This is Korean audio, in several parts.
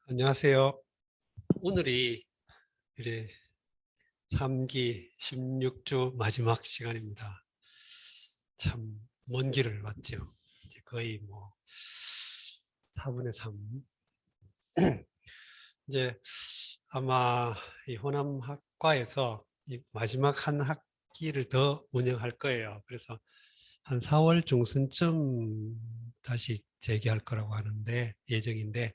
안녕하세요. 오늘이 이제 3기 16주 마지막 시간입니다. 참 먼 길을 왔죠. 이제 거의 뭐 4분의 3. 이제 아마 이 호남학과에서 이 마지막 한 학기를 더 운영할 거예요. 그래서 한 4월 중순쯤 다시 재개할 거라고 하는데 예정인데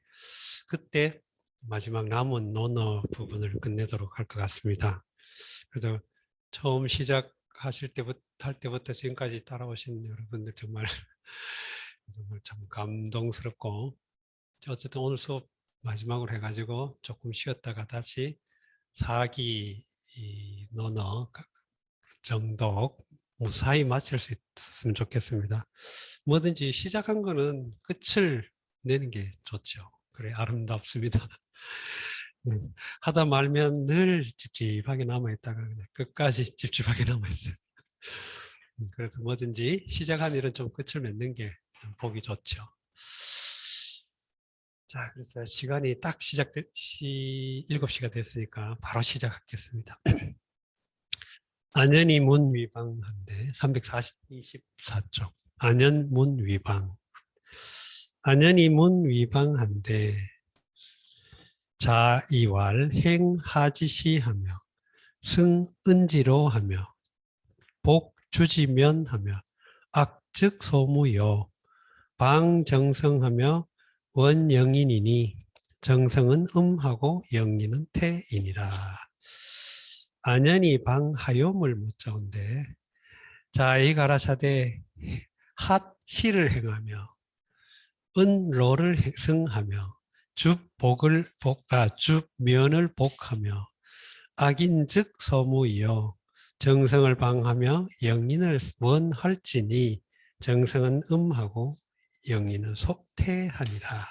그때 마지막 남은 논어 부분을 끝내도록 할 것 같습니다. 그래서 처음 시작하실 때부터 할 때부터 지금까지 따라오신 여러분들 정말 정말 참 감동스럽고 어쨌든 오늘 수업 마지막으로 해가지고 조금 쉬었다가 다시 4기 논어 정독 무사히 마칠 수 있었으면 좋겠습니다. 뭐든지 시작한 거는 끝을 내는 게 좋죠. 그래 아름답습니다. 하다 말면 늘 찝찝하게 남아있다가 그냥 끝까지 찝찝하게 남아있어요. 그래서 뭐든지 시작한 일은 좀 끝을 맺는 게 보기 좋죠. 자, 그래서 시간이 딱 7시가 됐으니까 바로 시작하겠습니다. 안연이 문 위방한데 324쪽. 안연 문 위방. 안연이 문 위방한데 자이왈 행하지시하며 승은지로하며 복주지면하며 악즉 소무요 방정성하며 원영인이니 정성은 음하고 영리는 태이니라. 안연이 방하요물 묻자온데 자이 가라사대 핫시를 행하며 은로를 승하며 줍면을 복하며 악인즉 소무이요 정성을 방하며 영인을 원할지니 정성은 음하고 영인은 속태하니라.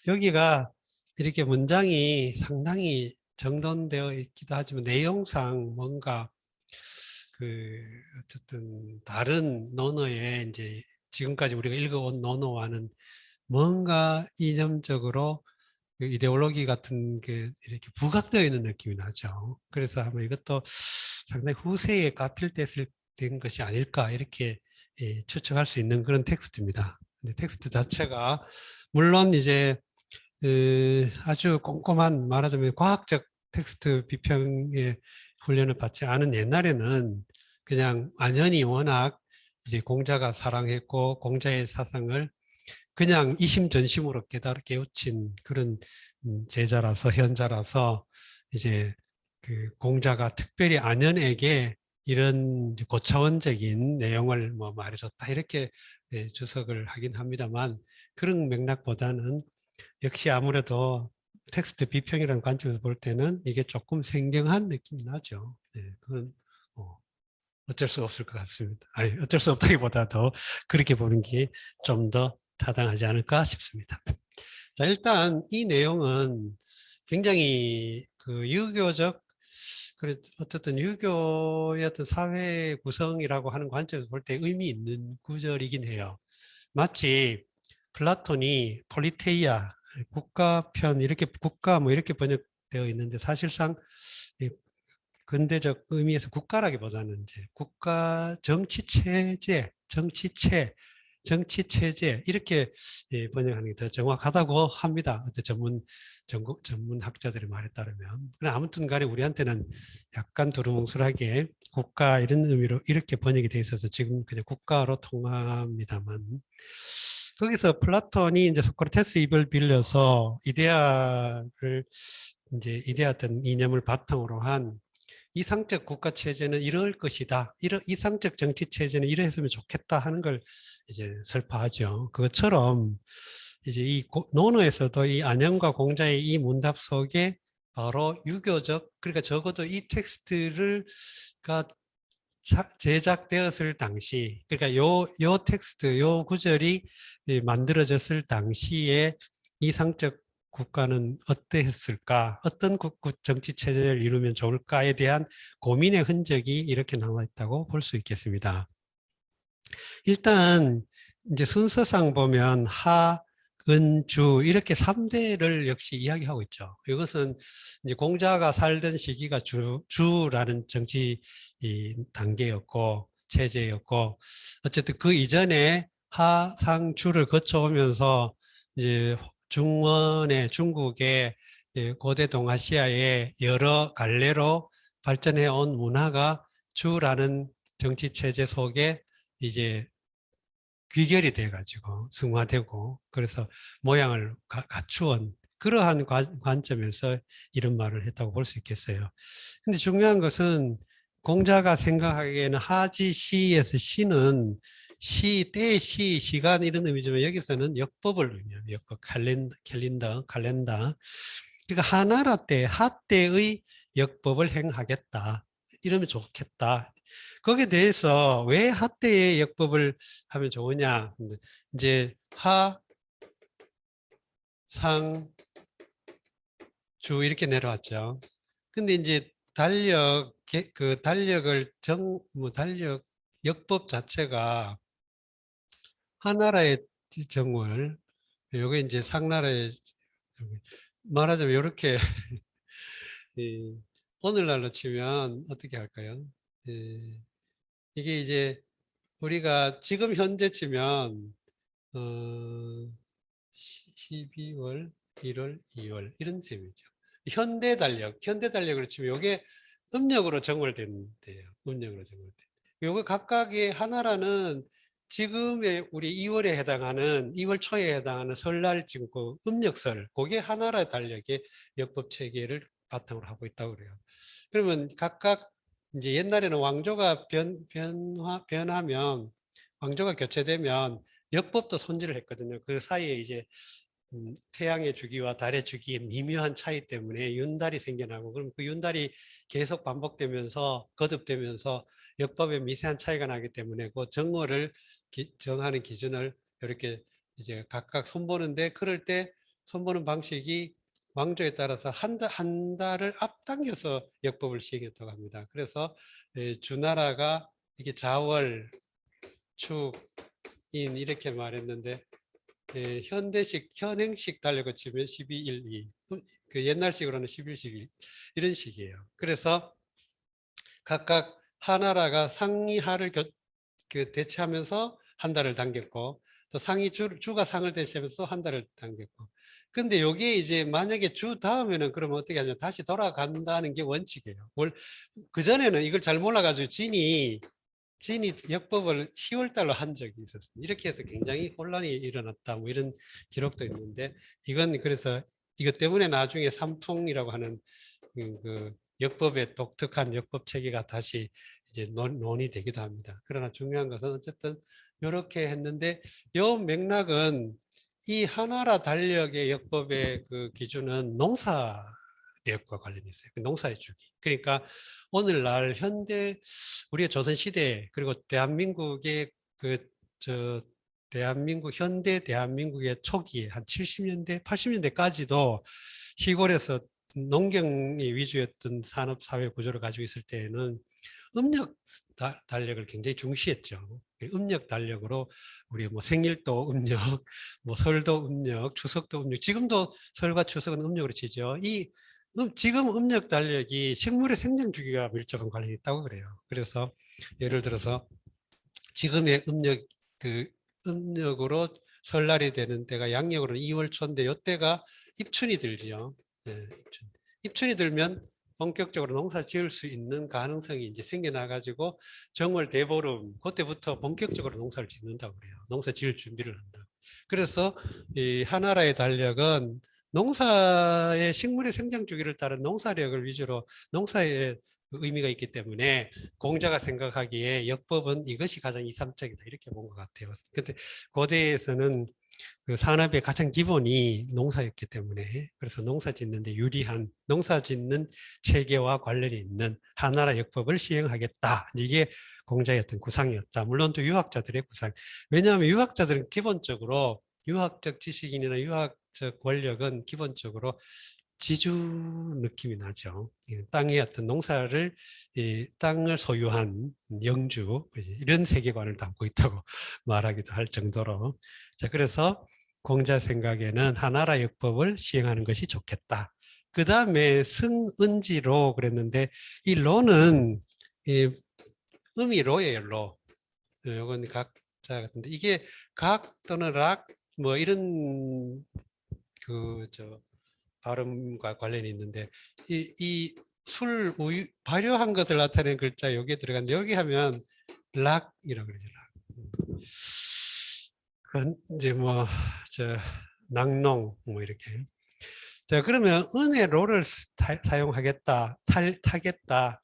여기가 이렇게 문장이 상당히 정돈되어 있기도 하지만 내용상 뭔가 어쨌든 다른 논어에 이제 지금까지 우리가 읽어온 논어와는 뭔가 이념적으로 이데올로기 같은 게 이렇게 부각되어 있는 느낌이 나죠. 그래서 아마 이것도 상당히 후세에 가필된 것이 아닐까 이렇게 추측할 수 있는 그런 텍스트입니다. 근데 텍스트 자체가 물론 이제 아주 꼼꼼한 말하자면 과학적 텍스트 비평의 훈련을 받지 않은 옛날에는 그냥 안연히 워낙 이제 공자가 사랑했고 공자의 사상을 그냥 이심전심으로 깨우친 그런 제자라서 현자라서 이제 그 공자가 특별히 안연에게 이런 고차원적인 내용을 뭐 말해줬다 이렇게 주석을 하긴 합니다만 그런 맥락보다는 역시 아무래도 텍스트 비평이라는 관점에서 볼 때는 이게 조금 생경한 느낌이 나죠. 네, 그건 어쩔 수 없을 것 같습니다. 아니, 어쩔 수 없다기보다 더 그렇게 보는 게 좀 더 타당하지 않을까 싶습니다. 자, 일단 이 내용은 굉장히 그 유교적, 어쨌든 유교의 어떤 사회 구성이라고 하는 관점에서 볼 때 의미 있는 구절이긴 해요. 마치 플라톤이 폴리테이아, 국가편, 이렇게 국가 뭐 이렇게 번역되어 있는데 사실상 근대적 의미에서 국가라기보다는 이제 국가 정치 체제 이렇게 번역하는 게 더 정확하다고 합니다. 전문 학자들의 말에 따르면. 아무튼 간에 우리한테는 약간 두루뭉술하게 국가 이런 의미로 이렇게 번역이 돼 있어서 지금 그냥 국가로 통합니다만 거기서 플라톤이 이제 소크라테스 입을 빌려서 이데아던 이념을 바탕으로 한 이상적 국가 체제는 이럴 것이다. 이상적 정치 체제는 이랬으면 좋겠다 하는 걸 이제 설파하죠. 그것처럼 이제 이 논어에서도 이 안영과 공자의 이 문답 속에 바로 유교적, 그러니까 적어도 이 텍스트가 제작되었을 당시, 그러니까 요 텍스트, 요 구절이 만들어졌을 당시에 이상적 국가는 어땠을까? 어떤 정치 체제를 이루면 좋을까에 대한 고민의 흔적이 이렇게 나와 있다고 볼 수 있겠습니다. 일단 이제 순서상 보면 은, 주 이렇게 3대를 역시 이야기하고 있죠. 이것은 이제 공자가 살던 시기가 주라는 정치 이 단계였고 체제였고 어쨌든 그 이전에 하, 상, 주를 거쳐오면서 이제 중원의 중국의 고대 동아시아의 여러 갈래로 발전해 온 문화가 주라는 정치 체제 속에 이제 귀결이 돼가지고 승화되고 그래서 모양을 갖추은 그러한 관점에서 이런 말을 했다고 볼 수 있겠어요. 근데 중요한 것은 공자가 생각하기에는 하지 시에서 시는 시, 때, 시, 시간 이런 의미지만 여기서는 역법을 의미합니다. 역법, 캘린더. 그러니까 하나라 때, 하때의 역법을 행하겠다. 이러면 좋겠다. 거기에 대해서 왜 하때의 역법을 하면 좋으냐. 이제 하, 상, 주 이렇게 내려왔죠. 근데 이제 그 달력을 달력 역법 자체가 하나라의 정월, 요게 이제 상나라의 말하자면 이렇게 오늘날로 치면 어떻게 할까요? 이게 이제 우리가 지금 현재 치면 12월, 1월, 2월 이런 셈이죠. 현대 달력으로 치면 이게 음력으로 정월된대요. 음력으로 정월돼. 요거 각각의 하나라는 지금의 우리 2월에 해당하는 2월 초에 해당하는 설날 지금 그 음력설 그게 하나라 달력의 역법 체계를 바탕으로 하고 있다고 그래요. 그러면 각각 이제 옛날에는 왕조가 변하면 왕조가 교체되면 역법도 손질을 했거든요. 그 사이에 이제 태양의 주기와 달의 주기의 미묘한 차이 때문에 윤달이 생겨나고 그럼 그 윤달이 계속 반복되면서 거듭되면서 역법에 미세한 차이가 나기 때문에 그 정월을 정하는 기준을 이렇게 이제 각각 손보는데 그럴 때 손보는 방식이 왕조에 따라서 한 달을 앞당겨서 역법을 시행했다고 합니다. 그래서 주나라가 이게 자월, 축, 인 이렇게 말했는데 현행식 달력을 치면 12, 1, 2. 그 옛날식으로는 11, 12 이런 식이에요. 그래서 각각 하나라가 상이하를 대체하면서 한 달을 당겼고 또 상이 주가 상을 대체하면서 한 달을 당겼고 근데 여기에 이제 만약에 주 다음에는 그러면 어떻게 하냐 다시 돌아간다는 게 원칙이에요. 그전에는 이걸 잘 몰라가지고 진이 역법을 10월 달로 한 적이 있었습니다. 이렇게 해서 굉장히 혼란이 일어났다. 뭐 이런 기록도 있는데 이건 그래서 이것 때문에 나중에 삼통이라고 하는 그 역법의 독특한 역법 체계가 다시 이제 논의되기도 합니다. 그러나 중요한 것은 어쨌든 이렇게 했는데 이 맥락은 이 하나라 달력의 역법의 그 기준은 농사력과 관련이 있어요. 농사의 주기. 그러니까 오늘날 현대 우리의 조선 시대 그리고 대한민국의 현대 대한민국의 초기에 한 70년대, 80년대까지도 시골에서 농경이 위주였던 산업 사회 구조를 가지고 있을 때에는 음력 달력을 굉장히 중시했죠. 음력 달력으로 우리 뭐 생일도 음력, 뭐 설도 음력, 추석도 음력. 지금도 설과 추석은 음력으로 치죠. 지금 음력 달력이 식물의 생장 주기가 밀접한 관련이 있다고 그래요. 그래서 예를 들어서 지금의 음력으로 설날이 되는 때가 양력으로는 2월 초인데 이때가 입춘이 들지요. 네, 입춘이 들면 본격적으로 농사 지을 수 있는 가능성이 이제 생겨나가지고 정월 대보름 그때부터 본격적으로 농사를 짓는다고 그래요. 농사 지을 준비를 한다. 그래서 이 하나라의 달력은 농사의 식물의 성장 주기를 따른 농사력을 위주로 농사의 의미가 있기 때문에 공자가 생각하기에 역법은 이것이 가장 이상적이다 이렇게 본 것 같아요. 근데 고대에서는 그 산업의 가장 기본이 농사였기 때문에 그래서 농사 짓는데 유리한 농사 짓는 체계와 관련이 있는 하나라 역법을 시행하겠다. 이게 공자의 어떤 구상이었다. 물론 또 유학자들의 구상. 왜냐하면 유학자들은 기본적으로 유학적 지식인이나 유학적 권력은 기본적으로 지주 느낌이 나죠. 땅의 어떤 농사를 땅을 소유한 영주 이런 세계관을 담고 있다고 말하기도 할 정도로 자 그래서 공자 생각에는 하나라 역법을 시행하는 것이 좋겠다. 그 다음에 승은지로 그랬는데 이 로는 음이 로예요. 로. 이건 각자 같은데 이게 각 또는 락 뭐 이런 발음과 관련이 있는데 이 술 우유 발효한 것을 나타내는 글자 여기에 들어갔는데 여기 하면 락이라고 그러죠. 락. 그건 이제 낙농 뭐 이렇게. 자, 그러면 은혜로를 사용하겠다. 타겠다.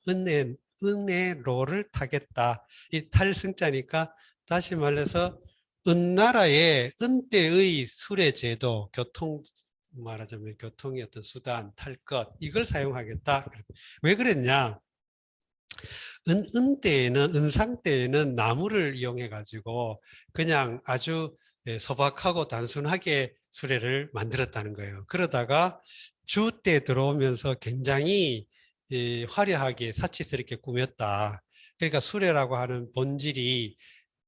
은혜로를 타겠다. 이 탈승자니까 다시 말해서 은나라의 은때의 수레 제도, 말하자면 교통의 어떤 수단, 탈 것, 이걸 사용하겠다. 왜 그랬냐? 은상 때에는 나무를 이용해 가지고 그냥 아주 소박하고 단순하게 수레를 만들었다는 거예요. 그러다가 주 때 들어오면서 굉장히 화려하게 사치스럽게 꾸몄다. 그러니까 수레라고 하는 본질이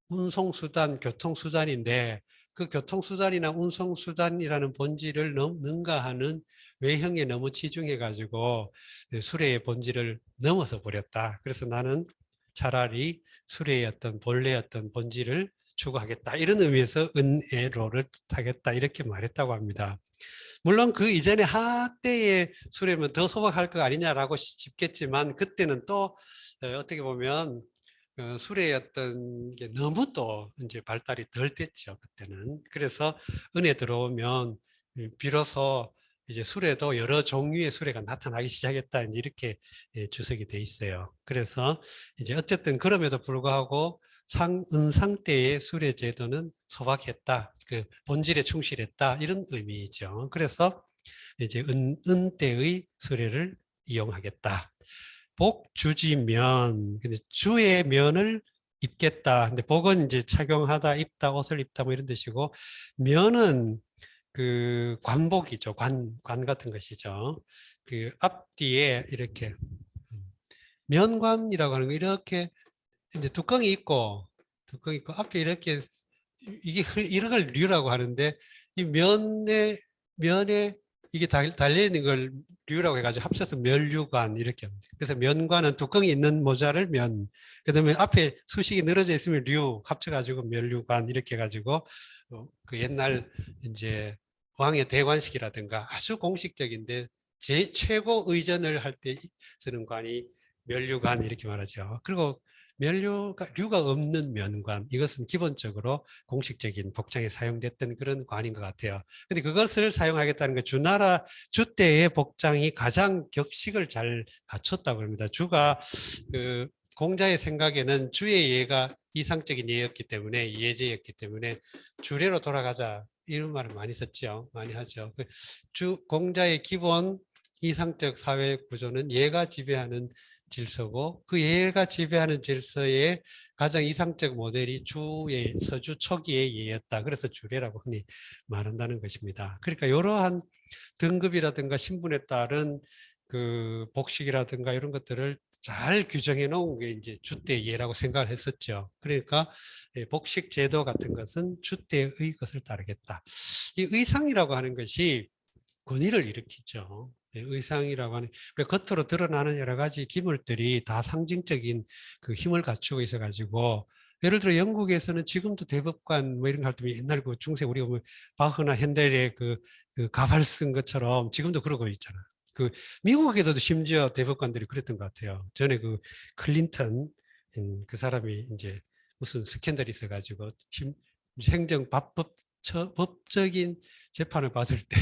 운송수단, 교통수단인데 그 교통수단이나 운송수단이라는 본질을 능가하는 외형에 너무 치중해 가지고 수레의 본질을 넘어서 버렸다. 그래서 나는 차라리 수레의 어떤 본래의 어떤 본질을 추구하겠다. 이런 의미에서 은혜로를 타겠다. 이렇게 말했다고 합니다. 물론 그 이전에 하때의 수레면 더 소박할 거 아니냐라고 싶겠지만 그때는 또 어떻게 보면 수레의 어떤 게 너무 또 이제 발달이 덜 됐죠. 그때는. 그래서 은에 들어오면 비로소 이제 수레도 여러 종류의 수레가 나타나기 시작했다. 이렇게 주석이 돼 있어요. 그래서 이제 어쨌든 그럼에도 불구하고 은상 때의 수레 제도는 소박했다. 그 본질에 충실했다. 이런 의미죠. 그래서 이제 은때의 수레를 이용하겠다. 복주지면, 근데 주의 면을 입겠다. 근데 복은 이제 착용하다, 입다, 옷을 입다 뭐 이런 뜻이고, 면은 그 관복이죠. 관 같은 것이죠. 그 앞뒤에 이렇게 면관이라고 하는 거 이렇게 이제 뚜껑이 있고 앞에 이렇게 이게 이런 걸 류라고 하는데 이 면에 이게 달려 있는 걸 류라고 해가지고 합쳐서 면류관 이렇게 합니다. 그래서 면관은 뚜껑이 있는 모자를 면, 그다음에 앞에 수식이 늘어져 있으면 류 합쳐가지고 면류관 이렇게 해가지고 그 옛날 이제 왕의 대관식이라든가 아주 공식적인데 최고 의전을 할 때 쓰는 관이 면류관 이렇게 말하죠. 그리고 류가 없는 면관, 이것은 기본적으로 공식적인 복장에 사용됐던 그런 관인 것 같아요. 근데 그것을 사용하겠다는 게 주 때의 복장이 가장 격식을 잘 갖췄다고 합니다. 주가 그 공자의 생각에는 주의 예가 이상적인 예였기 때문에 예제였기 때문에 주례로 돌아가자 이런 말을 많이 썼죠. 많이 하죠. 공자의 기본 이상적 사회 구조는 예가 지배하는 질서고 그 예가 지배하는 질서의 가장 이상적 모델이 서주 초기의 예였다. 그래서 주례라고 흔히 말한다는 것입니다. 그러니까 이러한 등급이라든가 신분에 따른 그 복식이라든가 이런 것들을 잘 규정해 놓은 게 이제 주때 예라고 생각을 했었죠. 그러니까 복식 제도 같은 것은 주때의 것을 따르겠다. 이 의상이라고 하는 것이 권위를 일으키죠. 의상이라고 하는 겉으로 드러나는 여러 가지 기물들이 다 상징적인 그 힘을 갖추고 있어 가지고 예를 들어 영국에서는 지금도 대법관 뭐 이런 거 할 때 옛날 그 중세 우리가 뭐 바흐나 핸델의 그 가발 쓴 것처럼 지금도 그러고 있잖아. 그 미국에서도 심지어 대법관들이 그랬던 것 같아요. 전에 그 클린턴 그 사람이 이제 무슨 스캔들이 있어 가지고 행정 법적인 재판을 받을 때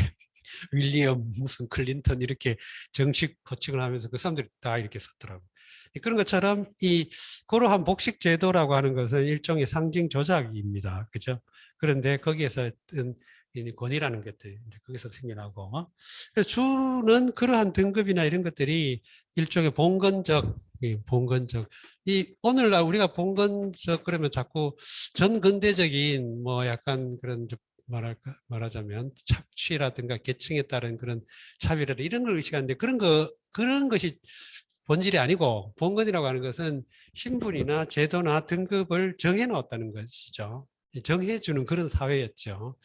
윌리엄 무슨 클린턴 이렇게 정식 거칭을 하면서 그 사람들이 다 이렇게 썼더라고. 그런 것처럼 이 그러한 복식 제도라고 하는 것은 일종의 상징 조작입니다. 그죠? 그런데 거기에서 권위라는 것들이 거기서 생겨나고 주는 그러한 등급이나 이런 것들이 일종의 봉건적 이 오늘날 우리가 봉건적 그러면 자꾸 전근대적인 뭐 약간 그런 말하자면 착취라든가 계층에 따른 그런 차별 이런 걸 의식하는데 그런 것이 본질이 아니고 봉건이라고 하는 것은 신분이나 제도나 등급을 정해 놓았다는 것이죠. 정해 주는 그런 사회였죠.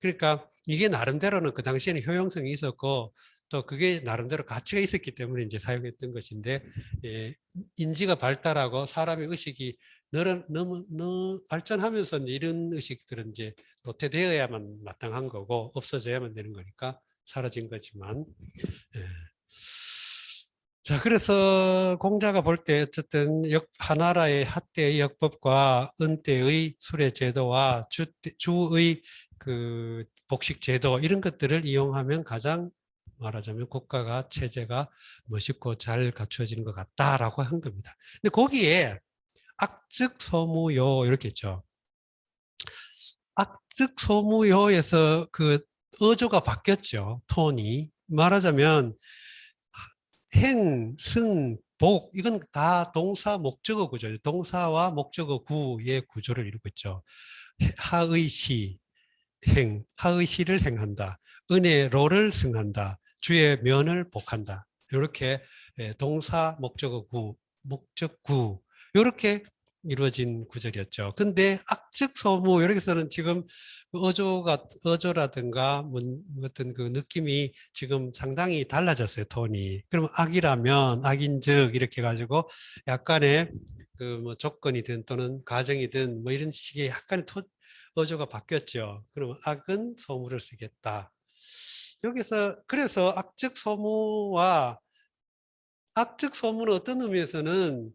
그러니까 이게 나름대로는 그 당시에는 효용성이 있었고 또 그게 나름대로 가치가 있었기 때문에 이제 사용했던 것인데, 예, 인지가 발달하고 사람의 의식이 너무 발전하면서 이제 이런 의식들은 이제 도태되어야만 마땅한 거고 없어져야만 되는 거니까 사라진 거지만, 예. 자, 그래서 공자가 볼 때 어쨌든 하나라의 하대의 역법과 은대의 수레 제도와 주의 그 복식 제도 이런 것들을 이용하면 가장 말하자면 국가가 체제가 멋있고 잘 갖추어지는 것 같다라고 한 겁니다. 근데 거기에 악즉소무요 이렇게 있죠. 악즉소무요에서 그 어조가 바뀌었죠. 톤이. 말하자면 행, 승, 복 이건 다 동사 목적어 구조죠. 동사와 목적어 구의 구조를 이루고 있죠. 하의시, 행, 하의시를 행한다. 은혜로를 승한다. 주의 면을 복한다. 이렇게 동사, 목적어 구, 목적구 이렇게 이루어진 구절이었죠. 근데 악측소무 여기서는 지금 어조라든가 어떤 그 느낌이 지금 상당히 달라졌어요. 톤이. 그럼 악이라면 악인즉 이렇게 가지고 약간의 그 뭐 조건이든 또는 가정이든 뭐 이런 식의 약간의 어조가 바뀌었죠. 그러면 악은 소무를 쓰겠다. 여기서 그래서 악적 소무는 어떤 의미에서는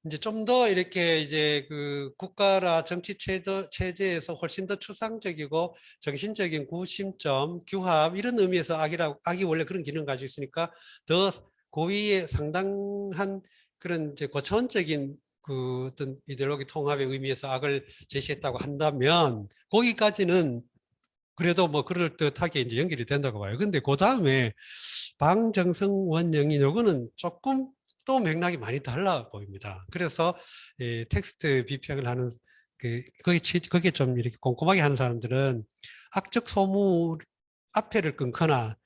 이제 좀 더 이렇게 이제 그 국가라 정치 체제에서 훨씬 더 추상적이고 정신적인 구심점, 규합 이런 의미에서 악이 원래 그런 기능을 가지고 있으니까 더 고위에 상당한 그런 이제 고차원적인 그 어떤 이데올로기 통합의 의미에서 악을 제시했다고 한다면 거기까지는 그래도 뭐 그럴듯하게 이제 연결이 된다고 봐요. 근데 그 다음에 방정성 원영인 요거는 조금 또 맥락이 많이 달라 보입니다. 그래서 텍스트 비평을 하는 거기에 좀 이렇게 꼼꼼하게 하는 사람들은 악적 소무 앞에를 끊거나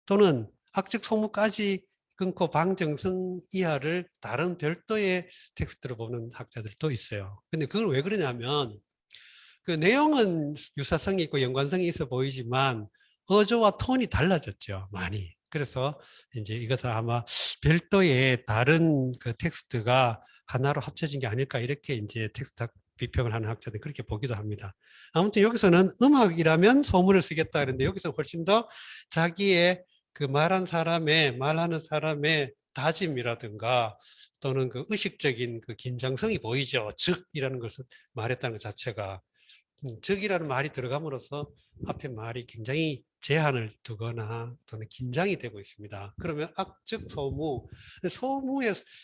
또는 악적 소무까지 끊고 방정성 이하를 다른 별도의 텍스트로 보는 학자들도 있어요. 근데 그걸 왜 그러냐면 그 내용은 유사성이 있고 연관성이 있어 보이지만 어조와 톤이 달라졌죠, 많이. 그래서 이제 이것은 아마 별도의 다른 그 텍스트가 하나로 합쳐진 게 아닐까 이렇게 이제 텍스트 비평을 하는 학자들이 그렇게 보기도 합니다. 아무튼 여기서는 음악이라면 소문을 쓰겠다 그런데 여기서 훨씬 더 자기의 그 말하는 사람의 다짐이라든가 또는 그 의식적인 그 긴장성이 보이죠. 즉이라는 것을 말했다는 것 자체가 적이라는 말이 들어감으로써 앞에 말이 굉장히 제한을 두거나 또는 긴장이 되고 있습니다. 그러면 악적 소무,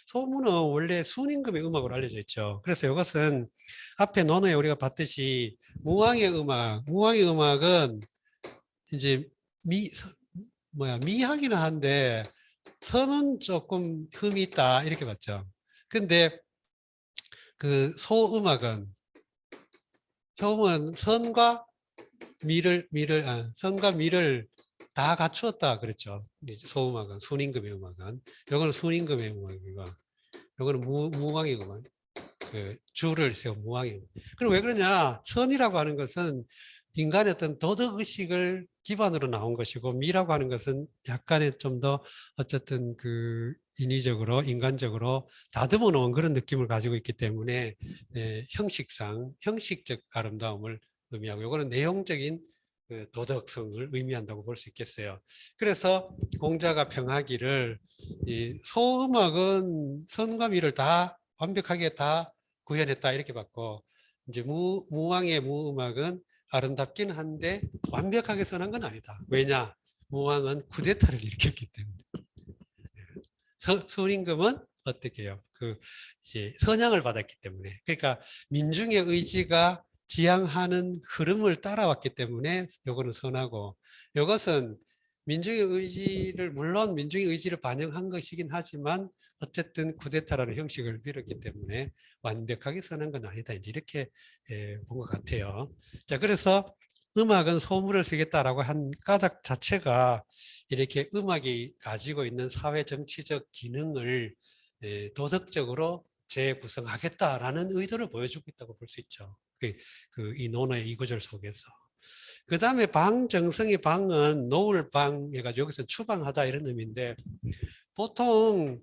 소무는 원래 순임금의 음악으로 알려져 있죠. 그래서 이것은 앞에 논어에 우리가 봤듯이 무왕의 음악은 이제 미하기는 한데 선은 조금 흠이 있다 이렇게 봤죠. 근데 그 소음은 선과 미를 다 갖추었다 그랬죠. 소음악은 순임금의 음악은 요거는 순임금의 음악이고 요거는 무왕의 음악. 그 주를 세운 무왕의 음악. 그럼 왜 그러냐? 선이라고 하는 것은 인간의 어떤 도덕 의식을 기반으로 나온 것이고 미라고 하는 것은 약간의 좀 더 어쨌든 그 인위적으로 인간적으로 다듬어 놓은 그런 느낌을 가지고 있기 때문에 형식적 아름다움을 의미하고 이거는 내용적인 그 도덕성을 의미한다고 볼 수 있겠어요. 그래서 공자가 평하기를 이 소음악은 선과 미를 다 완벽하게 다 구현했다 이렇게 봤고 이제 무왕의 무음악은 아름답긴 한데 완벽하게 선한 건 아니다. 왜냐? 무왕은 쿠데타를 일으켰기 때문에. 순임금은 어떻게 해요? 그 이제 선양을 받았기 때문에. 그러니까 민중의 의지가 지향하는 흐름을 따라왔기 때문에 요거는 선하고 이것은 물론 민중의 의지를 반영한 것이긴 하지만 어쨌든 쿠데타라는 형식을 빌었기 때문에 완벽하게 선한 건 아니다. 이제 이렇게 본 것 같아요. 자, 그래서 음악은 소물을 쓰겠다라고 한 까닭 자체가 이렇게 음악이 가지고 있는 사회 정치적 기능을 도덕적으로 재구성하겠다라는 의도를 보여주고 있다고 볼 수 있죠. 이 논어의 이 구절 속에서. 그 다음에 방정성의 방은 노을 방 해가지고 여기서 추방하다 이런 의미인데, 보통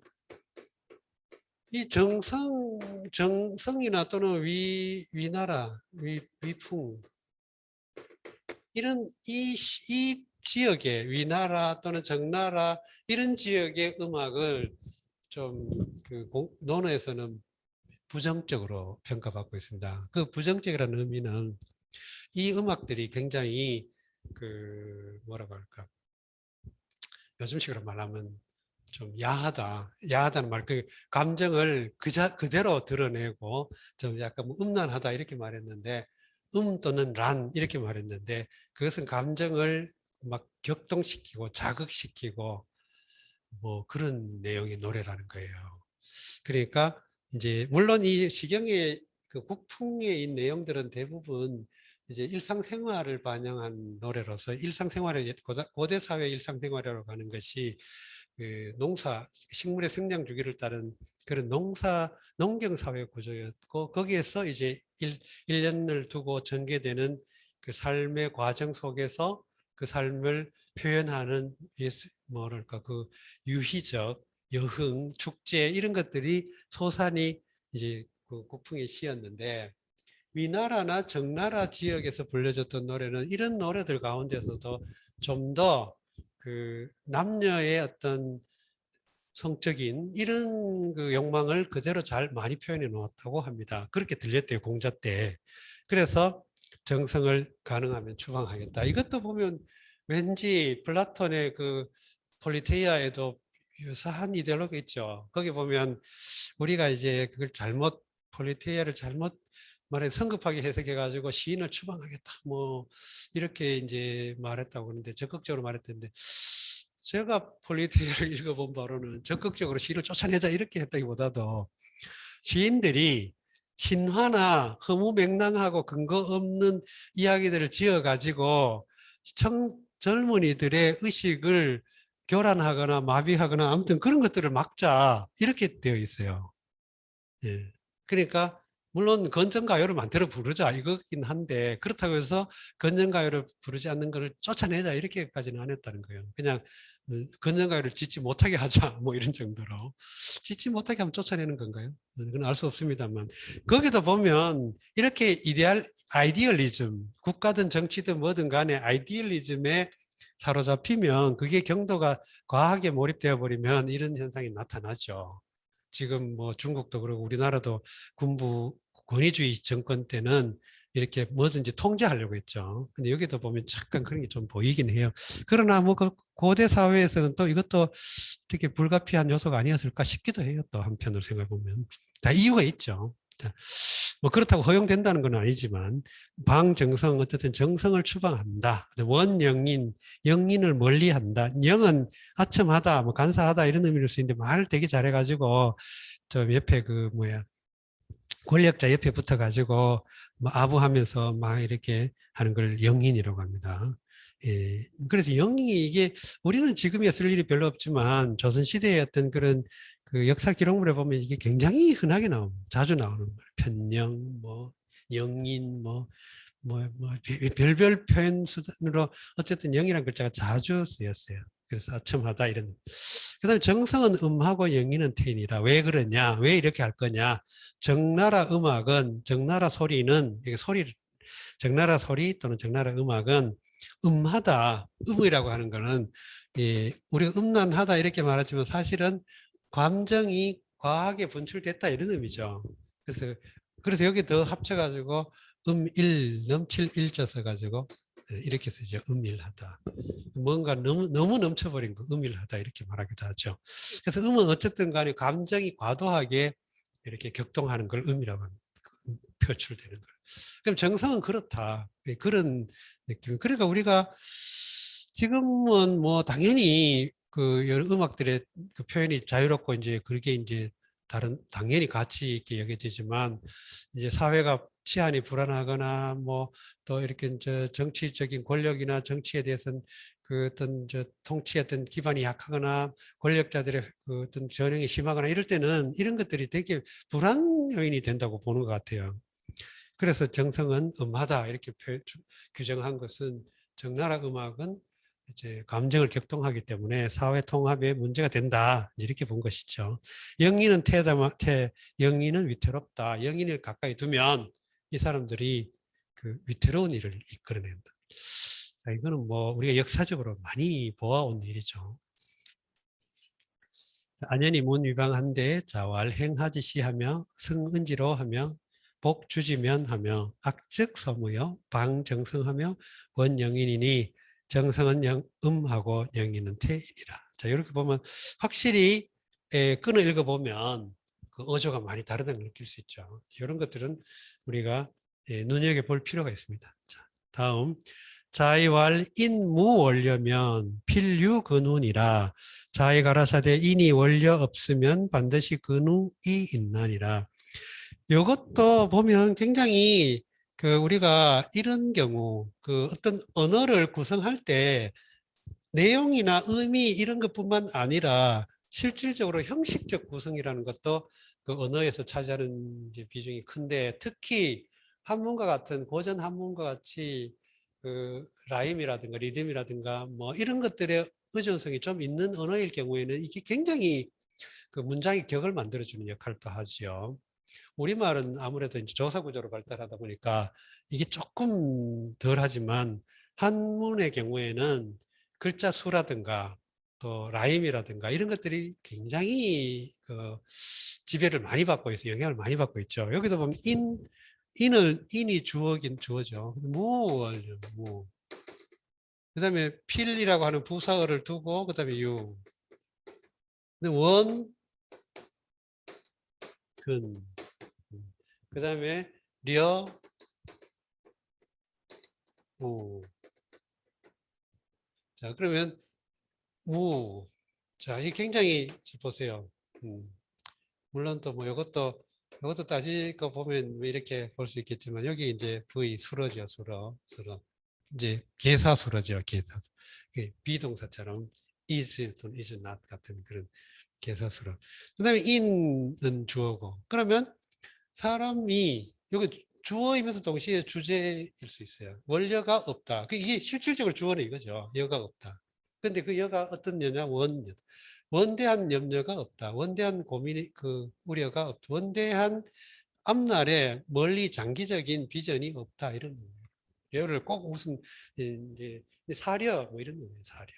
이 정성이나 또는 위나라, 위풍, 이런 이 지역의 위나라 또는 정나라 이런 지역의 음악을 좀 논어에서는 부정적으로 평가받고 있습니다. 그 부정적이라는 의미는 이 음악들이 굉장히 뭐라고 할까, 요즘식으로 말하면 좀 야하다는 말, 그 감정을 그대로 드러내고 좀 약간 뭐 음란하다 이렇게 말했는데, 또는 란 이렇게 말했는데, 그것은 감정을 막 격동시키고 자극시키고 뭐 그런 내용의 노래라는 거예요. 그러니까 이제 물론 이 시경의 그 국풍의 이 내용들은 대부분 이제 일상생활을 반영한 노래로서, 일상생활의 고대 사회 일상생활이라고 하는 것이 그 식물의 생장 주기를 따른 그런 농경사회 구조였고, 거기에서 이제 1년을 두고 전개되는 그 삶의 과정 속에서 그 삶을 표현하는 뭐랄까, 그 유희적 여흥, 축제 이런 것들이 소산이 이제 그 국풍의 시였는데, 위나라나 정나라 지역에서 불려졌던 노래는 이런 노래들 가운데서도 좀 더 그 남녀의 어떤 성적인 이런 그 욕망을 그대로 잘 많이 표현해 놓았다고 합니다. 그렇게 들렸대요, 공자 때. 그래서 정성을 가능하면 추방하겠다. 이것도 보면 왠지 플라톤의 그 폴리테이아에도 유사한 이데올로기 있죠. 거기 보면 우리가 이제 그걸 폴리테이아를 잘못 말해 성급하게 해석해 가지고 시인을 추방하겠다 뭐 이렇게 이제 말했다고 하는데, 적극적으로 말했던데, 제가 폴리테이아를 읽어본 바로는 적극적으로 시를 쫓아내자 이렇게 했다기보다도, 시인들이 신화나 허무맹랑하고 근거 없는 이야기들을 지어 가지고 젊은이들의 의식을 교란하거나 마비하거나 아무튼 그런 것들을 막자 이렇게 되어 있어요. 예. 그러니까 물론 건전가요를 만들어 부르자 이거긴 한데, 그렇다고 해서 건전가요를 부르지 않는 것을 쫓아내자 이렇게까지는 안 했다는 거예요. 그냥 건전가요를 짓지 못하게 하자 뭐 이런 정도로. 짓지 못하게 하면 쫓아내는 건가요? 그건 알 수 없습니다만, 거기도 보면 이렇게 아이디얼리즘, 국가든 정치든 뭐든 간에 아이디얼리즘에 사로잡히면 그게 경도가 과하게 몰입되어 버리면 이런 현상이 나타나죠. 지금 뭐 중국도 그러고 우리나라도 군부 권위주의 정권 때는 이렇게 뭐든지 통제하려고 했죠. 근데 여기도 보면 잠깐 그런 게 좀 보이긴 해요. 그러나 뭐 그 고대 사회에서는 또 이것도 되게 불가피한 요소가 아니었을까 싶기도 해요. 또 한편으로 생각해 보면 다 이유가 있죠. 자, 뭐 그렇다고 허용된다는 건 아니지만, 방정성, 어쨌든 정성을 추방한다. 원영인, 영인을 멀리한다. 영은 아첨하다, 뭐 간사하다 이런 의미를 쓰는데, 말을 되게 잘해가지고 저 옆에 그 뭐야 권력자 옆에 붙어가지고 뭐 아부하면서 막 이렇게 하는 걸 영인이라고 합니다. 예. 그래서 영인이 이게 우리는 지금이야 쓸 일이 별로 없지만, 조선시대의 어떤 그런 그 역사 기록물에 보면 이게 굉장히 흔하게 자주 나오는 거예요. 편령, 뭐, 영인, 별별 표현 수단으로 어쨌든 영이라는 글자가 자주 쓰였어요. 그래서 아첨하다 이런. 그다음에 정성은 음하고 영인은 태인이라. 왜 그러냐? 왜 이렇게 할 거냐? 정나라 음악은, 정나라 소리는, 이게 정나라 소리 또는 정나라 음악은 음하다. 음이라고 하는 거는 우리가 음란하다 이렇게 말하지만 사실은 감정이 과하게 분출됐다 이런 의미죠. 그래서 여기 더 합쳐가지고 넘칠 일자 써가지고 이렇게 쓰죠. 음일하다. 뭔가 너무 넘쳐버린 거, 음일하다 이렇게 말하기도 하죠. 그래서 음은 어쨌든 간에 감정이 과도하게 이렇게 격동하는 걸 음이라고 합니다. 표출되는 걸. 그럼 정성은 그렇다. 그런 느낌. 그러니까 우리가 지금은 뭐 당연히 그 여러 음악들의 그 표현이 자유롭고 이제 그게 이제 당연히 가치 있게 여겨지지만, 이제 사회가 치안이 불안하거나 뭐 또 이렇게 이제 정치적인 권력이나 정치에 대해서는 그 어떤 통치의 어떤 기반이 약하거나 권력자들의 그 어떤 전형이 심하거나 이럴 때는 이런 것들이 되게 불안 요인이 된다고 보는 것 같아요. 그래서 정성은 음하다 이렇게 규정한 것은 적나라 음악은 이제 감정을 격동하기 때문에 사회 통합에 문제가 된다 이렇게 본 것이죠. 영인은 영인은 위태롭다. 영인을 가까이 두면 이 사람들이 그 위태로운 일을 이끌어낸다. 자, 이거는 뭐 우리가 역사적으로 많이 보아온 일이죠. 안연히 문위방한데 자왈 행하지 시하며 승은지로 하며 복주지면 하며 악즉 소무여 방정성하며 원영인이니 정성은 음하고 영인은 태이니라. 자, 이렇게 보면 확실히 끈을 읽어보면 그 어조가 많이 다르다는 걸 느낄 수 있죠. 이런 것들은 우리가 눈여겨볼 필요가 있습니다. 자, 다음 자이왈 인무원려면 필유근운이라 자이 가라사대 인이 원려 없으면 반드시 근우이 있나니라. 이것도 보면 굉장히 그 우리가 이런 경우 그 어떤 언어를 구성할 때 내용이나 의미 이런 것뿐만 아니라 실질적으로 형식적 구성이라는 것도 그 언어에서 차지하는 비중이 큰데 특히 한문과 같은 고전 한문과 같이 그 라임이라든가 리듬이라든가 뭐 이런 것들의 의존성이 좀 있는 언어일 경우에는 이게 굉장히 그 문장의 격을 만들어주는 역할을 또 하지요. 우리말은 아무래도 이제 조사 구조로 발달하다 보니까 이게 조금 덜 하지만 한문의 경우에는 글자 수라든가 또 라임이라든가 이런 것들이 굉장히 그 지배를 많이 받고 있어요. 영향을 많이 받고 있죠. 여기도 보면 인이 주어긴 주어죠. 무. 그 다음에 필이라고 하는 부사어를 두고 그 다음에 유. 근데 원, 근. 그 다음에 려, 무. 자, 그러면 무. 자, 이 굉장히 보세요. 물론 또 뭐 이것도 따지고 보면 뭐 이렇게 볼 수 있겠지만 여기 이제 V 수러죠, 수러. 이제 계사수러죠, 계사수. 비동사처럼 is 또는 is not 같은 그런 계사수러. 그다음에 in은 주어고. 그러면 사람이 여기 주어이면서 동시에 주제일 수 있어요. 원려가 없다. 이게 실질적으로 주어는 이거죠. 여가 없다. 근데 그 여가 어떤 여냐? 원여. 원대한 염려가 없다. 원대한 고민이 그 우려가 없다. 원대한 앞날에 멀리 장기적인 비전이 없다. 이런 거예요. 예를 꼭 무슨 이제 사려 뭐 이런 거예요. 사려.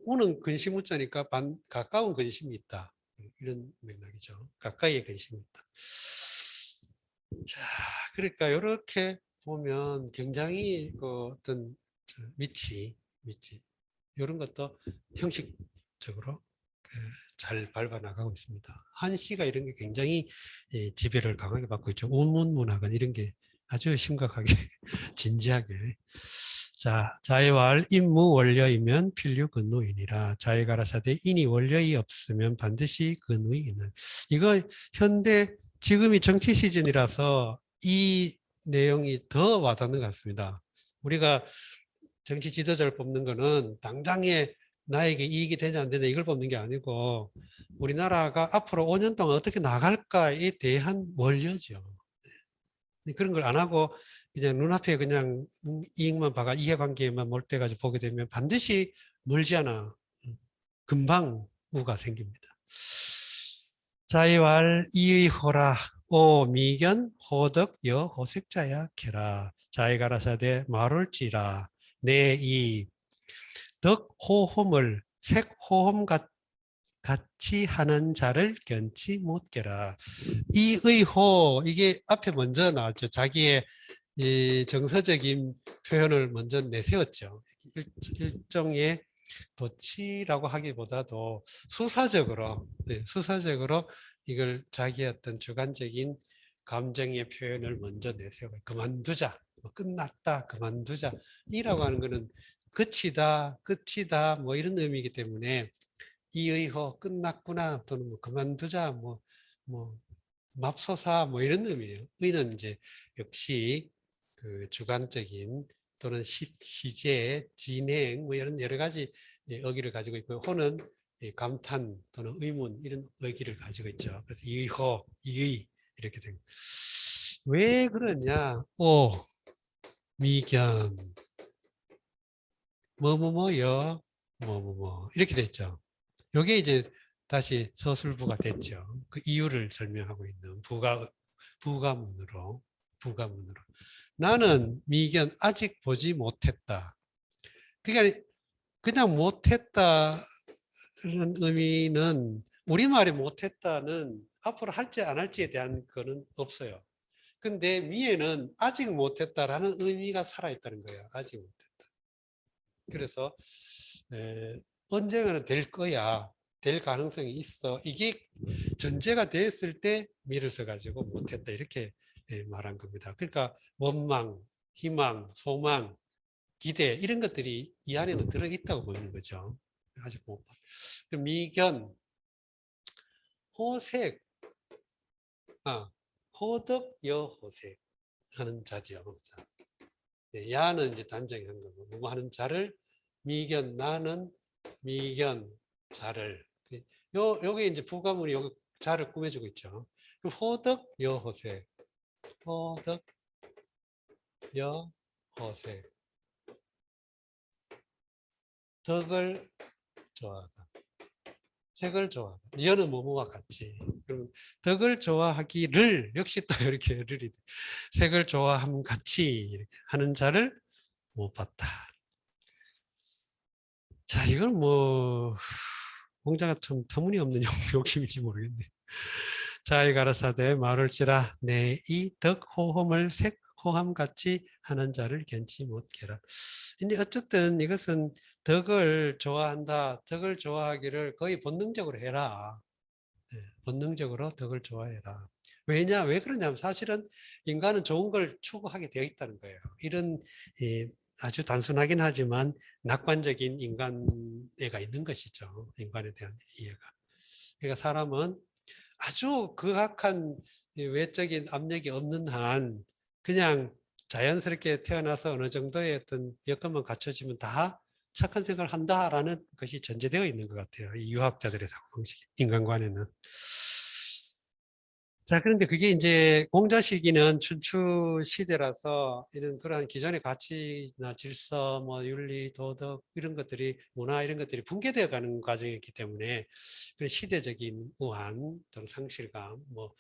우는 근심우자니까 가까운 근심이 있다. 이런 맥락이죠. 가까이에 근심이 있다. 자, 그러니까 이렇게 보면 굉장히 그 어떤 위치 이런 것도 형식적으로 잘 밟아 나가고 있습니다. 한시가 이런 게 굉장히 지배를 강하게 받고 있죠. 우문문학은 이런 게 아주 심각하게 진지하게. 자, 자의왈 인무 원려이면 필류 근무이니라. 자의 가라사대 인이 원려이 없으면 반드시 근무이 있는. 이거 현대 지금이 정치 시즌이라서 이 내용이 더 와닿는 것 같습니다. 우리가 정치 지도자를 뽑는 거는 당장에 나에게 이익이 되냐 안 되냐 이걸 뽑는 게 아니고 우리나라가 앞으로 5년 동안 어떻게 나갈까에 대한 원료죠. 그런 걸 안 하고 그냥 눈앞에 그냥 이익만 봐가 이해관계만 몰두해가지고 보게 되면 반드시 멀지 않아 금방 우가 생깁니다. 자이왈 이의호라 오 미견 호덕 여 호색자야 캐라 자이가라사대 말올지라 내이 덕호홈을 색호홈 같이 하는 자를 견치 못게라. 이의호 이게 앞에 먼저 나왔죠. 자기의 이 정서적인 표현을 먼저 내세웠죠. 일종의 도치라고 하기보다도 수사적으로 수사적으로 이걸 자기의 어떤 주관적인 감정의 표현을 먼저 내세우고 그만두자, 끝났다, 그만두자 이라고 하는 거는 끝이다 뭐 이런 의미이기 때문에 이의호 끝났구나 또는 뭐 그만두자 뭐 맙소사 뭐 이런 의미예요. 의는 이제 역시 그 주관적인 또는 시제, 진행 뭐 이런 여러 가지 의기를 가지고 있고 호는 감탄 또는 의문 이런 의기를 가지고 있죠. 그래서 이의호, 이의 이렇게 된. 왜 그러냐? 오, 미견, 뭐뭐뭐여, 뭐뭐뭐 이렇게 됐죠. 요게 이제 다시 서술부가 됐죠. 그 이유를 설명하고 있는 부가문으로. 나는 미견 아직 보지 못했다. 그러니까 그냥 못했다는 의미는 우리말에 못했다는 앞으로 할지 안 할지에 대한 거는 없어요. 근데 미에는 아직 못했다라는 의미가 살아있다는 거예요. 아직 못했다. 그래서 언젠가는 될 거야. 될 가능성이 있어. 이게 전제가 됐을 때 미를 써가지고 못했다. 이렇게 말한 겁니다. 그러니까 원망, 희망, 소망, 기대 이런 것들이 이 안에는 들어있다고 보이는 거죠. 아직 못 봐. 미견, 호색, 호덕, 여호색 하는 자죠. 네, 야는 이제 단정한 거고, 누구 하는 자를 미견, 나는 미견, 자를. 요게 이제 부가문이 여기 자를 꾸며주고 있죠. 호덕, 여호색, 호덕, 여호색, 덕을 좋아하다. 색을 좋아하다. 여는 뭐뭐와 같이. 그럼 덕을 좋아하기를 역시 또 이렇게 를 색을 좋아함 같이 하는 자를 못 봤다. 자, 이건 뭐 공자가 좀 터무니없는 욕심인지 모르겠네. 자이 가라사대 말을지라 내 이 덕호험을 색호함같이 하는 자를 견치 못케라. 근데 어쨌든 이것은 덕을 좋아한다. 덕을 좋아하기를 거의 본능적으로 해라. 본능적으로 덕을 좋아해라. 왜냐? 왜 그러냐면 사실은 인간은 좋은 걸 추구하게 되어 있다는 거예요. 이런 아주 단순하긴 하지만 낙관적인 인간애가 있는 것이죠. 인간에 대한 이해가. 그러니까 사람은 아주 극악한 외적인 압력이 없는 한 그냥 자연스럽게 태어나서 어느 정도의 어떤 여건만 갖춰지면 다 착한 생각을 한다라는 것이 전제되어 있는 것 같아요. 이 유학자들의 사고방식, 인간관에는. 자, 그런데 그게 이제 공자 시기는 춘추 시대라서 이런 그러한 기존의 가치나 질서, 뭐 윤리, 도덕 이런 것들이 문화 이런 것들이 붕괴되어 가는 과정이었기 때문에 그런 시대적인 우한 또는 상실감, 뭐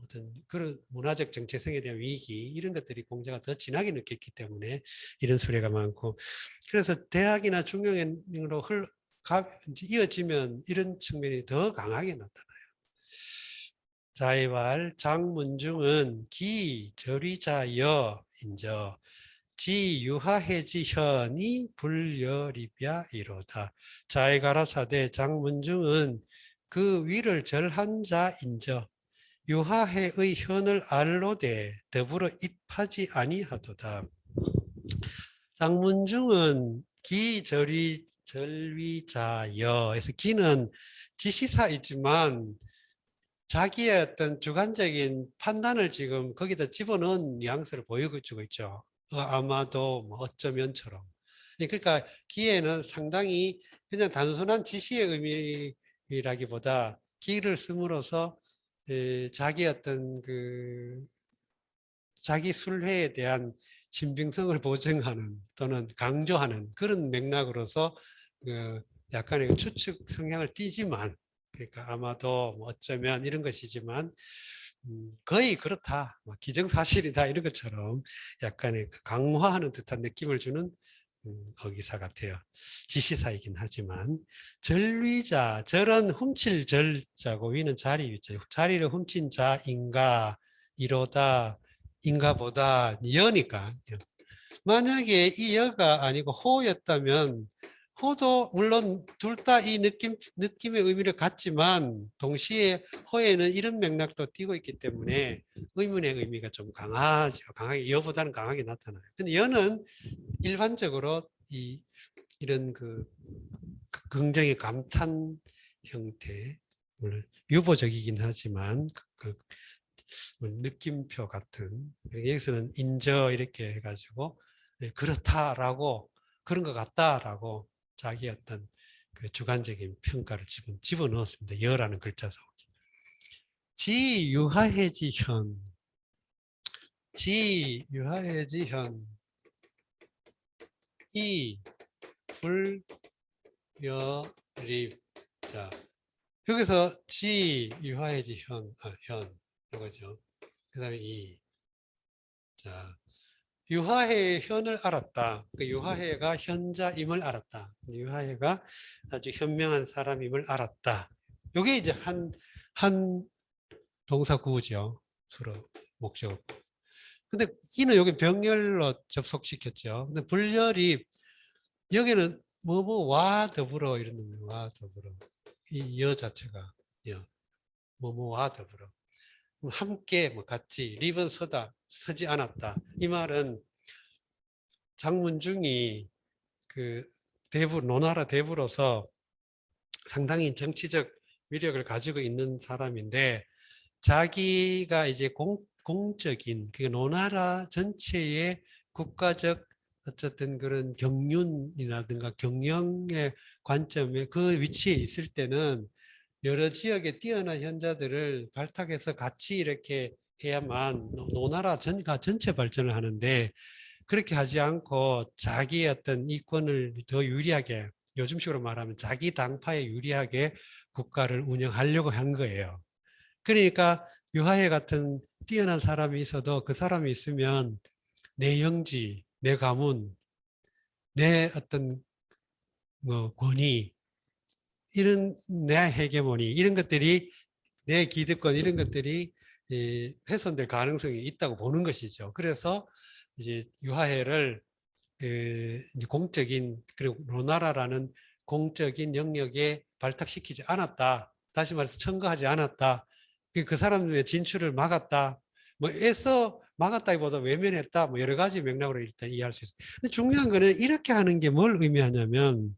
어떤 그런 문화적 정체성에 대한 위기 이런 것들이 공자가 더 진하게 느꼈기 때문에 이런 수레가 많고 그래서 대학이나 중용으로 이어지면 이런 측면이 더 강하게 나타나요. 자이왈 장문중은 기 절위자여 인저 지 유하해지현이 불여리벼 이로다. 자이가라사대 장문중은 그 위를 절한 자인저 유하해의 현을 알로되 더불어 입하지 아니하도다. 장문중은 기절위자여에서 기는 지시사이지만 자기의 어떤 주관적인 판단을 지금 거기다 집어넣은 뉘앙스를 보여주고 있죠. 아마도 뭐 어쩌면처럼. 그러니까 기에는 상당히 그냥 단순한 지시의 의미라기보다 기를 씀으로써 자기 어떤 자기 순회에 대한 신빙성을 보증하는 또는 강조하는 그런 맥락으로서 약간의 추측 성향을 띠지만 그러니까 아마도 뭐 어쩌면 이런 것이지만 거의 그렇다 기정사실이다 이런 것처럼 약간의 강화하는 듯한 느낌을 주는 어기사 같아요. 지시사이긴 하지만 절위자 절은 훔칠 절자고 위는 자리 위자 자리를 훔친 자인가 이로다 인가보다 여니까 만약에 이 여가 아니고 호였다면 호도 물론 둘 다 이 느낌의 의미를 갖지만 동시에 호에는 이런 맥락도 띄고 있기 때문에 의문의 의미가 좀 강하죠. 강하게 여보다는 강하게 나타나요. 근데 여는 일반적으로 이런 긍정의 감탄 형태 물론 유보적이긴 하지만 느낌표 같은 여기서는 인저 이렇게 해가지고 그렇다라고 그런 것 같다라고 자기 어떤 주관적인 평가를 집어넣었습니다. 여라는 글자 속에 지유하해지현 지 유하해지 현, 이 불여립. 자, 여기서 지 유하해지 현 이거죠. 그다음에 이. 자, 유하해의 현을 알았다. 그 유하해가 현자임을 알았다. 유하해가 아주 현명한 사람임을 알았다. 이게 이제 한 동사 구죠. 서로 목적. 근데 이는 여기 병렬로 접속시켰죠. 근데 불열이 여기는 뭐뭐와 더불어 이런 의미예요. 와 더불어. 이 여 자체가 여. 뭐뭐와 더불어. 함께 뭐 같이 립은 서지 않았다. 이 말은 장문중이 그 노나라 대부로서 상당히 정치적 위력을 가지고 있는 사람인데 자기가 이제 공적인 그 노나라 전체의 국가적 어쨌든 그런 경륜이라든가 경영의 관점에 그 위치에 있을 때는 여러 지역의 뛰어난 현자들을 발탁해서 같이 이렇게 해야만 노나라 전체 발전을 하는데 그렇게 하지 않고 자기의 어떤 이권을 더 유리하게 요즘식으로 말하면 자기 당파에 유리하게 국가를 운영하려고 한 거예요. 그러니까 유하해 같은 뛰어난 사람이 있어도 그 사람이 있으면 내 영지, 내 가문, 내 어떤 뭐 권위 이런 내 헤게모니 이런 것들이 내 기득권 이런 것들이 훼손될 가능성이 있다고 보는 것이죠. 그래서 이제 유하해를 이제 공적인 그리고 로나라라는 공적인 영역에 발탁시키지 않았다. 다시 말해서 청구하지 않았다. 그 사람의 진출을 막았다. 뭐 애써 막았다기보다 외면했다. 뭐 여러 가지 맥락으로 일단 이해할 수 있어요. 근데 중요한 거는 이렇게 하는 게 뭘 의미하냐면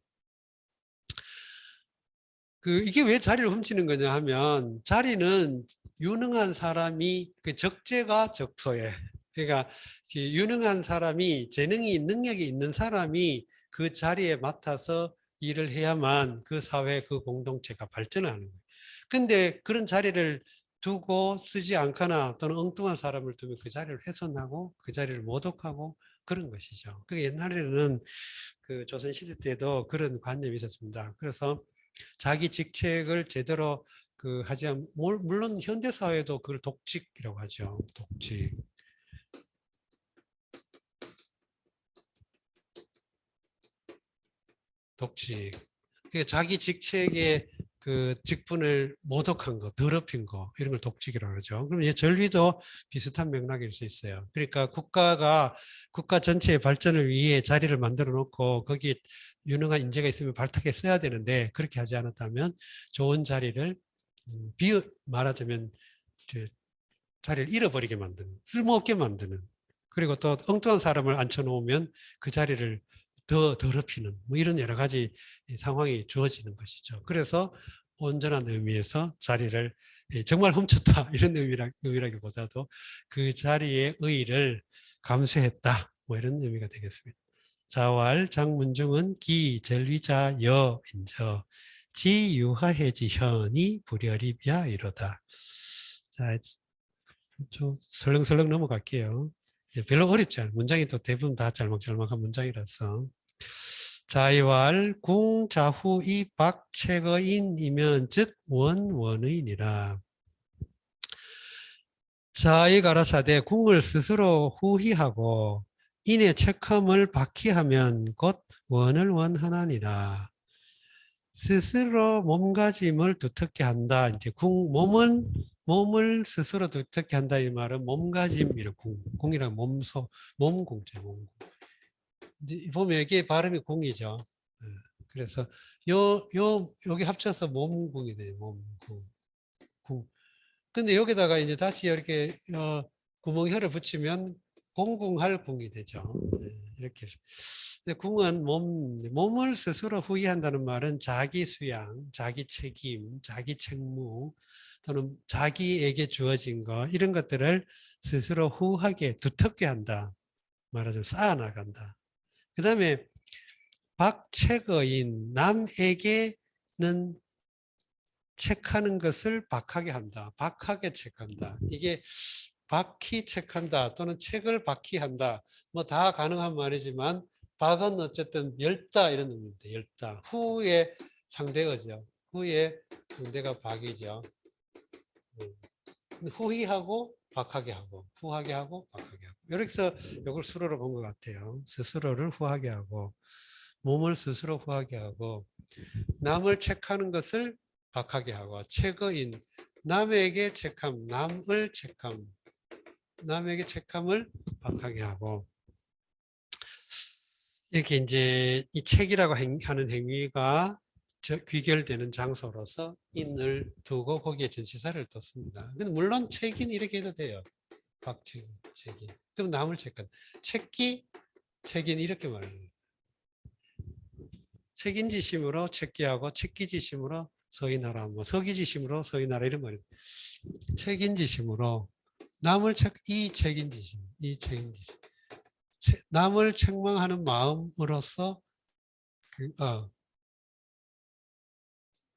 이게 왜 자리를 훔치는 거냐 하면 자리는 유능한 사람이 그 적재가 적소에 그러니까 유능한 사람이 재능이 능력이 있는 사람이 그 자리에 맡아서 일을 해야만 그 사회 그 공동체가 발전하는 거예요. 근데 그런 자리를 두고 쓰지 않거나 또는 엉뚱한 사람을 두면 그 자리를 훼손하고 그 자리를 모독하고 그런 것이죠. 그 옛날에는 그 조선시대 때도 그런 관념이 있었습니다. 그래서 자기 직책을 제대로 하지 않으면 물론 현대 사회도 그걸 독직이라고 하죠. 독직. 그러니까 자기 직책의 그 직분을 모독한 거, 더럽힌 거 이런 걸 독직이라고 하죠. 그럼 전리도 비슷한 맥락일 수 있어요. 그러니까 국가 전체의 발전을 위해 자리를 만들어 놓고 거기에 유능한 인재가 있으면 발탁해 써야 되는데 그렇게 하지 않았다면 좋은 자리를 말하자면 자리를 잃어버리게 만드는, 쓸모없게 만드는, 그리고 또 엉뚱한 사람을 앉혀놓으면 그 자리를 더 더럽히는 뭐 이런 여러 가지 상황이 주어지는 것이죠. 그래서 온전한 의미에서 자리를 정말 훔쳤다 이런 의미라기보다도 그 자리의 의의를 감수했다 뭐 이런 의미가 되겠습니다. 자왈 장문중은 기 전리자 여인저 지유하해지 현이 불여립야 이로다. 자, 좀 설렁설렁 넘어갈게요. 별로 어렵지 않아요. 문장이 또 대부분 다 짤막짤막한 문장이라서. 자이왈 궁자후 이박체거인이면 즉 원원의니라. 자이 가라사대 궁을 스스로 후희하고 인의 책함을 박희하면 곧 원을 원하나니라. 스스로 몸가짐을 두텁게 한다. 이제 몸을 스스로 두텁게 한다 이 말은 몸가짐이라고 궁이란 몸궁죠. 몸궁. 이제 보면 이게 발음이 궁이죠. 그래서 여기 합쳐서 몸궁이 돼요. 몸궁. 궁. 근데 여기다가 이제 다시 이렇게 구멍혀를 붙이면 공궁할 궁이 되죠. 이렇게. 궁은 몸을 스스로 후회한다는 말은 자기 수양, 자기 책임, 자기 책무 또는 자기에게 주어진 것 이런 것들을 스스로 후하게 두텁게 한다. 말하자면 쌓아나간다. 그 다음에 박책어인 남에게는 책하는 것을 박하게 한다. 박하게 책한다. 이게 박히 책한다 또는 책을 박히 한다. 뭐 다 가능한 말이지만 박은 어쨌든 열다 이런 의미입니다. 열다. 후의 상대어죠. 후의 상대가 박이죠. 후히하고 박하게 하고 후하게 하고 박하게 하고 이렇게 해서 이걸 수로로 본 것 같아요. 스스로를 후하게 하고 몸을 스스로 후하게 하고 남을 책하는 것을 박하게 하고 책어인 남에게 책함 남을 책함 남에게 책함을 박하게 하고 이렇게 이제 이 책이라고 하는 행위가 귀결되는 장소로서 인을 두고 거기에 전치사를 뒀습니다. 근데 물론 책인 이렇게 해도 돼요. 박책, 책인. 그럼 남을 책한. 책기, 책인 이렇게 말해요. 책인지심으로 책기하고 책기지심으로 서인하라. 뭐 서기지심으로 서인하라 이런 말이에요. 책인지심으로 남을 이 책인지심, 이 책인지심. 남을 책망하는 마음으로서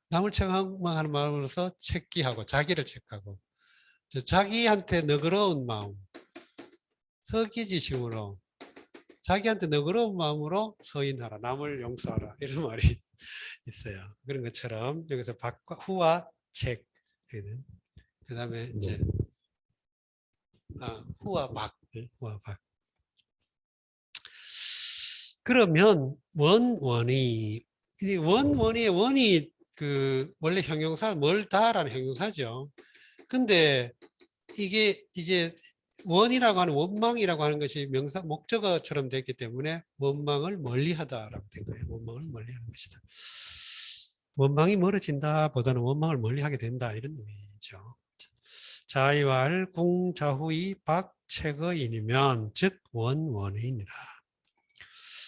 남을 책망하는 마음으로서 책기하고 자기를 책하고 자기한테 너그러운 마음 서기지심으로 자기한테 너그러운 마음으로 서인하라 남을 용서하라 이런 말이 있어요. 그런 것처럼 여기서 박과 후와 책 그 다음에 이제 후와 박 후와 박 그러면 원원이 원이 그 원래 형용사 멀다라는 형용사죠. 근데 이게 이제 원이라고 하는 원망이라고 하는 것이 명사 목적어처럼 됐기 때문에 원망을 멀리하다라고 된 거예요. 원망을 멀리하는 것이다. 원망이 멀어진다 보다는 원망을 멀리하게 된다 이런 의미죠. 자이왈 궁자후이 박체거인이면 즉 원원인이라.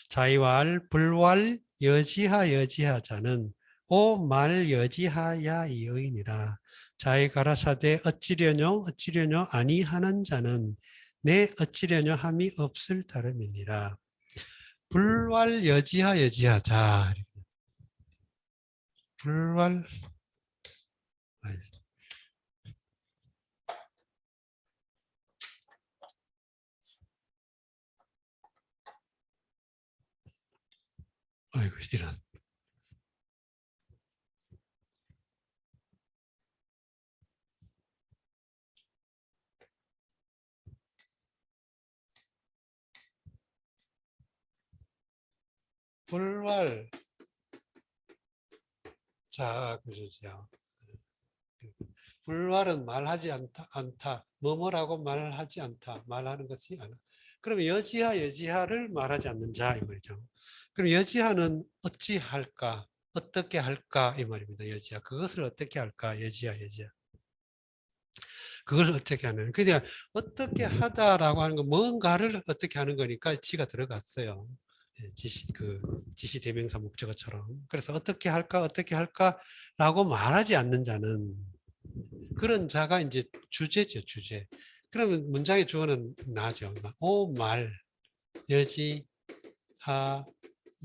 자이왈 불왈 여지하 여지하자는 오말 여지하야 이의니라. 자이 가라사대 어찌려뇨 어찌려뇨 아니하는 자는 내 어찌려뇨 함이 없을 따름이니라. 불왈 여지하 여지하자. 불왈 아이고 이런 불왈 자 그러죠. 불왈은 말하지 않다. 뭐뭐라고 말하지 않다. 말하는 것이 않아. 그럼 여지하 여지하를 말하지 않는 자 이 말이죠. 그럼 여지하는 어찌 할까? 어떻게 할까? 이 말입니다. 여지하. 그것을 어떻게 할까? 여지하 여지하. 그걸 어떻게 하는. 그냥 어떻게 하다라고 하는 건 뭔가를 어떻게 하는 거니까 지가 들어갔어요. 지시 대명사 목적어처럼. 그래서 어떻게 할까라고 말하지 않는 자는 그런 자가 이제 주제죠, 주제. 그러면 문장의 주어는 나죠. 오, 말, 여지, 하,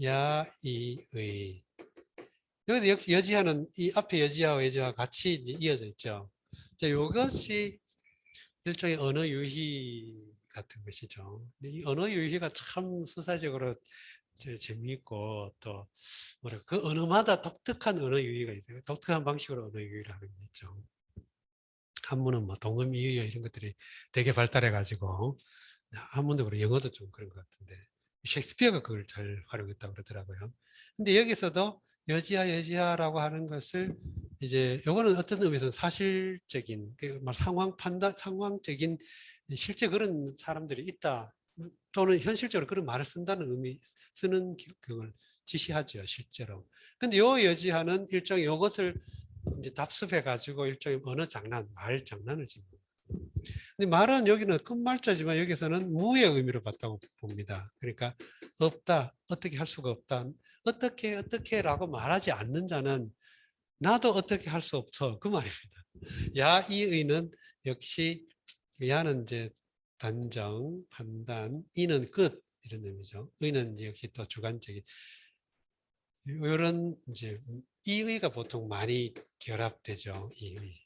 야, 이, 의. 여기서 역시 여지하는 이 앞에 여지하와 여지와 같이 이제 이어져 있죠. 자, 이것이 일종의 언어 유희 같은 것이죠. 이 언어 유희가 참 수사적으로 재미있고 또 뭐랄까 그 언어마다 독특한 언어 유희가 있어요. 독특한 방식으로 언어 유희를 하는 게 있죠. 한문은 뭐 동음이의 이런 것들이 되게 발달해 가지고 한문도 그렇고 영어도 좀 그런 것 같은데 셰익스피어가 그걸 잘 활용했다고 그러더라고요. 근데 여기서도 여지하 여지하라고 하는 것을 이제 요거는 어떤 의미에서 사실적인 상황 판단 상황적인 실제 그런 사람들이 있다 또는 현실적으로 그런 말을 쓴다는 의미 쓰는 경을 지시하죠 실제로. 근데 요 여지하는 일종의 요것을 이제 답습해 가지고 일종의 언어 장난, 말 장난을 짓는. 근데 말은 여기는 끝말자지만 여기서는 무의 의미로 봤다고 봅니다. 그러니까 없다, 어떻게 할 수가 없다, 어떻게라고 말하지 않는 자는 나도 어떻게 할 수 없어 그 말입니다. 야이의는 역시 야는 이제 단정, 판단, 이는 끝 이런 의미죠. 의는 역시 또 주관적인 이런 이제 이의가 보통 많이 결합되죠. 이의.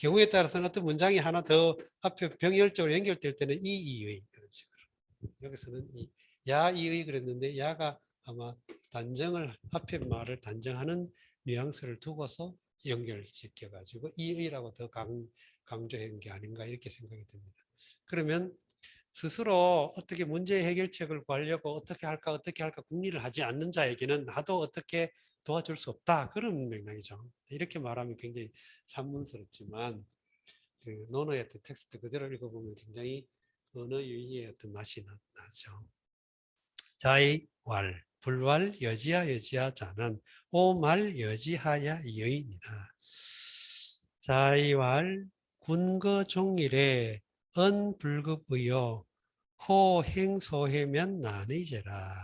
경우에 따라서는 어떤 문장이 하나 더 앞에 병렬적으로 연결될 때는 이의 그런 식으로. 여기서는 야이의 그랬는데 야가 아마 단정을 앞에 말을 단정하는 뉘앙스를 두고서 연결시켜 가지고 이의라고 더 강조한 게 아닌가 이렇게 생각이 듭니다. 그러면 스스로 어떻게 문제 해결책을 구하려고 어떻게 할까 궁리를 하지 않는 자에게는 나도 어떻게 도와줄 수 없다 그런 맥락이죠. 이렇게 말하면 굉장히 산문스럽지만 그 논어의 어떤 텍스트 그대로 읽어보면 굉장히 언어 유희의 어떤 맛이 나죠. 자이왈 불왈 여지하 자는 오말 여지하야 여인이라. 자이왈 군거종일에 언불급의요 호행소해면 난의제라.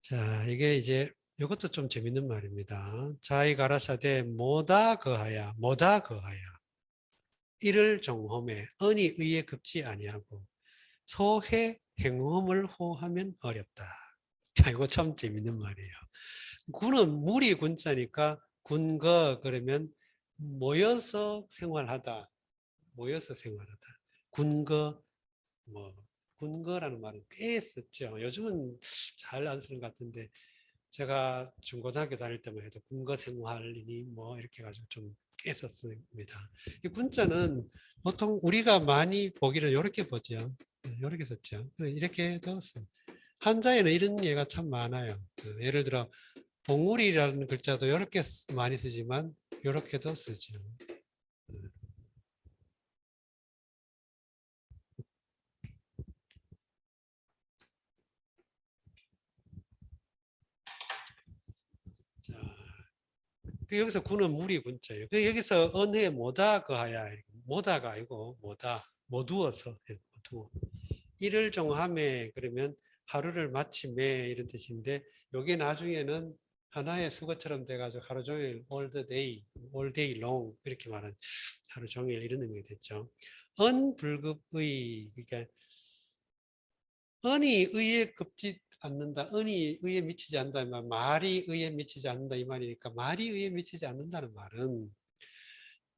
자, 이게 이제 이것도 좀 재밌는 말입니다. 자이 가라사대 뭐다 거하야 이를 정홈에 언이 의에 급지 아니하고 소해 행음을 호하면 어렵다. 야, 이거 참 재밌는 말이에요. 군은 무리 군자니까 군거 그러면 모여서 생활하다. 군거 군거라는 말은 꽤 썼죠. 요즘은 잘 안 쓰는 것 같은데 제가 중고등학교 다닐 때만 해도 군거 생활이니 뭐 이렇게 가지고 좀 꽤 썼습니다. 이 군자는 보통 우리가 많이 보기를 이렇게 보죠. 이렇게 썼죠. 이렇게 썼어요. 한자에는 이런 예가 참 많아요. 예를 들어 봉우리라는 글자도 이렇게 많이 쓰지만 이렇게도 쓰죠. 자, 여기서 구는 무리 군자예요. 여기서 언해 뭐다 거하야 뭐다가 아니고 뭐다 모두어서 모두 일을 종함에 그러면 하루를 마침에 이런 뜻인데 요게 나중에는 하나의 수거처럼 돼가지고 하루 종일 all day long 이렇게 말한 하루 종일 이런 의미가 됐죠. 언불급의 그러니까 언이 의에 급지 않는다. 언이 의에 미치지 않는다. 말이 의에 미치지 않는다 이 말이니까 말이 의에 미치지 않는다는 말은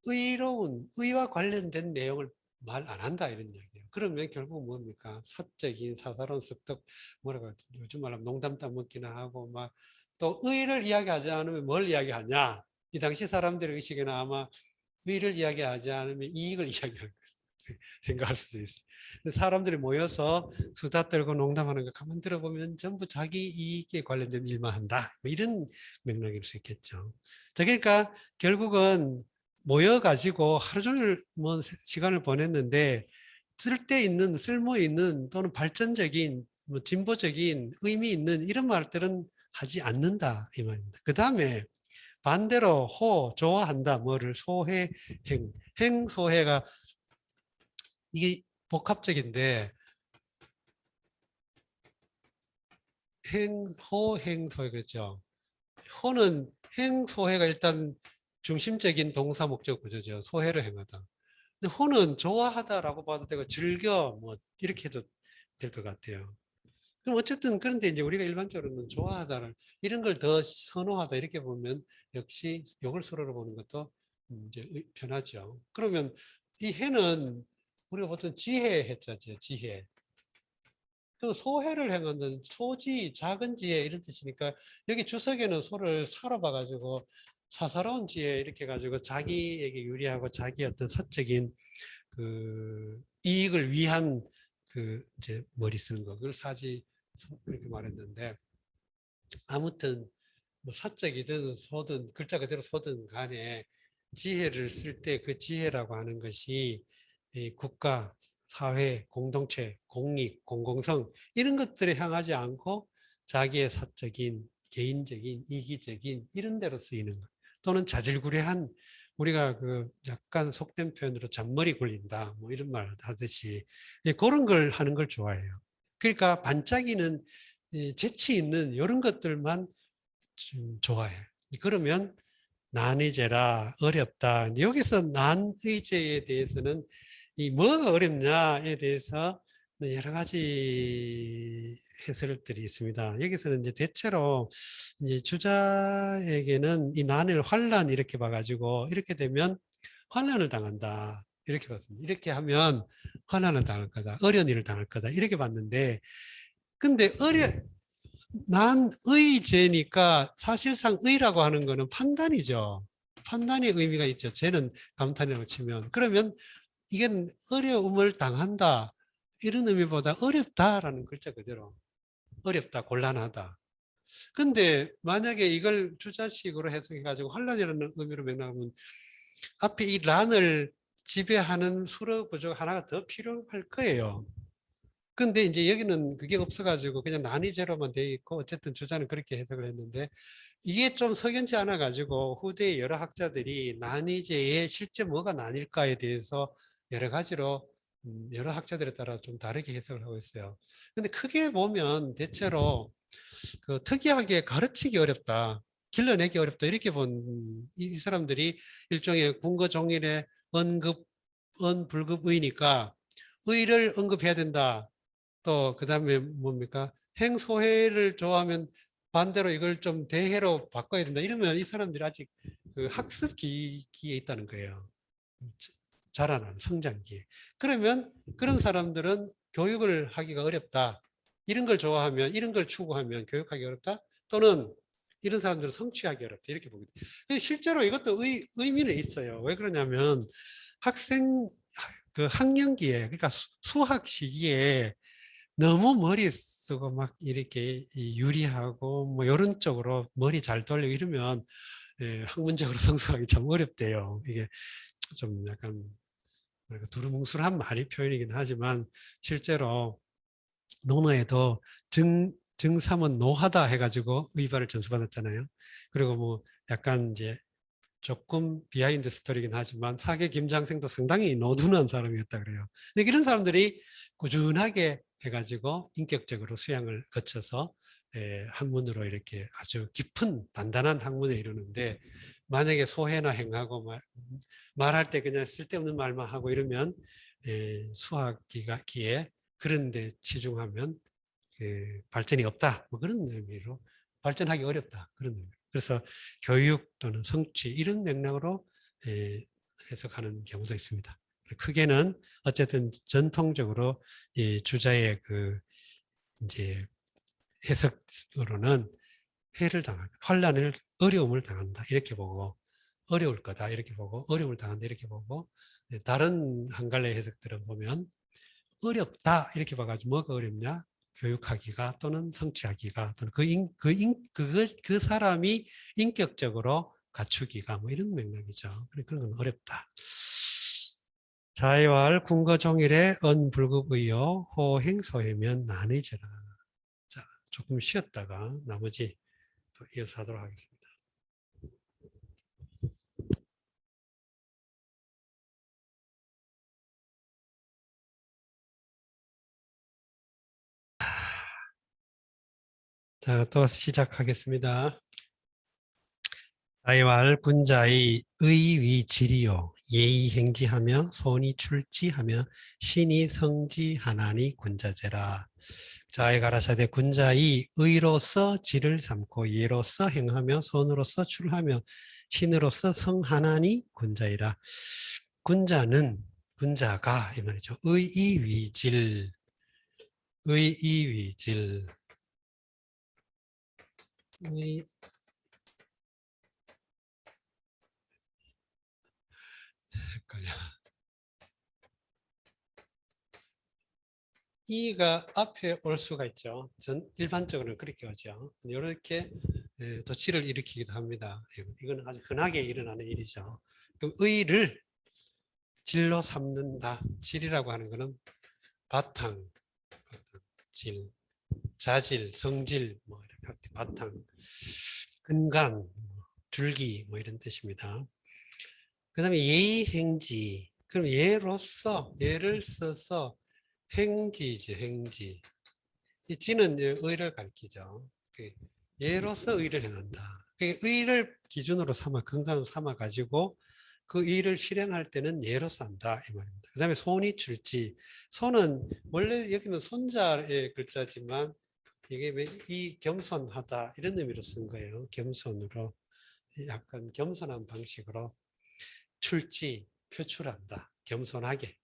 의와 관련된 내용을 말 안 한다 이런 얘기예요. 그러면 결국 뭡니까? 사적인 사사로운 습득 뭐라고 요즘 말하면 농담 따먹기나 하고 막 또 의를 이야기하지 않으면 뭘 이야기하냐? 이 당시 사람들의 의식에는 아마 의를 이야기하지 않으면 이익을 이야기할 생각할 수도 있어요. 사람들이 모여서 수다 떨고 농담하는 거 가만 들어보면 전부 자기 이익에 관련된 일만 한다. 뭐 이런 맥락일 수 있겠죠. 자, 그러니까 결국은 모여가지고 하루 종일 뭐 시간을 보냈는데 쓸모 있는 또는 발전적인 뭐 진보적인 의미 있는 이런 말들은 하지 않는다 이 말입니다. 그 다음에 반대로 좋아한다 뭐를 행소해가 이게 복합적인데 호행소해 그랬죠. 호는 행소해가 일단 중심적인 동사 목적 구조죠. 소해를 행하다. 근데 호는 좋아하다라고 봐도 되고 즐겨 뭐 이렇게 해도 될 것 같아요. 그럼 어쨌든 그런데 이제 우리가 일반적으로는 좋아하다를 이런 걸 더 선호하다 이렇게 보면 역시 이걸 수로로 보는 것도 이제 편하죠. 그러면 이 해는 우리가 보통 지혜 했잖아요. 지혜. 그 소해를 행하는 소지, 작은 지혜 이런 뜻이니까 여기 주석에는 소를 사러 봐가지고 사사로운 지혜 이렇게 가지고 자기에게 유리하고 자기 어떤 사적인 그 이익을 위한 그 이제 머리 쓰는 거 그걸 사지 이렇게 말했는데 아무튼 뭐 사적이든 소든 글자 그대로 소든 간에 지혜를 쓸 때 그 지혜라고 하는 것이 이 국가, 사회, 공동체, 공익, 공공성 이런 것들에 향하지 않고 자기의 사적인, 개인적인, 이기적인 이런 데로 쓰이는 것 또는 자질구레한 우리가 그 약간 속된 표현으로 잔머리 굴린다 뭐 이런 말 하듯이 그런 걸 하는 걸 좋아해요. 그러니까 반짝이는 재치 있는 이런 것들만 좀 좋아해요. 그러면 난의제라 어렵다. 여기서 난의제에 대해서는 이 뭐가 어렵냐에 대해서 여러 가지 해설들이 있습니다. 여기서는 이제 대체로 이제 주자에게는 이 난을 환란 이렇게 봐가지고 이렇게 되면 환란을 당한다. 이렇게 봤습니다. 이렇게 하면 환난을 당할 거다. 어려운 일을 당할 거다. 이렇게 봤는데, 근데 난의 죄니까 사실상 의라고 하는 거는 판단이죠. 판단의 의미가 있죠. 죄는 감탄이라고 치면. 그러면 이게 어려움을 당한다. 이런 의미보다 어렵다라는 글자 그대로. 어렵다, 곤란하다. 근데 만약에 이걸 주자식으로 해석해가지고 환란이라는 의미로 맥락하면 앞에 이 란을 지배하는 수로 구조가 하나가 더 필요할 거예요. 근데 이제 여기는 그게 없어가지고 그냥 난이제로만 돼 있고 어쨌든 주자는 그렇게 해석을 했는데 이게 좀 석연치 않아 가지고 후대의 여러 학자들이 난이제에 실제 뭐가 난일까에 대해서 여러 가지로 여러 학자들에 따라 좀 다르게 해석을 하고 있어요. 근데 크게 보면 대체로 그 특이하게 가르치기 어렵다, 길러내기 어렵다 이렇게 본 이 사람들이 일종의 궁거종일의 언불급의니까 의를 언급해야 된다. 또 그다음에 뭡니까? 행소해를 좋아하면 반대로 이걸 좀 대해로 바꿔야 된다. 이러면 이 사람들이 아직 그 학습 기에 있다는 거예요. 자라나는 성장기에. 그러면 그런 사람들은 교육을 하기가 어렵다. 이런 걸 좋아하면, 이런 걸 추구하면 교육하기 어렵다. 또는 이런 사람들은 성취하기 어렵다. 이렇게 보거든요. 실제로 이것도 의미는 있어요. 왜 그러냐면 학생 그 학년기에, 그러니까 수학 시기에 너무 머리 쓰고 막 이렇게 유리하고 뭐 이런 쪽으로 머리 잘 돌리고 이러면 학문적으로 성숙하기 참 어렵대요. 이게 좀 약간 두루뭉술한 말이 표현이긴 하지만 실제로 논어에도 증삼은 노하다 해가지고 의발을 전수받았잖아요. 그리고 뭐 약간 이제 조금 비하인드 스토리긴 하지만 사계 김장생도 상당히 노둔한 사람이었다 그래요. 근데 이런 사람들이 꾸준하게 해가지고 인격적으로 수양을 거쳐서 학문으로 이렇게 아주 깊은 단단한 학문에 이르는데 만약에 소해나 행하고 말할 때 그냥 쓸데없는 말만 하고 이러면 수학기에 그런 데 치중하면 발전이 없다. 뭐 그런 의미로 발전하기 어렵다. 그런 의미. 그래서 교육 또는 성취 이런 맥락으로 해석하는 경우도 있습니다. 크게는 어쨌든 전통적으로 이 주자의 그 이제 해석으로는 해를 당한다, 환란을 어려움을 당한다 이렇게 보고 어려울 거다 이렇게 보고 어려움을 당한다 이렇게 보고 다른 한 갈래 해석들은 보면 어렵다 이렇게 봐가지고 뭐가 어렵냐? 교육하기가 또는 성취하기가 또는 그 사람이 인격적으로 갖추기가 뭐 이런 맥락이죠. 그런 건 어렵다. 자의왈 궁거종일에 언불급의요 호행소해면 난의제라. 자, 조금 쉬었다가 나머지 또 이어서 하도록 하겠습니다. 자, 또 시작하겠습니다. 자의왈 군자의 의위지리요 예의행지하며 손이 출지하며 신이 성지하나니 군자제라. 자의 가라사대 군자의 의로서 지를 삼고 예로서 행하며 손으로서 출하며 신으로서 성하나니 군자이라. 군자가 이 말이죠. 의이위질 의이위질 의 헷갈려. 이가 앞에 올 수가 있죠. 일반적으로는 그렇게 오죠. 이렇게 도치를 일으키기도 합니다. 이건 아주 흔하게 일어나는 일이죠. 그럼 의를 질로 삼는다. 질이라고 하는 것은 바탕, 질, 자질, 성질, 뭐 이렇게 바탕, 근간, 줄기 뭐 이런 뜻입니다. 그 다음에 예의행지. 그럼 예로서 예를 써서 행지죠, 행지. 이 지는 이제 의를 가리키죠. 예로서 의를 행한다. 의를 기준으로 삼아, 근간으로 삼아 가지고 그 일을 실행할 때는 예로서 한다 이 말입니다. 그 다음에 손이 출지. 손은 원래 여기는 손자의 글자지만 이게 왜 이 겸손하다 이런 의미로 쓴 거예요. 겸손으로 약간 겸손한 방식으로 출지 표출한다. 겸손하게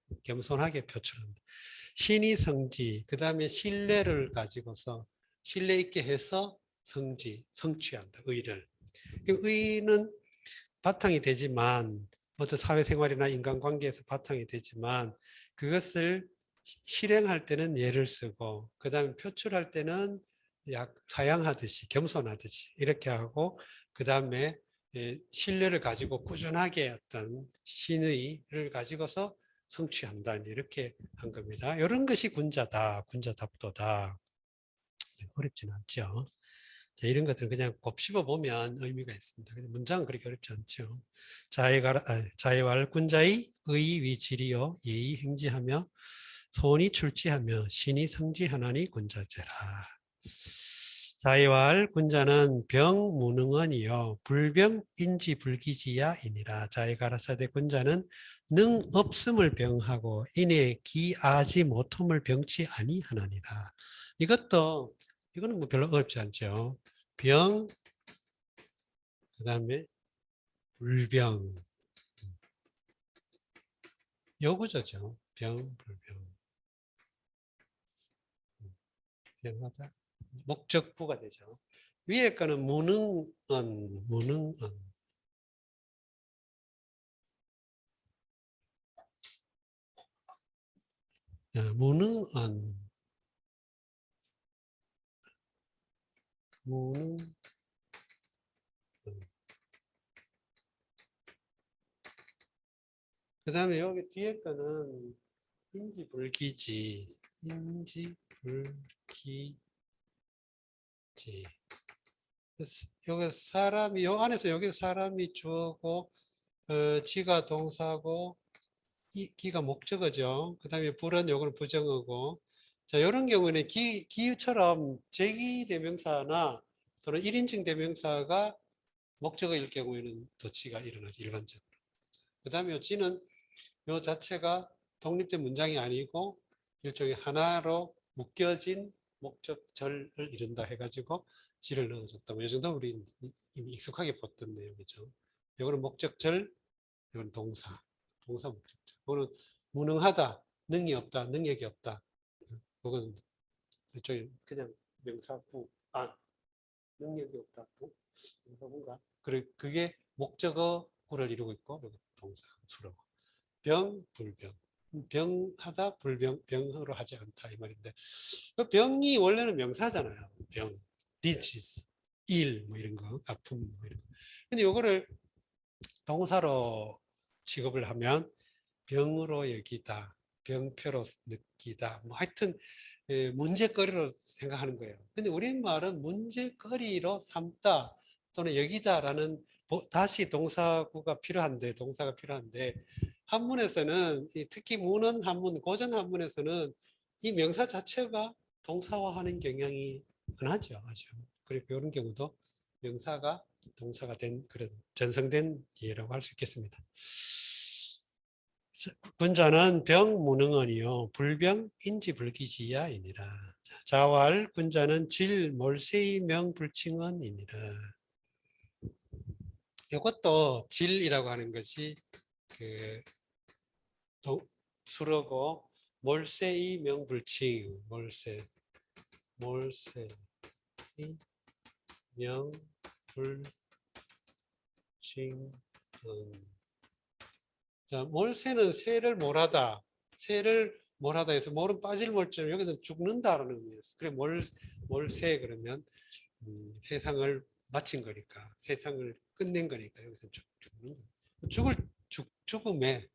표출한다. 신이 성지, 그 다음에 신뢰를 가지고서 신뢰 있게 해서 성취한다. 의를. 의는 바탕이 되지만 어떤 사회생활이나 인간관계에서 바탕이 되지만 그것을 실행할 때는 예를 쓰고 그 다음에 표출할 때는 사양하듯이 겸손하듯이 이렇게 하고 그 다음에 신뢰를 가지고 꾸준하게 어떤 신의를 가지고서 성취한다 이렇게 한 겁니다. 이런 것이 군자답도다. 어렵지는 않죠. 자, 이런 것들은 그냥 곱씹어 보면 의미가 있습니다. 문장은 그렇게 어렵지 않죠. 자해왈 군자의 의위지리요 예의 행지하며 소원이 출지하며 신이 성지하나니 군자제라. 자해왈 군자는 병무능언이요 불병인지불기지야이니라. 자해가라사대 군자는 능 없음을 병하고 이내 기아지 못함을 병치 아니하나니라. 이거는 뭐 별로 어렵지 않죠. 병, 그 다음에 불병, 요구조죠. 병, 불병, 병하다. 목적부가 되죠. 위에 거는 무능언. 무능언. 그 다음에 여기 뒤에 거는 인지불기지. 여기 사람이, 요 안에서 여기 사람이 주어고, 지가 동사고, 기가 목적어죠. 그 다음에 불은 요거는 부정어고. 자, 이런 경우는 기처럼 제기대명사나 또는 1인칭 대명사가 목적어일 경우에는 도치가 일어나죠. 일반적으로. 그 다음에 지는 요 자체가 독립된 문장이 아니고 일종의 하나로 묶여진 목적절을 이룬다 해가지고 지를 넣어줬다. 이 정도 우리 이미 익숙하게 봤던 내용이죠. 이거는 목적절, 이건 동사 목적절. 이거는 무능하다, 능이 없다, 능력이 없다. 그건 일종의 그냥 명사구, 능력이 없다. 명사구인가? 그게 목적어구를 이루고 있고 동사 수로. 병, 불병. 병하다, 병으로 하지 않다 이 말인데 그 병이 원래는 명사잖아요. 병, disease, 일, 뭐 이런 거, 아픔, 뭐 이런 거. 근데 요거를 동사로 취급을 하면 병으로 여기다, 병표로 느끼다, 뭐 하여튼 문제거리로 생각하는 거예요. 근데 우리말은 문제거리로 삼다 또는 여기다라는 다시 동사가 필요한데 한문에서는 특히 문헌 한문, 고전 한문에서는 이 명사 자체가 동사화하는 경향이 흔하죠. 아주. 그리고 이런 경우도 명사가 동사가 된 그런 전성된 예라고 할 수 있겠습니다. 군자는 병무능언이요 불병 인지불기지야이니라. 자왈 군자는 질 몰세의 명불칭언이니라. 이것도 질이라고 하는 것이 그 수로고 몰세의 명불칭 몰세의 명불칭. 자, 몰세는 새를 몰하다. 새를 몰하다 해서 몰은 빠질 몰자면 여기서 죽는다라는 의미였어. 그래 몰세 그러면 세상을 마친 거니까 세상을 끝낸 거니까 여기서 죽는 거예요. 죽음에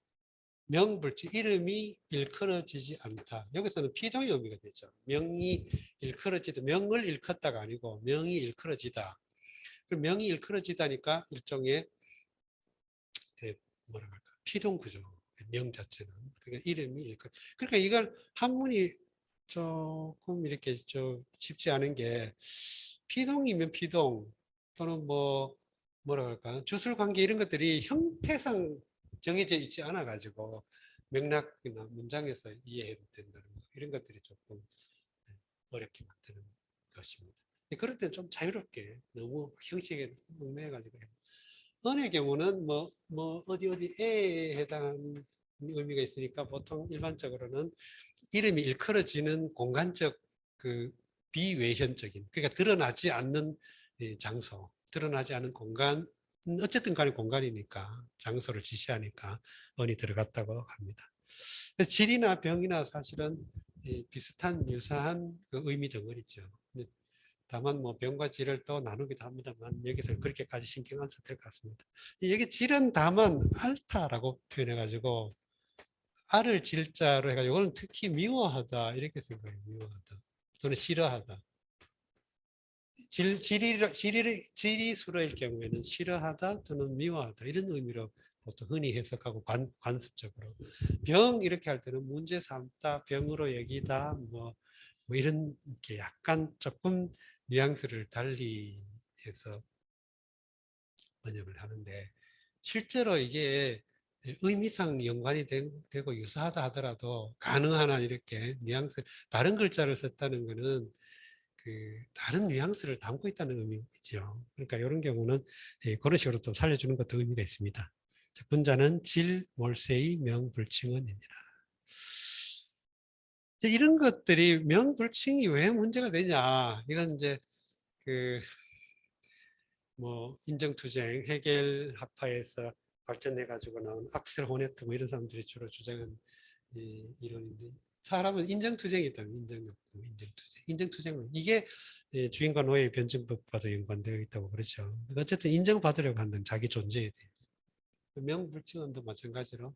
명불치 이름이 일컬어지지 않다. 여기서는 피동의 의미가 되죠. 명이 일컬어지다. 명을 일컫다가 아니고 명이 일컬어지다. 그 명이 일컬어지다니까 일종의 뭐라 할까 피동 구조. 명 자체는 그러니까 이름이 일컬. 그러니까 이걸 한문이 조금 이렇게 좀 쉽지 않은 게 피동이면 피동 또는 뭐라 할까 주술 관계 이런 것들이 형태상 정해져 있지 않아 가지고 맥락이나 문장에서 이해해도 된다는 거 이런 것들이 조금 어렵게 만드는 것입니다. 그럴 때는 좀 자유롭게 너무 형식에 얽매여가지고 은의 경우는 뭐 어디에에 해당하는 의미가 있으니까 보통 일반적으로는 이름이 일컬어지는 공간적 그 비외현적인 그러니까 드러나지 않는 장소, 드러나지 않은 공간 어쨌든 간에 공간이니까 장소를 지시하니까 은이 들어갔다고 합니다. 질이나 병이나 사실은 비슷한 유사한 그 의미 덩어리죠. 다만 뭐 병과 질을 또 나누기도 합니다만 여기서 그렇게까지 신경 안 써도 될 것 같습니다. 여기 질은 다만 알타라고 표현해 가지고 알을 질자로 해가지고 이거는 특히 미워하다 이렇게 생각해요. 미워하다 또는 싫어하다. 질이수로일 경우에는 싫어하다 또는 미워하다 이런 의미로 보통 흔히 해석하고 관습적으로 병 이렇게 할 때는 문제 삼다 병으로 여기다 뭐 이런 게 약간 조금 뉘앙스를 달리 해서 번역을 하는데 실제로 이게 의미상 연관이 되고 유사하다 하더라도 가능한 한 이렇게 뉘앙스 다른 글자를 썼다는 것은 그 다른 뉘앙스를 담고 있다는 의미죠. 그러니까 이런 경우는 그런 식으로 또 살려주는 것도 의미가 있습니다. 분자는 질, 몰세의 명불칭언입니다. 이런 것들이 명불칭이 왜 문제가 되냐? 이건 이제 그 뭐 인정투쟁, 해겔 학파에서 발전해 가지고 나온 악셀 호네트 뭐 이런 사람들이 주로 주장한 이론인데 사람은 인정투쟁이 있다는 인정욕구, 인정투쟁은 이게 주인과 노예의 변증법과도 연관되어 있다고 그러죠. 어쨌든 인정받으려고 하는 자기 존재에 대해서 명불칭언도 마찬가지로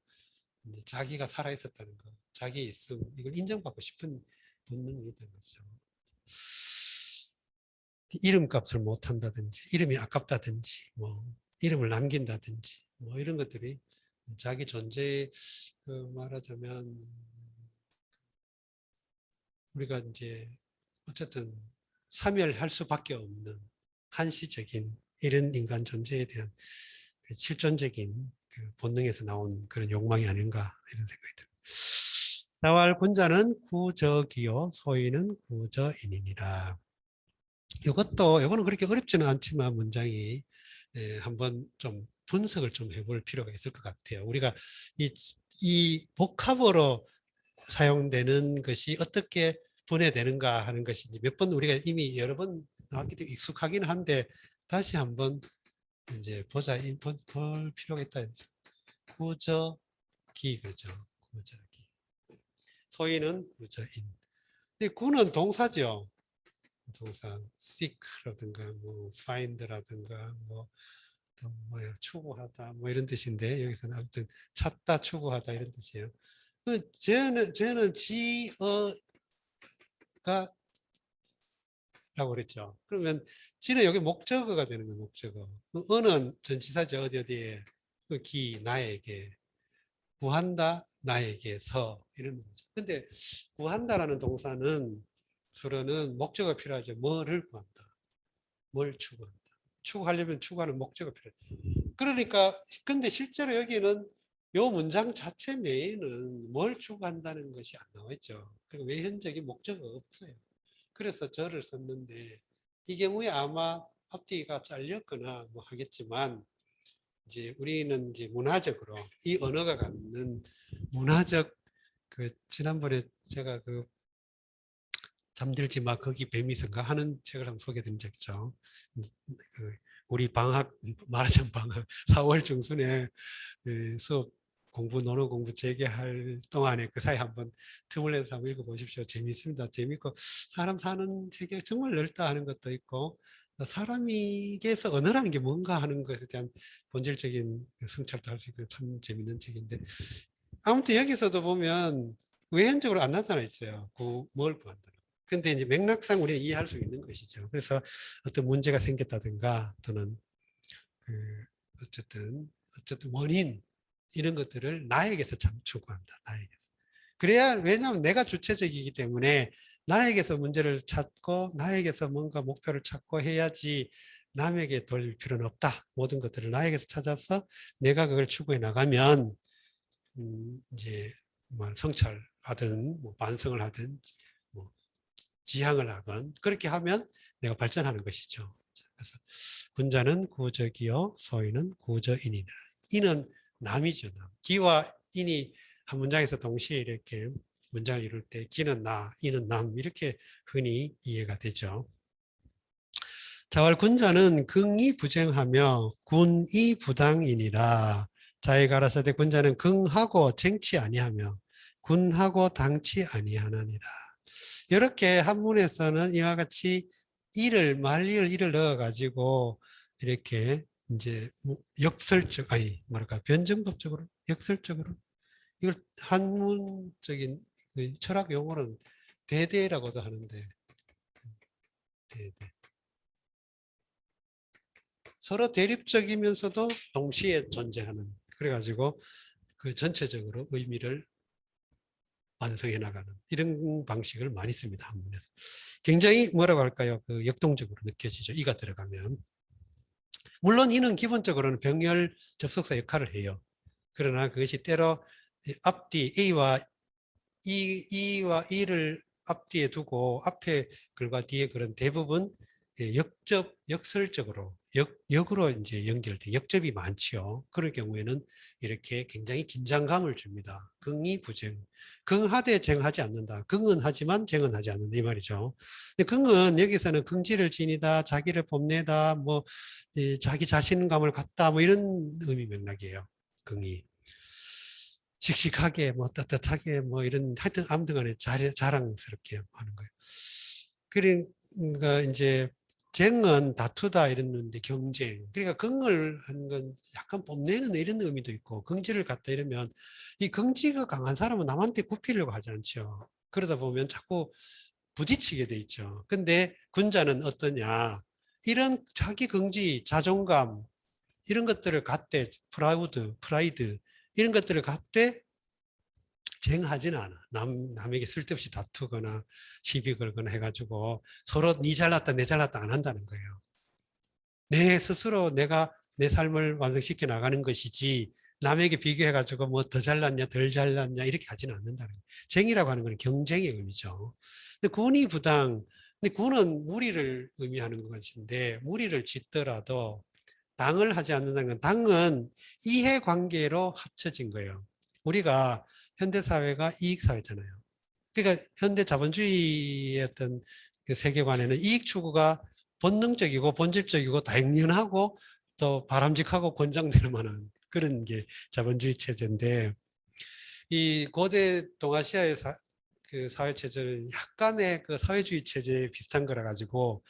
자기가 살아있었다는 거, 자기의 있음 이걸 인정받고 싶은 본능이 있다는 거죠. 이름값을 못한다든지 이름이 아깝다든지 뭐 이름을 남긴다든지 뭐 이런 것들이 자기 존재에 그 말하자면 우리가 이제 어쨌든 사멸할 수밖에 없는 한시적인 이런 인간 존재에 대한 그 실존적인 그 본능에서 나온 그런 욕망이 아닌가 이런 생각이 듭니다. 나왈 군자는 구저기요 소인은 구저인이니라. 이거는 그렇게 어렵지는 않지만 문장이 한번 좀 분석을 좀 해볼 필요가 있을 것 같아요. 우리가 이 복합어로 사용되는 것이 어떻게 분해되는가 하는 것이 몇 번 우리가 이미 여러 번 나왔기 때문에 익숙하긴 한데 다시 한번 이제 볼 필요가 있다. 구저기 그죠. 구저기. 소위는 구저인. 구는 동사죠. 동사 seek라든가 뭐 find라든가 뭐 또 뭐야 추구하다 뭐 이런 뜻인데 여기서는 아무튼 찾다 추구하다 이런 뜻이에요. 쟤는 지어가 라고 그랬죠. 그러면 지는 여기 목적어가 되는 거예요. 목적어. 어는 전치사죠. 어디에 기 나에게 구한다 나에게서 이런 거죠. 근데 구한다라는 동사는 주로는 목적어가 필요하죠. 뭐를 구한다. 뭘 추구한다. 추구하려면 추구하는 목적어가 필요해요. 그러니까 근데 실제로 여기는 요 문장 자체 내에는 뭘 추구한다는 것이 안 나와 있죠. 그리고 외현적인 목적어가 없어요. 그래서 저를 썼는데 이 경우에 아마 앞뒤가 잘렸거나 뭐 하겠지만 이제 우리는 이제 문화적으로 이 언어가 갖는 문화적 그 지난번에 제가 그 잠들지 마 거기 뱀이 있은가 하는 책을 한번 소개드린 적 있죠. 그 우리 방학 말하자면 방학 4월 중순에 수업 공부 논어 공부 재개할 동안에 그 사이 한번 틈을 내서 한번 읽어보십시오. 재미있습니다. 재미있고 사람 사는 세계가 정말 넓다 하는 것도 있고 사람에게서 언어라는 게 뭔가 하는 것에 대한 본질적인 성찰도 할 수 있고 참 재밌는 책인데 아무튼 여기서도 보면 외현적으로 안 나타나 있어요. 뭘 구한다. 근데 이제 맥락상 우리가 이해할 수 있는 것이죠. 그래서 어떤 문제가 생겼다든가 또는 그 어쨌든 원인 이런 것들을 나에게서 참 추구한다. 나에게서. 그래야 왜냐하면 내가 주체적이기 때문에 나에게서 문제를 찾고 나에게서 뭔가 목표를 찾고 해야지 남에게 돌릴 필요는 없다. 모든 것들을 나에게서 찾아서 내가 그걸 추구해 나가면 이제 뭐 성찰하든 뭐 반성을 하든 뭐 지향을 하건 그렇게 하면 내가 발전하는 것이죠. 그래서 군자는 구적이요 소인은 구저인이라. 인은 남이죠. 남. 기와 인이 한 문장에서 동시에 이렇게 문장을 이룰 때 기는 나, 인은 남 이렇게 흔히 이해가 되죠. 자왈 군자는 긍이 부쟁하며 군이 부당이니라. 자의 가라사대 군자는 긍하고 쟁치 아니하며 군하고 당치 아니하느니라. 이렇게 한문에서는 이와 같이 이를 말리을 이를 넣어 가지고 이렇게 이제 역설적 아니 뭐랄까 변증법적으로 역설적으로 이걸 한문적인 그 철학 용어는 대대라고도 하는데 대대. 서로 대립적이면서도 동시에 존재하는 그래가지고 그 전체적으로 의미를 완성해 나가는 이런 방식을 많이 씁니다. 한문에서. 굉장히 뭐라고 할까요? 그 역동적으로 느껴지죠. 이가 들어가면. 물론 이는 기본적으로는 병렬 접속사 역할을 해요. 그러나 그것이 때로 앞뒤 E와 E를 앞뒤에 두고 앞에 글과 뒤에 글은 대부분 역설적으로 역으로 이제 연결돼 역접이 많지요. 그럴 경우에는 이렇게 굉장히 긴장감을 줍니다. 긍이 부쟁. 긍하되 쟁하지 않는다. 긍은 하지만 쟁은 하지 않는다 이 말이죠. 근데 긍은 여기서는 긍지를 지니다, 자기를 뽐내다, 뭐 자기 자신감을 갖다 뭐 이런 의미 맥락이에요. 긍이. 씩씩하게 뭐 떳떳하게 뭐 이런 하여튼 아무튼 간에 자랑스럽게 하는 거예요. 그러니까 이제 쟁은 다투다 이랬는데 경쟁. 그러니까 긍을 하는 건 약간 뽐내는 이런 의미도 있고 긍지를 갖다 이러면 이 긍지가 강한 사람은 남한테 굽히려고 하지 않죠. 그러다 보면 자꾸 부딪히게 돼 있죠. 근데 군자는 어떠냐? 이런 자기 긍지, 자존감 이런 것들을 갖되 프라이드 이런 것들을 갖되 쟁하지는 않아. 남에게 쓸데없이 다투거나 시비 걸거나 해가지고 서로 니 잘났다 내 잘났다 안 한다는 거예요. 내 스스로 내가 내 삶을 완성시켜 나가는 것이지 남에게 비교해가지고 뭐 더 잘났냐 덜 잘났냐 이렇게 하지는 않는다는 거예요. 쟁이라고 하는 건 경쟁의 의미죠. 근데 군이 부당, 근데 군은 무리를 의미하는 것인데 무리를 짓더라도 당을 하지 않는다는 건 당은 이해관계로 합쳐진 거예요. 우리가 현대사회가 이익사회잖아요. 그러니까 현대 자본주의의 어떤 그 세계관에는 이익 추구가 본능적이고 본질적이고 당연하고 또 바람직하고 권장될 만한 그런 게 자본주의 체제인데 이 고대 동아시아의 그 사회 체제는 약간의 그 사회주의 체제에 비슷한 거라 가지고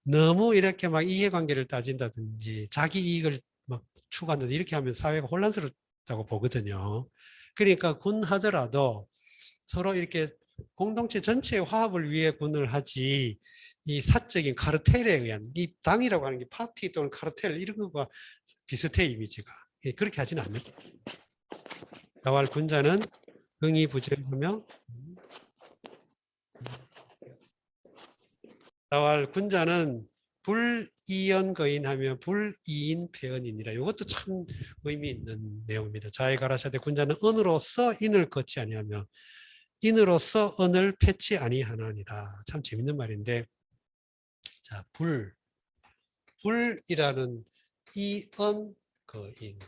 너무 이렇게 막 이해관계를 따진다든지 자기 이익을 막 추구한다든지 이렇게 하면 사회가 혼란스럽다고 보거든요. 그러니까 군 하더라도 서로 이렇게 공동체 전체의 화합을 위해 군을 하지 이 사적인 카르텔에 의한 이 당이라고 하는 게 파티 또는 카르텔 이런 것과 비슷해 이미지가 그렇게 하지는 않는 나왈 군자는 긍이 부재하며 나왈 군자는 불이연거인하며 불이인 폐언이니라. 이것도 참 의미 있는 내용입니다. 자의 가라사대 군자는 언으로서 인을 걷지 아니하며 인으로서 언을 패치 아니하나니라. 참 재밌는 말인데, 자 불이라는 이언 거인.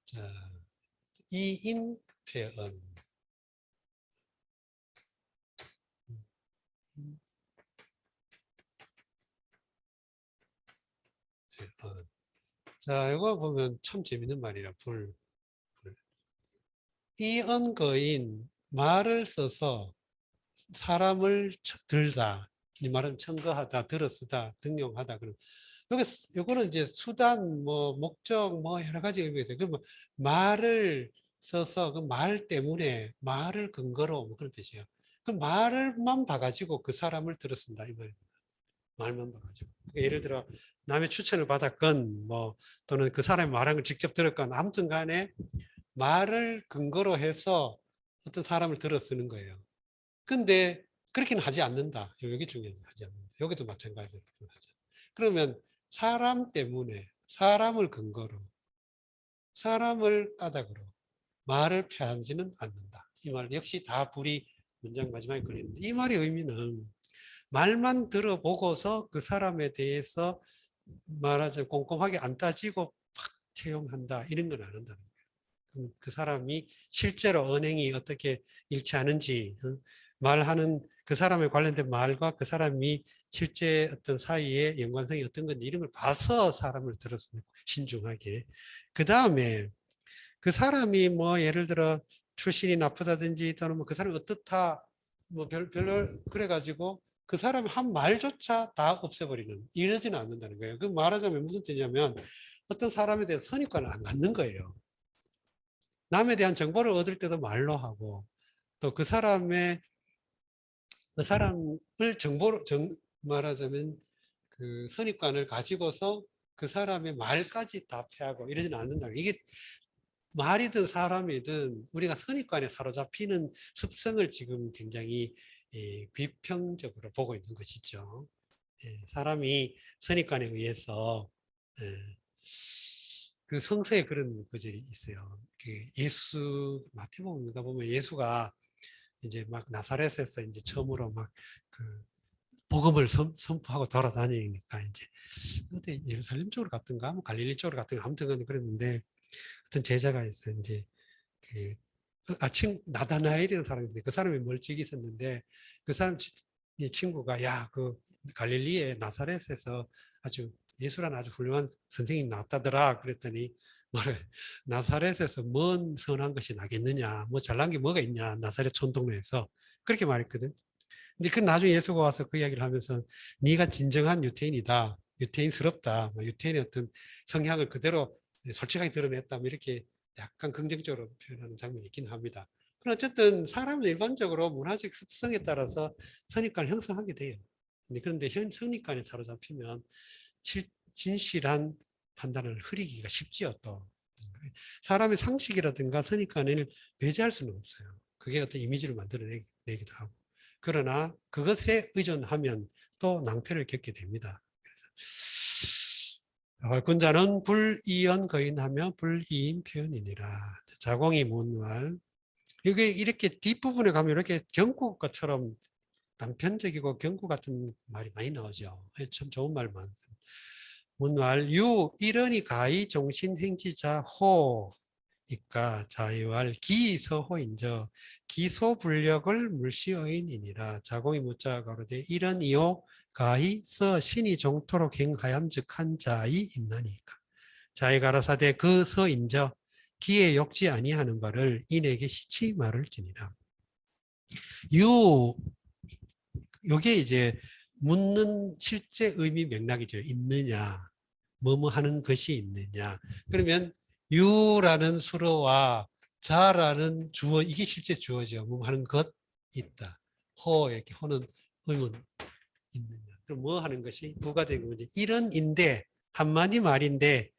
자 이인 폐언. 자, 이거 보면 참 재밌는 말이야. 불. 이언거인 말을 써서 사람을 들다. 이 말은 청거하다, 들어쓰다, 등용하다. 그런. 요거는 이제 수단, 뭐, 목적, 뭐, 여러 가지 의미가 있어요. 그러면 말을 써서 그 말 때문에 말을 근거로 뭐 그런 뜻이에요. 그 말만 봐가지고 그 사람을 들어쓴다. 이 말입니다. 말만 봐가지고. 그러니까 예를 들어 남의 추천을 받았건 뭐 또는 그 사람이 말한 걸 직접 들었건 아무튼 간에 말을 근거로 해서 어떤 사람을 들어 쓰는 거예요. 근데 그렇게는 하지 않는다. 여기 중요한 하지 않는다. 여기도 마찬가지로 하죠. 그러면 사람 때문에 사람을 근거로 사람을 까닭으로 말을 폐하지는 않는다. 이 말 역시 다 불이 문장 마지막에 걸리는데, 이 말의 의미는 말만 들어보고서 그 사람에 대해서 말하자면 꼼꼼하게 안 따지고 팍 채용한다, 이런 건 안 한다는 거예요. 그럼 그 사람이 실제로 언행이 어떻게 일치하는지, 말하는 그 사람에 관련된 말과 그 사람이 실제 어떤 사이의 연관성이 어떤 건지 이런 걸 봐서 사람을 들어서 신중하게. 그 다음에 그 사람이 뭐 예를 들어 출신이 나쁘다든지 또는 뭐 그 사람이 어떻다 뭐 별로 그래가지고 그 사람이 한 말조차 다 없애버리는, 이러지는 않는다는 거예요. 그 말하자면 무슨 뜻이냐면 어떤 사람에 대해서 선입관을 안 갖는 거예요. 남에 대한 정보를 얻을 때도 말로 하고, 또 그 사람의 그 사람을 정보로 말하자면 그 선입관을 가지고서 그 사람의 말까지 다 패하고 이러지는 않는다. 이게 말이든 사람이든 우리가 선입관에 사로잡히는 습성을 지금 굉장히 비평적으로 보고 있는 것이죠. 사람이 선입관에 의해서 그 성서에 그런 구절이 있어요. 그 예수 마태복음인가 보면 예수가 이제 막 나사렛에서 이제 처음으로 막 그 복음을 선포하고 돌아다니니까 이제 그때 예루살렘 쪽으로 갔던가 뭐 갈릴리 쪽으로 갔던가 아무튼 그랬는데 어떤 제자가 있어요. 이제 그 나다나엘이라는 사람인데 그 사람이 멀찍이 있었는데 그 사람 이 친구가 야, 그 갈릴리의 나사렛에서 아주 예수라는 아주 훌륭한 선생님이 나왔다더라 그랬더니 뭐래, 나사렛에서 뭔 선한 것이 나겠느냐, 뭐 잘난 게 뭐가 있냐, 나사렛 촌동네에서 그렇게 말했거든. 근데 그 나중에 예수가 와서 그 이야기를 하면서 네가 진정한 유태인이다, 유태인스럽다, 유태인의 어떤 성향을 그대로 솔직하게 드러냈다, 뭐 이렇게 약간 긍정적으로 표현하는 장면이 있긴 합니다. 그럼 어쨌든 사람은 일반적으로 문화적 습성에 따라서 선입관을 형성하게 돼요. 그런데 선입관에 사로잡히면 진실한 판단을 흐리기가 쉽지요. 또 사람의 상식이라든가 선입관을 배제할 수는 없어요. 그게 어떤 이미지를 만들어내기도 하고. 그러나 그것에 의존하면 또 낭패를 겪게 됩니다. 활군자는 불이언 거인하며 불이인 표현이니라. 자공이 문말. 이게 이렇게 뒷부분에 가면 이렇게 경구것처럼 단편적이고 경구 같은 말이 많이 나오죠. 참 좋은 말 많습니다. 문말 유 이런이 가히 종신행지자 호 이까 자유할 기서호인저 기소불력을 물시어인이니라. 자공이 무자 가로되 이런 이요 가히 서 신이 종토록 행하ям즉 한 자이 있나니까. 자이 가라사대 그 서인저 기에 욕지 아니하는 바를 인에게 시치 말을지니라. 요게 이제 묻는 실제 의미 맥락이죠. 있느냐, 뭐뭐 하는 것이 있느냐. 그러면 유라는 수로와 자라는 주어, 이게 실제 주어죠. 뭐 하는 것 있다. 호, 이렇게 호는 의문 있느냐. 그럼 뭐 하는 것이 부가 되고 이제 이런인데 한마디 말인데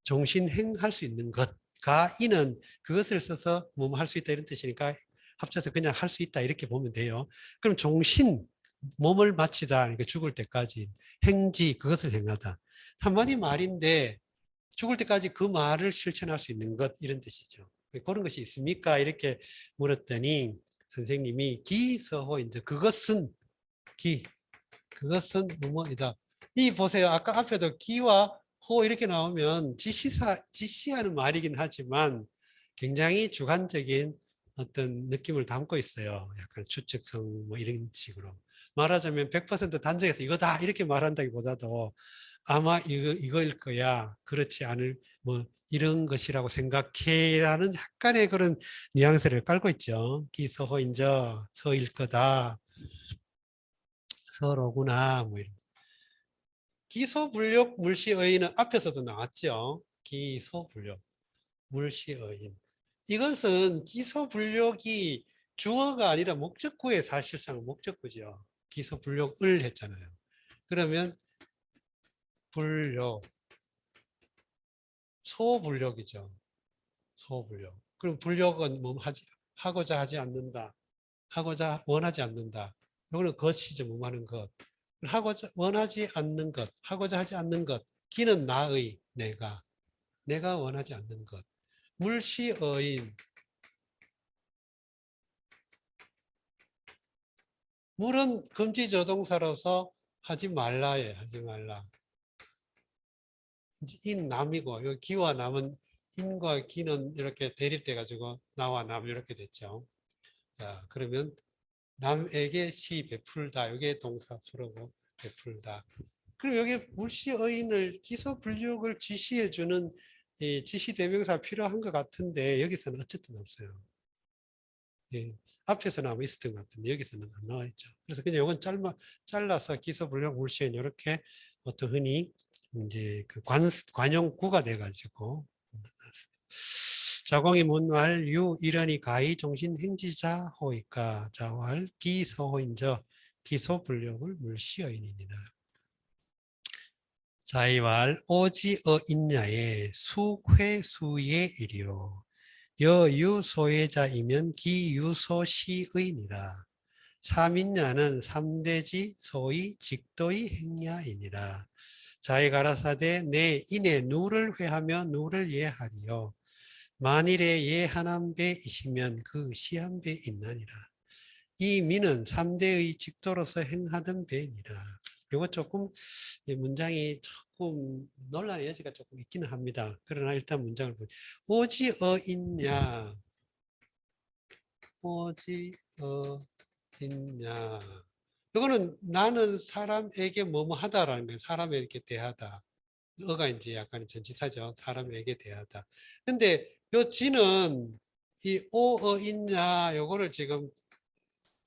종신행할 수 있는 것가 이는 그것을 써서 뭐 할 수 있다 이런 뜻이니까 합쳐서 그냥 할 수 있다 이렇게 보면 돼요. 그럼 종신 몸을 바치다, 그러니까 죽을 때까지 행지 그것을 행하다. 한마디 말인데 죽을 때까지 그 말을 실천할 수 있는 것 이런 뜻이죠. 그런 것이 있습니까? 이렇게 물었더니 선생님이 기서호 이제 그것은 그것은 뭐뭐이다. 이 보세요. 아까 앞에도 기와 호 이렇게 나오면 지시하는 말이긴 하지만 굉장히 주관적인 어떤 느낌을 담고 있어요. 약간 추측성 뭐 이런 식으로. 말하자면 100% 단정해서 이거다 이렇게 말한다기보다도 아마 이거일 거야. 그렇지 않을 뭐 이런 것이라고 생각해라는 약간의 그런 뉘앙스를 깔고 있죠. 기서호인저 서일 거다. 서로구나 뭐 이런. 기소불력 물시의인은 앞에서도 나왔죠. 기소불력 물시의인. 이것은 기소불력이 주어가 아니라 목적구에 사실상 목적구죠. 기소불력을 했잖아요. 그러면 불력 소불력이죠. 소불력. 그럼 불력은 뭐 하고자 하지 않는다. 하고자 원하지 않는다. 이거는 것이죠. 뭐 하는 것. 하고자 원하지 않는 것, 하고자 하지 않는 것. 기는 나의 내가 원하지 않는 것. 물시어인 물은 금지 조동사로서 하지 말라에 하지 말라. 인 남이고 요 기와 남은 인과 기는 이렇게 대립돼 가지고 나와 남 이렇게 됐죠. 자, 그러면 남에게 시 베풀다. 이게 동사 수로고 베풀다. 그럼 여기 물시어인을 기소불육을 지시해주는 이 지시대명사 필요한 것 같은데 여기서는 어쨌든 없어요. 예, 앞에서는 아마 있었던 것 같은데 여기서는 안 나와 있죠. 그래서 그냥 이건 잘라서 기소불력 물시엔 이렇게 어떤 흔히 이제 그 관용구가 돼가지고 자공이 문말 유 이러니 가히 정신 행지자 호이까 자활 기서호인저 기소불력을 물시어인이니라. 자이왈 오지어 있냐에 수회수의 일이요. 여유소외자이면 기유소시의니라. 삼인야는 삼대지 소위 직도의 행야이니라. 자이 가라사대 내 인의 누를 회하며 누를 예하리요. 만일에 예하남배이시면 그 시한배 있나니라. 이 미는 삼대의 직도로서 행하던 배니라. 이거 조금 문장이 조금 논란의 여지가 조금 있기는 합니다. 그러나 일단 문장을 보죠. 오지 있냐? 오지 있냐? 이거는 나는 사람에게 뭐뭐 하다라는 거예요. 사람에게 대하다. 어가 이제 약간 전치사죠. 사람에게 대하다. 근데 요 지는 이 있냐? 요거를 지금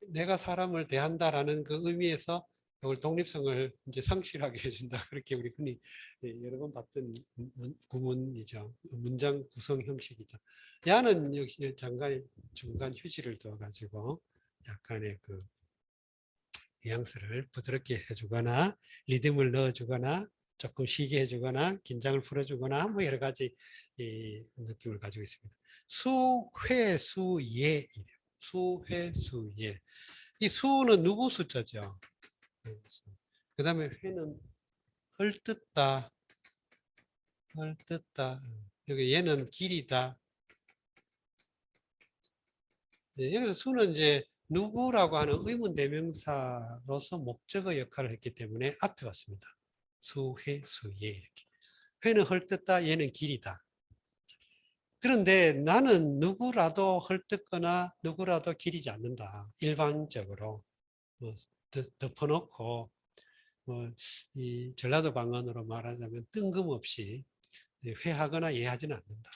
내가 사람을 대한다라는 그 의미에서 이걸 독립성을 이제 상실하게 해준다. 그렇게 우리 흔히 여러 번 봤던 구문이죠. 문장 구성 형식이죠. 야는 역시 중간 휴지를 두어가지고 약간의 그 뉘앙스를 부드럽게 해주거나 리듬을 넣어주거나 조금 쉬게 해주거나 긴장을 풀어주거나 뭐 여러 가지 이 느낌을 가지고 있습니다. 수회수예, 수회수예. 이 수는 누구 숫자죠? 그 다음에 회는 헐뜯다, 헐뜯다. 여기 얘는 길이다. 네, 여기서 수는 이제 누구라고 하는 의문 대명사로서 목적어 역할을 했기 때문에 앞에 왔습니다. 수, 회, 수, 예 이렇게. 회는 헐뜯다, 얘는 길이다. 그런데 나는 누구라도 헐뜯거나 누구라도 기리지 않는다. 일반적으로 덮어놓고 이 전라도 방언으로 말하자면 뜬금없이 회하거나 예하지는 않는다.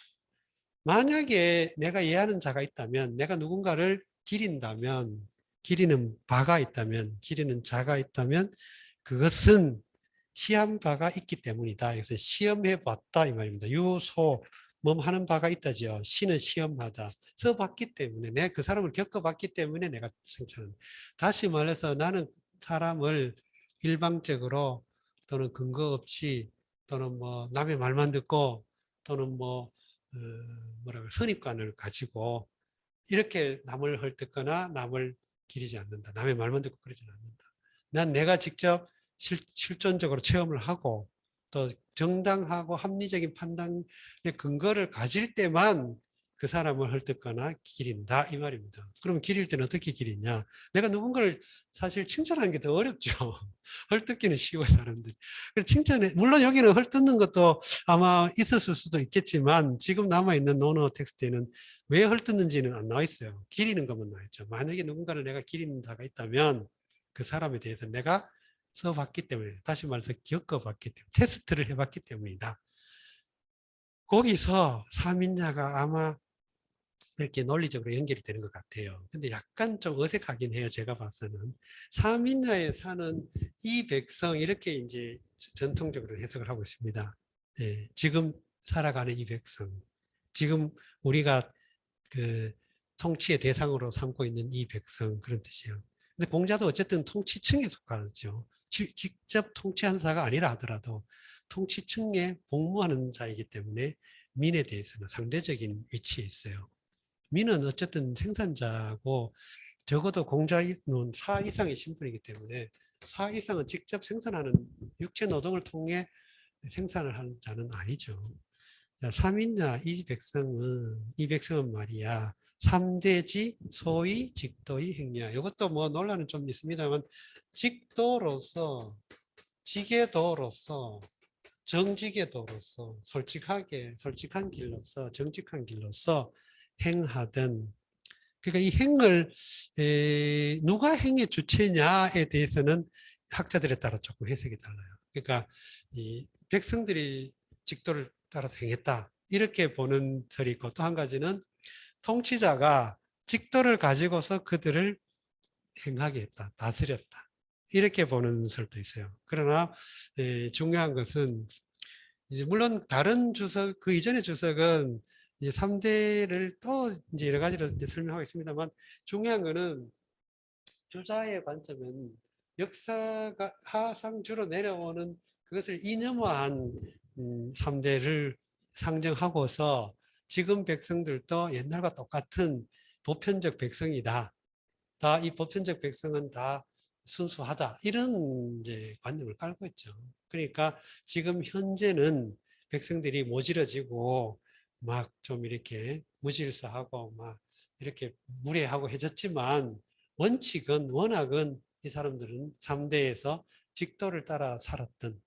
만약에 내가 예하는 자가 있다면, 내가 누군가를 기린다면, 기리는 바가 있다면, 기리는 자가 있다면, 그것은 시험 바가 있기 때문이다. 그래서 시험해 봤다 이 말입니다. 유소 하는 바가 있다죠. 시는 시험하다. 써봤기 때문에 내가 그 사람을 겪어봤기 때문에 내가 칭찬한다. 다시 말해서 나는 사람을 일방적으로 또는 근거 없이 또는 뭐 남의 말만 듣고 또는 뭐 뭐라고 선입관을 가지고 이렇게 남을 헐뜯거나 남을 기리지 않는다. 남의 말만 듣고 그러지 않는다. 난 내가 직접 실존적으로 체험을 하고 또 정당하고 합리적인 판단의 근거를 가질 때만 그 사람을 헐뜯거나 기린다 이 말입니다. 그럼 기릴 때는 어떻게 기리냐? 내가 누군가를 사실 칭찬하는 게 더 어렵죠. 헐뜯기는 쉬워 사람들. 칭찬해 물론 여기는 헐뜯는 것도 아마 있었을 수도 있겠지만 지금 남아있는 논어 텍스트에는 왜 헐뜯는지는 안 나와 있어요. 기리는 것만 나와 있죠. 만약에 누군가를 내가 기리는 자가 있다면 그 사람에 대해서 내가 써봤기 때문에 다시 말해서 겪어봤기 때문에 테스트를 해봤기 때문이다. 거기서 삼인야가 아마 이렇게 논리적으로 연결이 되는 것 같아요. 근데 약간 좀 어색하긴 해요. 제가 봐서는. 삼인야에 사는 이 백성 이렇게 이제 전통적으로 해석을 하고 있습니다. 네, 지금 살아가는 이 백성. 지금 우리가 그 통치의 대상으로 삼고 있는 이 백성 그런 뜻이에요. 근데 공자도 어쨌든 통치층에 속하죠. 직접 통치한 자가 아니라 하더라도 통치층에 복무하는 자이기 때문에 민에 대해서는 상대적인 위치에 있어요. 민은 어쨌든 생산자고 적어도 공자는 사 이상의 신분이기 때문에 사 이상은 직접 생산하는 육체 노동을 통해 생산을 하는 자는 아니죠. 자, 삼인야 이 백성은 말이야 삼대지 소위 직도의 행위야. 이것도 뭐 논란은 좀 있습니다만 직도로서 지게도로서 정지게도로서 솔직한 길로서 정직한 길로서 행하든 그러니까 이 행을 누가 행의 주체냐에 대해서는 학자들에 따라 조금 해석이 달라요. 그러니까 이 백성들이 직도를 따라서 행했다 이렇게 보는 설이 있고 또 한 가지는 통치자가 직도를 가지고서 그들을 행하게 했다, 다스렸다 이렇게 보는 설도 있어요. 그러나 중요한 것은 이제 물론 다른 주석 그 이전의 주석은 이제 3대를 또 이제 여러 가지로 이제 설명하고 있습니다만 중요한 거는 주자의 관점은 역사가 하상주로 내려오는 그것을 이념화한 3대를 상정하고서 지금 백성들도 옛날과 똑같은 보편적 백성이다. 다 이 보편적 백성은 다 순수하다. 이런 이제 관념을 깔고 있죠. 그러니까 지금 현재는 백성들이 모질어지고 막 좀 이렇게 무질서하고 막 이렇게 무례하고 해졌지만 워낙은 이 사람들은 3대에서 직도를 따라 살았던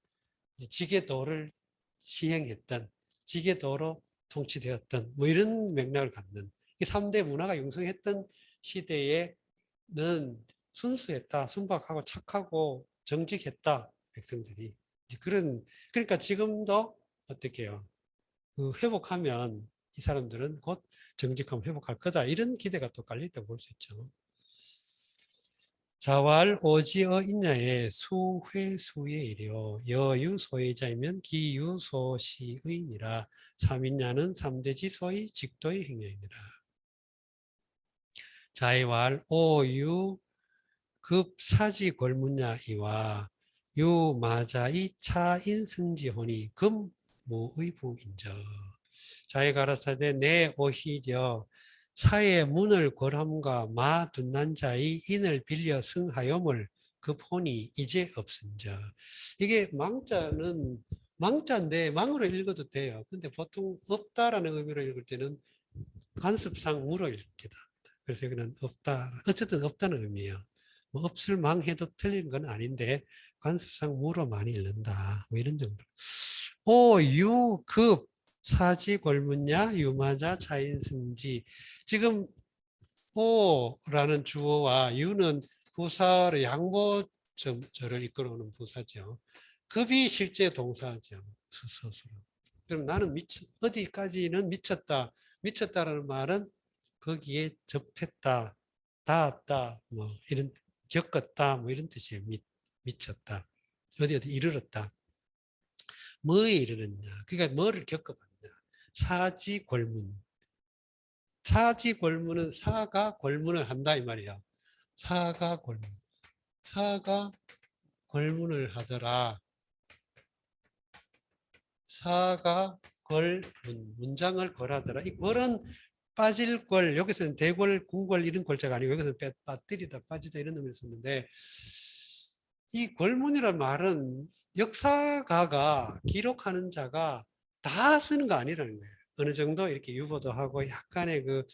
지게도를 시행했던 지게도로 통치되었던 뭐 이런 맥락을 갖는 이 3대 문화가 융성했던 시대에는 순수했다, 순박하고 착하고 정직했다 백성들이 그러니까 지금도 어떻게 해요? 그 회복하면 이 사람들은 곧 정직함 회복할 거다 이런 기대가 또 깔려있다고 볼 수 있죠. 자왈 오지어 인야의 수회수의 일이요 여유소의자이면 기유소시의니라 삼인야는 삼대지소의 직도의 행위이니라. 자왈 오유 급사지골문야 이와 유마자의 차인승지혼이 금무의 부인저. 자에 가라사대 내 오히려 사의 문을 걸함과 마 둔난 자의 인을 빌려 승하염을 급혼이 이제 없은저. 이게 망자인데 망으로 읽어도 돼요. 근데 보통 없다라는 의미로 읽을 때는 관습상 무로 읽기도 합니다. 그래서 여기는 없다. 어쨌든 없다는 의미예요. 뭐 없을 망해도 틀린 건 아닌데 관습상 무로 많이 읽는다. 뭐 이런 정도. 오유급 사지골문야 유마자 차인승지. 지금 오라는 주어와 유는 부사의 양보절을 이끌어오는 부사죠. 급이 실제 동사죠. 스스로. 그럼 나는 어디까지는 미쳤다. 미쳤다라는 말은 거기에 접했다, 닿았다, 뭐 이런 겪었다, 뭐 이런 뜻이에요. 미쳤다. 어디 이르렀다. 뭐에 이르렀냐? 그러니까 뭐를 겪어봤냐? 사지골문. 사지골문은 사가 골문을 한다 이 말이야. 사가 골문. 사가 골문을 하더라. 사가 걸문. 문장을 걸하더라. 이 걸은 빠질 걸, 여기서는 대골, 궁골 이런 골자가 아니고 여기서는 빠뜨리다, 빠지다 이런 의미를 썼는데 이 골문이란 말은 역사가가 기록하는 자가 다 쓰는 거 아니라는 거예요. 어느 정도 이렇게 유보도 하고 약간의 그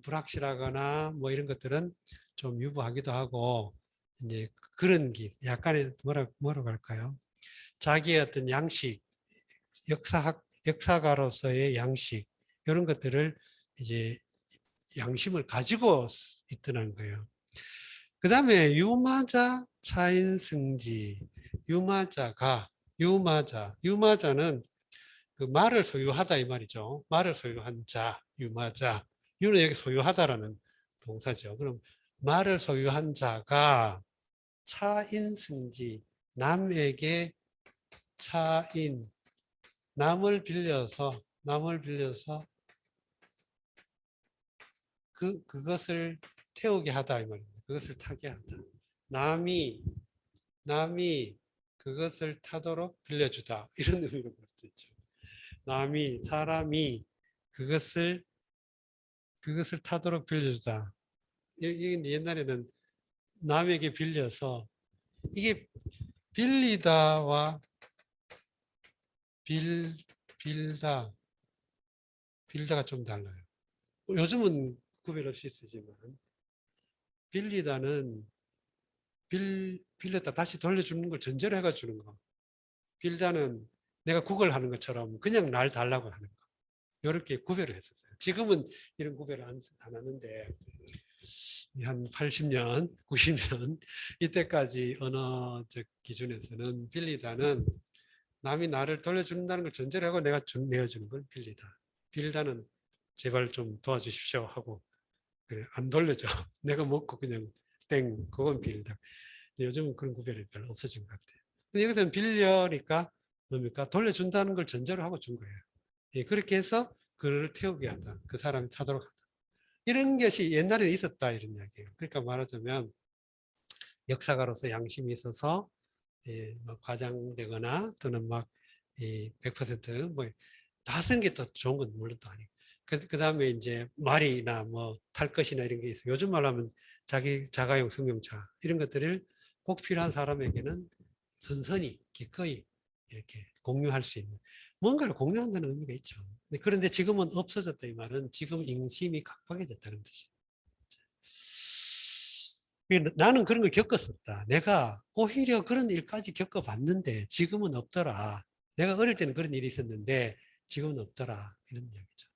불확실하거나 뭐 이런 것들은 좀 유보하기도 하고 이제 그런 게 약간의 뭐라고 할까요? 자기의 어떤 양식, 역사가로서의 양식 이런 것들을 이제 양심을 가지고 있더라는 거예요. 그 다음에 유마자 차인승지 유마자는 그 말을 소유하다 이 말이죠. 말을 소유한 자 유마자 유는 여기 소유하다라는 동사죠. 그럼 말을 소유한 자가 차인승지 남에게 차인 남을 빌려서 그것을 태우게 하다 이 말입니다. 그것을 타게 하다. 남이 그것을 타도록 빌려주다 이런 의미로 볼 수 있죠. 사람이 그것을 타도록 빌려주다. 이게 옛날에는 남에게 빌려서 이게 빌리다와 빌다가 좀 달라요. 요즘은 구별 없이 쓰지만, 빌리다는 빌렸다 다시 돌려주는 걸 전제로 해가 주는 거. 빌다는 내가 구걸하는 것처럼 그냥 날 달라고 하는 거. 이렇게 구별을 했었어요. 지금은 이런 구별을 안 하는데 한 80년, 90년 이때까지 언어적 기준에서는 빌리다는 남이 나를 돌려준다는 걸 전제로 하고 내가 내어주는 걸 빌리다. 빌다는 제발 좀 도와주십시오 하고 그래, 안 돌려줘. 내가 먹고 그냥 땡, 그건 빌다. 요즘은 그런 구별이 별로 없어진 것 같아요. 근데 여기서는 빌려니까 뭡니까? 돌려준다는 걸 전제로 하고 준 거예요. 예, 그렇게 해서 그를 태우게 하다. 그 사람이 타도록 하다. 이런 것이 옛날에 있었다 이런 이야기예요. 그러니까 말하자면 역사가로서 양심이 있어서 예, 뭐 과장되거나 또는 막 100%뭐 다 쓰는 게 더 좋은 건 물론 또 아니고 그 다음에 이제 말이나 뭐 탈 것이나 이런 게 있어요. 요즘 말로 하면 자가용 승용차 이런 것들을 꼭 필요한 사람에게는 선선히 기꺼이 이렇게 공유할 수 있는 뭔가를 공유한다는 의미가 있죠. 그런데 지금은 없어졌다 이 말은 지금 인심이 각박해졌다는 뜻이에요. 나는 그런 걸 겪었었다. 내가 오히려 그런 일까지 겪어봤는데 지금은 없더라. 내가 어릴 때는 그런 일이 있었는데 지금은 없더라. 이런 이야기죠.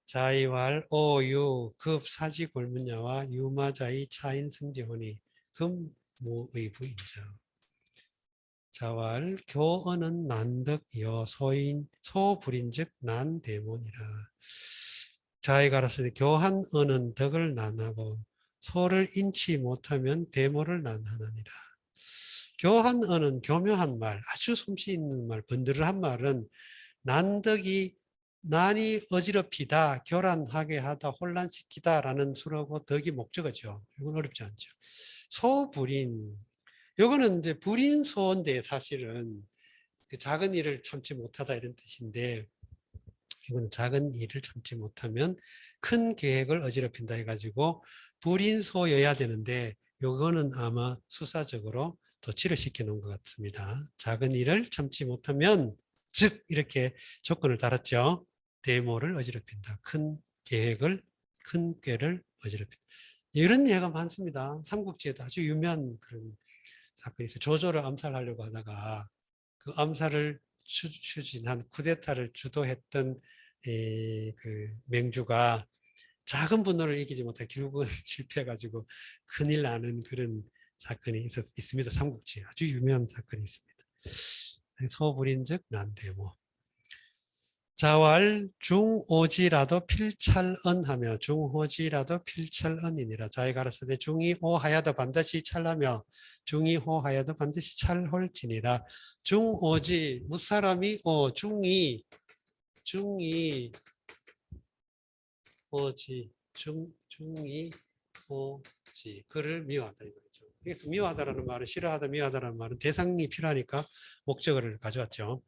자이왈, 오유, 급, 사지, 골문야와 유마자이, 차인, 승지혼이 금무의 부인죠. 자왈, 교언은 난덕이요, 소불인즉 난대문이라. 자이 가라사대 교한 언은 덕을 난하고 소를 인치 못하면 대모를 난하느니라. 교한 언은 교묘한 말, 아주 솜씨 있는 말, 번들한 말은 난덕이 난이 어지럽히다, 교란하게 하다, 혼란시키다라는 수로고 덕이 목적어죠. 이건 어렵지 않죠. 소불인, 이거는 이제 불인소인데 사실은 작은 일을 참지 못하다 이런 뜻인데 이건 작은 일을 참지 못하면 큰 계획을 어지럽힌다 해가지고 불인소여야 되는데 요거는 아마 수사적으로 도치를 시켜 놓은 것 같습니다. 작은 일을 참지 못하면 즉 이렇게 조건을 달았죠. 대모를 어지럽힌다. 큰 계획을 큰 꾀를 어지럽힌다. 이런 예가 많습니다. 삼국지에도 아주 유명한 그런 사건이 있어요. 조조를 암살하려고 하다가 그 암살을 추진한 쿠데타를 주도했던 그 맹주가 작은 분노를 이기지 못해 결국은 실패해가지고 큰일 나는 그런 사건이 있습니다. 삼국지에 아주 유명한 사건이 있습니다. 소불인즉 난대모. 자왈 중오지라도 필찰언하며 중호지라도 필찰언이니라. 자기 가라사대 중이 오하여도 반드시 찰하며 중이 호하여도 반드시 찰홀지니라. 중오지 무사람이 중이 오지 중이 오지 그를 미워하다 이거죠. 그래서 미워하다라는 말은 싫어하다 미워하다라는 말은 대상이 필요하니까 목적어를 가져왔죠.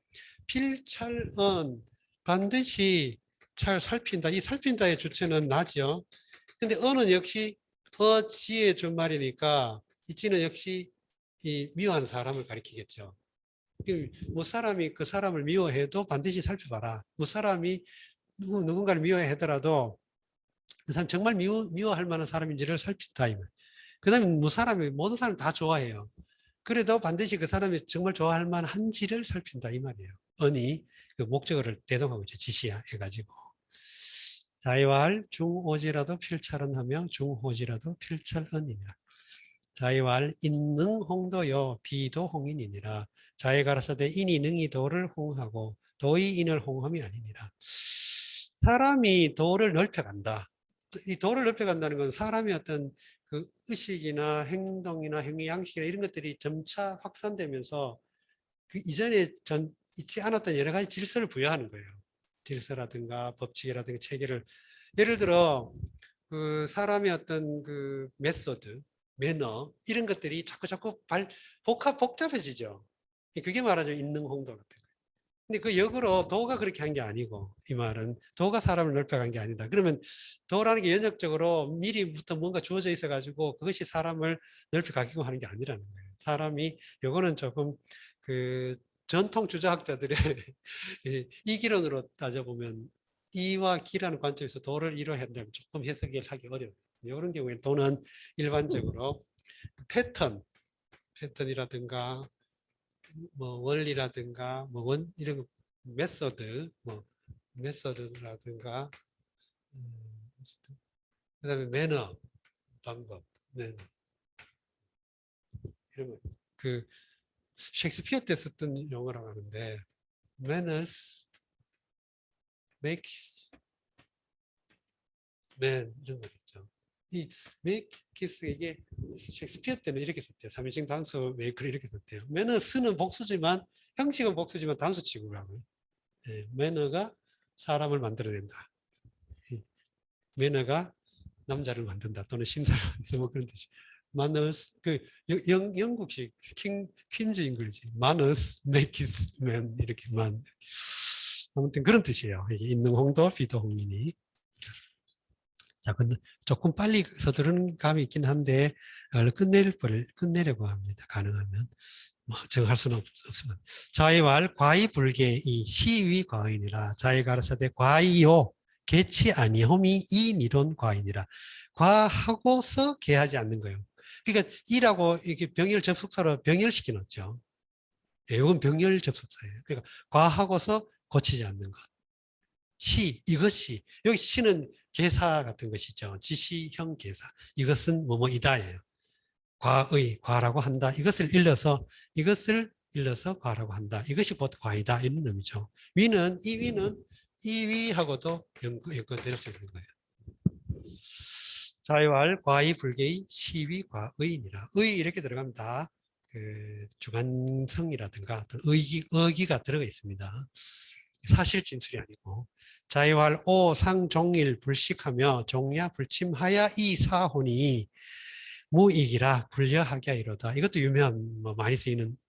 필찰언 반드시 잘 살핀다. 이 살핀다의 주체는 나죠. 근데 언은 역시 어지의 준말이니까 이 지는 역시 이 미워하는 사람을 가리키겠죠. 뭐 사람이 그 사람을 미워해도 반드시 살펴봐라. 뭐 사람이 누군가를 미워해 하더라도 그 사람 정말 미워할 만한 사람인지를 살핀다. 그 다음에 뭐 사람이 모든 사람 다 좋아해요. 그래도 반드시 그 사람이 정말 좋아할 만한지를 살핀다 이 말이에요. 언이 그 목적어를 대동하고 있죠. 지시해가지고. 자이왈 중오지라도 필찰언하며 중호지라도 필찰언이니라. 자이왈 인능홍도요 비도홍인이니라. 자이 가라사대 인이 능이 도를 홍하고 도의 인을 홍함이 아니니라. 사람이 도를 넓혀간다. 이 도를 넓혀간다는 건 사람이 어떤 그 의식이나 행동이나 행위 양식이나 이런 것들이 점차 확산되면서 그 이전에 있지 않았던 여러 가지 질서를 부여하는 거예요. 질서라든가 법칙이라든가 체계를. 예를 들어 그 사람의 어떤 그 메소드, 매너 이런 것들이 자꾸 복잡해지죠. 그게 말하자면 인능홍도 같은 거예요. 근데 그 역으로 도가 그렇게 한 게 아니고 이 말은 도가 사람을 넓혀간 게 아니다. 그러면 도라는 게 연역적으로 미리부터 뭔가 주어져 있어 가지고 그것이 사람을 넓혀가기고 하는 게 아니라는 거예요. 사람이 요거는 조금 그 전통 주자학자들의 이기론으로 따져보면 이와 기라는 관점에서 도를 이로 한다면 조금 해석을 하기 어려워요. 이런 경우에 도는 일반적으로 패턴이라든가 뭐 원리라든가 뭐 이런 거, 메서드라든가 그다음에 매너 방법 이런 거 그 셰익스피어 때 썼던 용어라고 하는데 manners makes man 이런 거겠죠. 이 makes 이게 셰익스피어 때는 이렇게 썼대요. 3인칭 단수 make를 이렇게 썼대요. manners는 복수지만 형식은 복수지만 단수 취급을 하고요. 네, manner가 사람을 만들어낸다. 매너가 남자를 만든다 또는 심사를 만든다 뭐 그런 뜻이. manners 그 영국식 퀸즈 잉글리시 manners make it man 이렇게만 아무튼 그런 뜻이에요. 이게 있는 홍도 비도 홍이니. 자, 근데 조금 빨리 서두르는 감이 있긴 한데 끝내려고 합니다. 가능하면 뭐 정할 수는 없으면 자의왈 과의불개 이 시위 과인이라 자의가라사대 과의요 개치 아니홈이 이 니론 과인이라 과하고서 개하지 않는 거예요. 그러니까 이라고 이렇게 병렬 접속사로 병렬시켜 놓죠. 예, 이건 병렬 접속사예요. 그러니까 과하고서 고치지 않는 것. 이것이 여기 시는 개사 같은 것이죠. 지시형 개사. 이것은 뭐뭐이다예요. 과라고 한다. 이것을 일러서 과라고 한다. 이것이 곧 과이다. 이런 의미죠. 이 위는 이 위하고도 연관될 수 있는 거예요. 자의왈 과의 불개의 시위 과의니라. 의 이렇게 들어갑니다. 그 주관성이라든가 의기가 들어가 있습니다. 사실 진술이 아니고 자의왈 오상종일 불식하며 종야 불침하야 이 사혼이 무익이라 불려하게 이로다. 이것도 유명한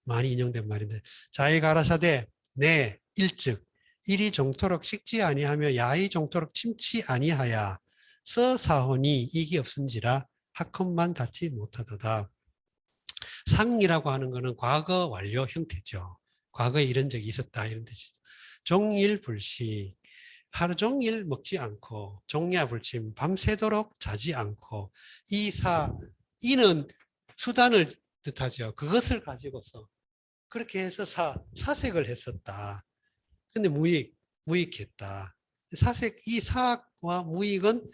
많이 인용된 말인데 자의가라사대 내 일즉 일이 종토록 식지 아니하며 야이 종토록 침치 아니하야 서사혼이 이기 없은지라 하컷만 닿지 못하도다. 상이라고 하는 것은 과거 완료 형태죠. 과거에 이런 적이 있었다 이런 뜻이죠. 종일불식 하루 종일 먹지 않고 종야불침 밤새도록 자지 않고 이는 수단을 뜻하죠. 그것을 가지고서 그렇게 해서 사색을 했었다. 근데 무익했다. 이 사와 무익은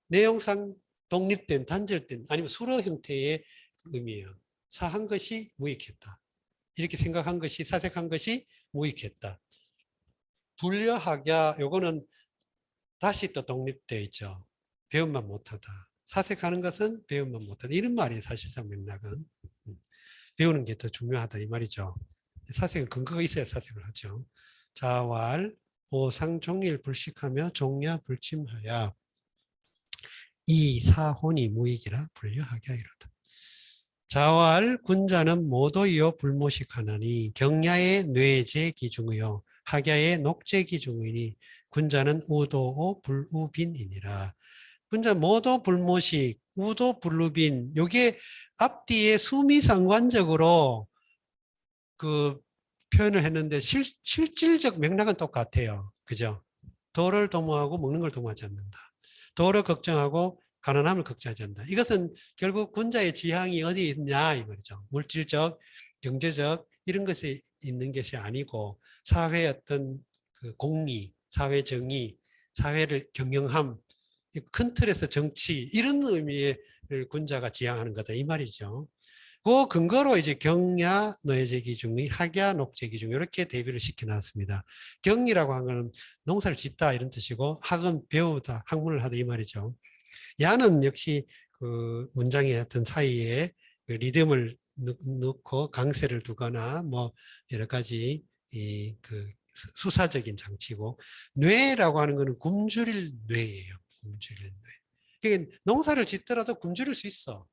내용상 독립된 단절된 아니면 수로 형태의 의미예요. 사한 것이 무익했다. 이렇게 생각한 것이 사색한 것이 무익했다. 불려하랴 요거는 다시 또 독립되어 있죠. 배움만 못하다. 사색하는 것은 배움만 못하다. 이런 말이 사실상 맥락은 배우는 게 더 중요하다 이 말이죠. 사색은 근거가 있어야 사색을 하죠. 자왈 오상종일 불식하며 종야 불침하야 이 사혼이 무익이라 불려하게 이르다. 자왈 군자는 모도이요 불모식하나니 경야의 뇌제 기중의요 학야의 녹제 기중이니 군자는 우도오 불우빈이니라. 군자 모도 불모식 우도 불우빈 요게 앞뒤에 수미상관적으로 그 표현을 했는데 실질적 맥락은 똑같아요. 그죠? 도를 도모하고 먹는 걸 도모하지 않는다. 도를 걱정하고 가난함을 걱정하지 않는다. 이것은 결국 군자의 지향이 어디 있냐 이 말이죠. 물질적, 경제적 이런 것에 있는 것이 아니고 사회의 어떤 그 공의, 사회 정의, 사회를 경영함, 큰 틀에서 정치 이런 의미의 군자가 지향하는 거다 이 말이죠. 그 근거로 이제 경야 노예제기중의 학야 녹제기중 이렇게 대비를 시켜놨습니다. 경이라고 하는 것은 농사를 짓다 이런 뜻이고 학은 배우다 학문을 하다 이 말이죠. 야는 역시 그 문장의 어떤 사이에 그 리듬을 넣고 강세를 두거나 뭐 여러 가지 그 수사적인 장치고 뇌라고 하는 것은 굶주릴 뇌예요. 굶주릴 뇌. 그러니까 농사를 짓더라도 굶주릴 수 있어.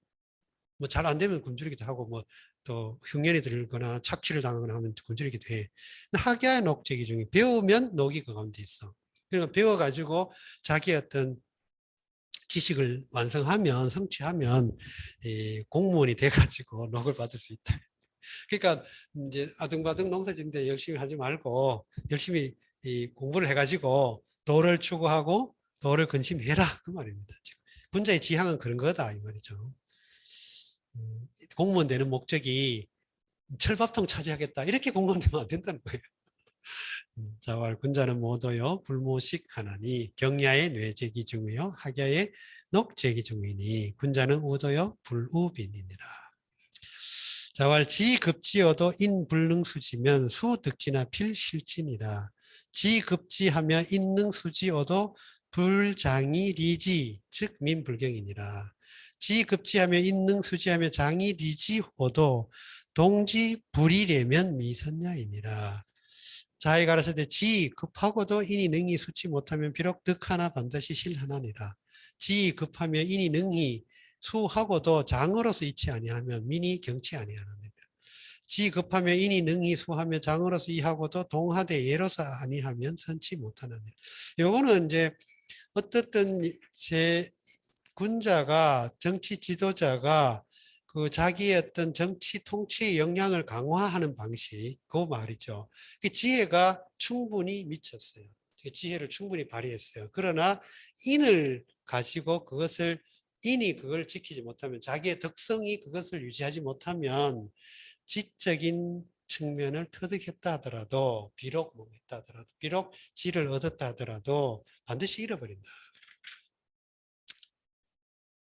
뭐 잘 안 되면 굶주리기도 하고 뭐 또 흉년이 들거나 착취를 당하거나 하면 굶주리기도 해. 학야의 녹제기 중에 배우면 녹이 그 가운데 있어. 그러니까 배워가지고 자기 어떤 지식을 완성하면 성취하면 공무원이 돼가지고 녹을 받을 수 있다. 그러니까 이제 아등바등 농사 짓는데 열심히 하지 말고 열심히 공부를 해가지고 도를 추구하고 도를 근심해라 그 말입니다. 지금. 군자의 지향은 그런 거다 이 말이죠. 공무원 되는 목적이 철밥통 차지하겠다 이렇게 공무원 되면 안 된다는 거예요. 자왈 군자는 모두요 불모식 하나니 경야의 뇌제기 중이요 학야의 녹제기 중이니 군자는 우도요 불우빈이니라. 자왈 지급지어도 인불능수지면 수득지나 필실진이라. 지급지하며 인능수지어도 불장이리지 즉 민불경이니라. 지급지하며 인능수지하며 장이리지어도 동지불이래면 미선야이니라. 자이 가라사대 지 급하고도 인이 능히 수치 못하면 비록 득하나 반드시 실하나니라. 지 급하며 인이 능히 수하고도 장으로서 이치 아니하면 민이 경치 아니하느니라. 지 급하며 인이 능히 수하며 장으로서 이하고도 동하되 예로서 아니하면 선치 못하느니라. 요거는 이제 어떻든 제 군자가 정치 지도자가 그 자기의 어떤 정치 통치의 역량을 강화하는 방식, 그 말이죠. 그 지혜가 충분히 미쳤어요. 지혜를 충분히 발휘했어요. 그러나 인을 가지고 인이 그걸 지키지 못하면, 자기의 덕성이 그것을 유지하지 못하면 지적인 측면을 터득했다 하더라도, 비록 했다 하더라도, 비록 지를 얻었다 하더라도 반드시 잃어버린다.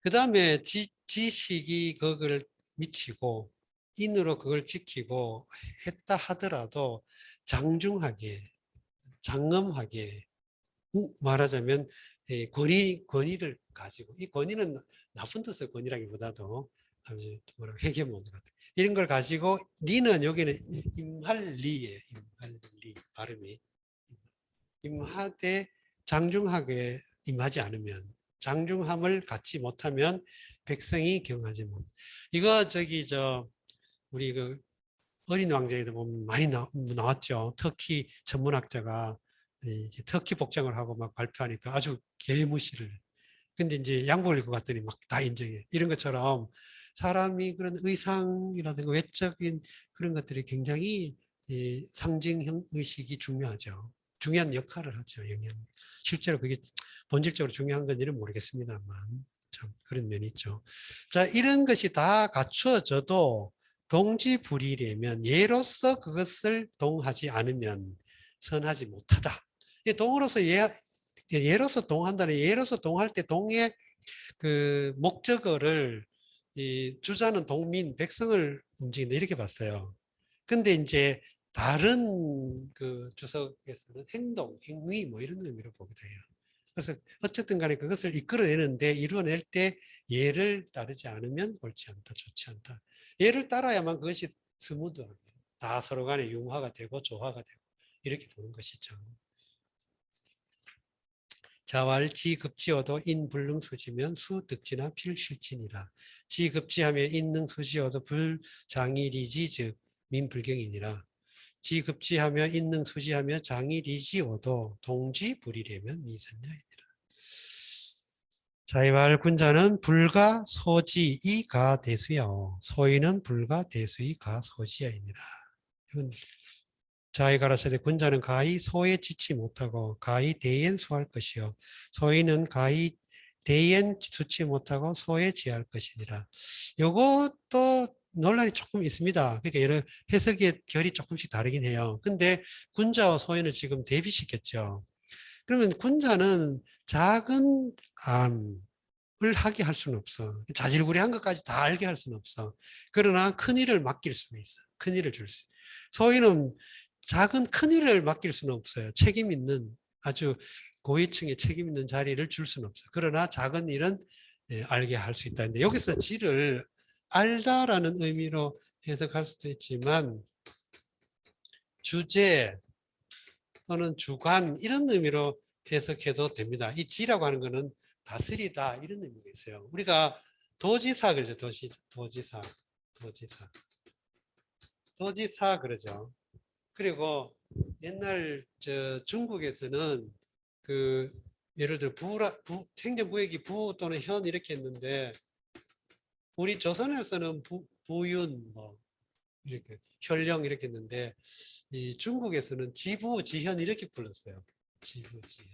그 다음에 지식이 그걸 미치고 인으로 그걸 지키고 했다 하더라도 장중하게, 장엄하게, 말하자면 권위를 가지고, 이 권위는 나쁜 뜻의 권위라기보다도 회계문 같은 이런 걸 가지고, 리는 여기는 임할리예요. 임할리 발음이 임하되 장중하게 임하지 않으면, 장중함을 갖지 못하면 백성이 경하지 못. 이거 우리 그 어린 왕자에도 보면 많이 나왔죠. 터키 전문학자가 이제 터키 복장을 하고 막 발표하니까 아주 개무시를. 근데 이제 양복을 입고 갔더니 막 다 인정해. 이런 것처럼 사람이 그런 의상이라든가 외적인 그런 것들이 굉장히 상징형 의식이 중요하죠. 중요한 역할을 하죠. 실제로 그게 본질적으로 중요한 건지는 모르겠습니다만 참 그런 면이 있죠. 자, 이런 것이 다 갖추어져도 동지불이라면 예로서 그것을 동하지 않으면 선하지 못하다. 동으로서 예로서 동한다는, 예로서 동할 때 동의 그 목적어를 주자는 동민 백성을 움직인다 이렇게 봤어요. 근데 이제 다른 그 주석에서는 행동, 행위 뭐 이런 의미로 보기도 해요. 그래서 어쨌든 간에 그것을 이끌어내는데, 이루어낼 때 예를 따르지 않으면 옳지 않다, 좋지 않다. 예를 따라야만 그것이 스무드하게 다 서로 간에 융화가 되고 조화가 되고 이렇게 보는 것이죠. 자왈지 급지어도 인불능수지면 수득지나 필실진이라. 지급지하며 인능수지어도 불장일이지 즉 민불경이니라. 지급지하며 인능수지하며 장일이지어도 동지불이라면 미선야이니라. 자이왈 군자는 불가 소지이가 대수여 소인은 불가 대수이가 소지야이니라. 이건 자이 가라사대 군자는 가히 소에 지치 못하고 가히 대엔 수할 것이요 소인은 가히 대엔 수치 못하고 소에 지할 것이니라. 이것도 논란이 조금 있습니다. 그러니까 여러 해석의 결이 조금씩 다르긴 해요. 근데 군자와 소인을 지금 대비시켰죠. 그러면 군자는 작은 암을 하게 할 수는 없어. 자질구레한 것까지 다 알게 할 수는 없어. 그러나 큰 일을 맡길 수는 있어. 큰 일을 줄 수. 소인은 큰 일을 맡길 수는 없어요. 책임 있는, 아주 고위층의 책임 있는 자리를 줄 수는 없어요. 그러나 작은 일은 알게 할 수 있다. 근데 여기서 지를 알다라는 의미로 해석할 수도 있지만 주제 또는 주관 이런 의미로 해석해도 됩니다. 이 지라고 하는 것은 다스리다 이런 의미가 있어요. 우리가 도지사 그러죠. 도지사 그러죠. 그리고 옛날 중국에서는 그 예를 들어 행정부역이 부 또는 현 이렇게 했는데, 우리 조선에서는 부윤 뭐 이렇게 현령 이렇게 했는데, 이 중국에서는 지부 지현 이렇게 불렀어요. 지부 지현.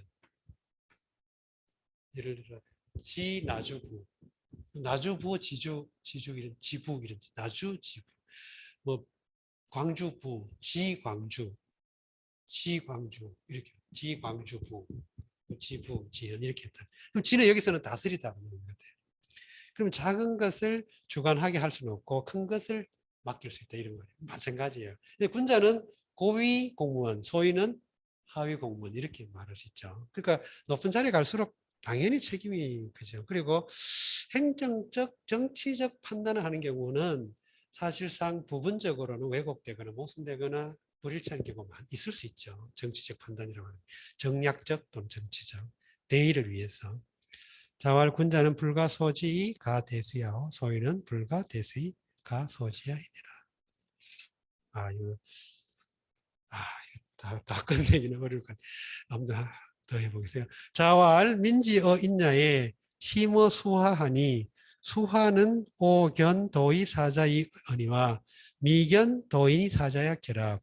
예를 들어 지나주부, 나주부, 지주 이런 지부 이런 나주 지부, 뭐 광주부, 지광주 이렇게 지광주부, 지부, 지현 이렇게 했다. 그럼 지는 여기서는 다스리다 그러는 것 같아요. 그럼 작은 것을 주관하게 할 수는 없고 큰 것을 맡길 수 있다 이런 거예요. 마찬가지예요. 군자는 고위 공무원, 소위는 하위 공무원 이렇게 말할 수 있죠. 그러니까 높은 자리에 갈수록 당연히 책임이 그죠. 그리고 행정적, 정치적 판단을 하는 경우는 사실상 부분적으로는 왜곡되거나 모순되거나 불일치한 경우가 있을 수 있죠. 정치적 판단이라고 하는 정략적 또는 정치적 대의를 위해서. 자왈 군자는 불가 소지이 가 대수야오 소위는 불가 대수이 가 소지야이니라. 이거 다 끝내기는 어려울 것 같아요. 한번 더 해보겠어요. 자왈 민지어 인야에 심어 수하하니 수하는 오견 도의 사자의 언니와 미견 도인이 사자야 결합.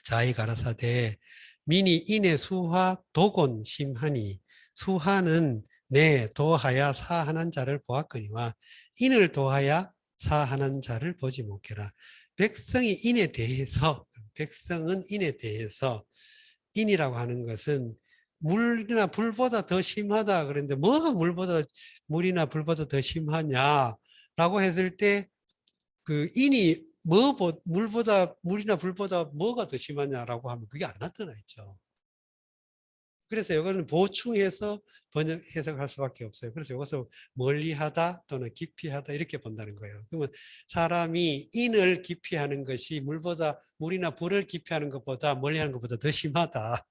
자의 가라사대 민이 인의 수하 도곤 심하니 수하는 내 도하야 사하는 자를 보았거니와 인을 도하야 사하는 자를 보지 못해라. 백성이 인에 대해서 백성은 인에 대해서 인이라고 하는 것은 물이나 불보다 더 심하다 그런데 뭐가 물이나 불보다 더 심하냐라고 했을 때 그 인이 물이나 불보다 뭐가 더 심하냐라고 하면 그게 안 나타나 있죠. 그래서 이거는 보충해서 해석할 수밖에 없어요. 그래서 이것을 멀리하다 또는 기피하다 이렇게 본다는 거예요. 그러면 사람이 인을 기피하는 것이 물이나 불을 기피하는 것보다 멀리하는 것보다 더 심하다.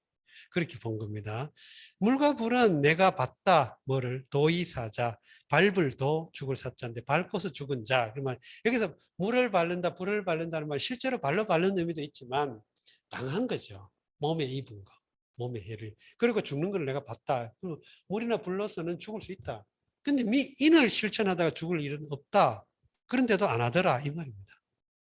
그렇게 본 겁니다. 물과 불은 내가 봤다. 뭐를? 도의사자. 밟을 도 죽을 사자인데 밟고서 죽은 자. 그러면 여기서 물을 바른다, 불을 바른다는 말 실제로 발로 바르는 의미도 있지만 당한 거죠. 몸에 입은 거. 몸의 해를. 그리고 죽는 걸 내가 봤다. 물이나 불로서는 죽을 수 있다. 근데 인을 실천하다가 죽을 일은 없다. 그런데도 안 하더라. 이 말입니다.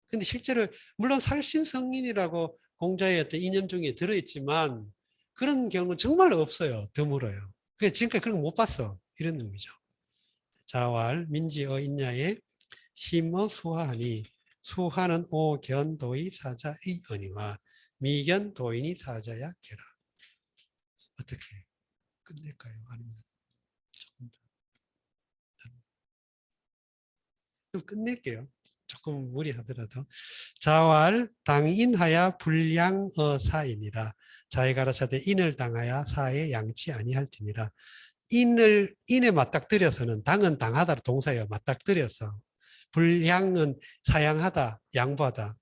근데 실제로 물론 살신성인이라고 공자의 어떤 이념 중에 들어있지만 그런 경우는 정말 없어요. 드물어요. 지금까지 그런 거 못 봤어. 이런 의미죠. 자왈 민지어 인야에 심어 수하하니 수하는 오견도의 사자의 언니와 미견 도인이 사자야 개라. 어떻게 끝낼까요? 아니면 조금 더 좀 끝낼게요. 조금 무리하더라도. 자왈 당인하야 불량어 사이니라. 자에 가라사대 인을 당하야 사에 양치 아니할지니라. 인에 맞닥뜨려서는 당은 당하다 동사예요. 맞닥뜨려서. 불량은 사양하다, 양보하다,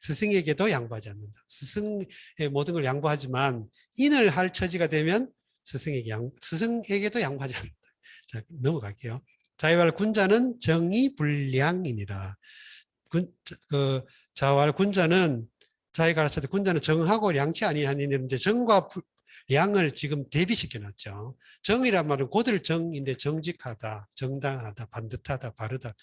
스승에게도 양보하지 않는다. 스승의 모든 걸 양보하지만 인을 할 처지가 되면 스승에게도 양보하지 않는다. 자, 넘어갈게요. 자왈 군자는 정의 불량이니라. 자왈 군자는 자기 가르쳐도 군자는 정하고 양치 아니하니는 이제 정과 양을 지금 대비시켜 놨죠. 정이란 말은 고들정인데 정직하다, 정당하다, 반듯하다, 바르다.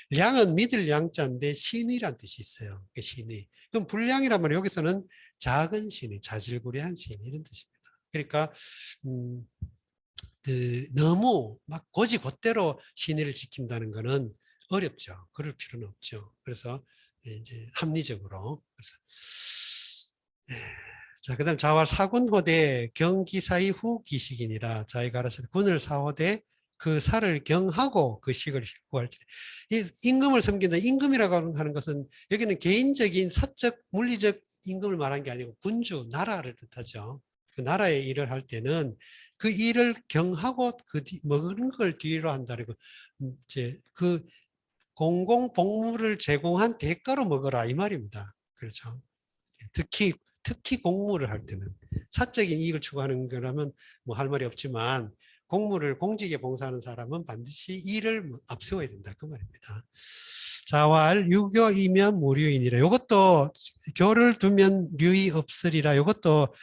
량은 믿을 양자인데 신이란 뜻이 있어요. 신이. 그럼 불량이란 말은 여기서는 작은 신이, 자질구레한 신 이런 뜻입니다. 그러니까 너무 막 곧이곧대로 신의를 지킨다는 것은 어렵죠. 그럴 필요는 없죠. 그래서 이제 합리적으로. 자, 그 다음 자왈 사군호대 경기사의 후기식이니라. 자기 가라사대 군을 사호대 그 사를 경하고 그 식을 구할지. 이 임금을 섬긴다. 임금이라고 하는 것은 여기는 개인적인 사적 물리적 임금을 말한 게 아니고 군주, 나라를 뜻하죠. 그 나라의 일을 할 때는 그 일을 경하고 먹는 걸 뒤로 한다고 이제 그 공공 복무를 제공한 대가로 먹어라 이 말입니다. 그렇죠. 특히 공무를 할 때는 사적인 이익을 추구하는 거라면 뭐 할 말이 없지만 공직에 봉사하는 사람은 반드시 일을 앞세워야 된다 그 말입니다. 자왈 유교이면 무류이니라. 이것도 교를 두면 류이 없으리라. 이것도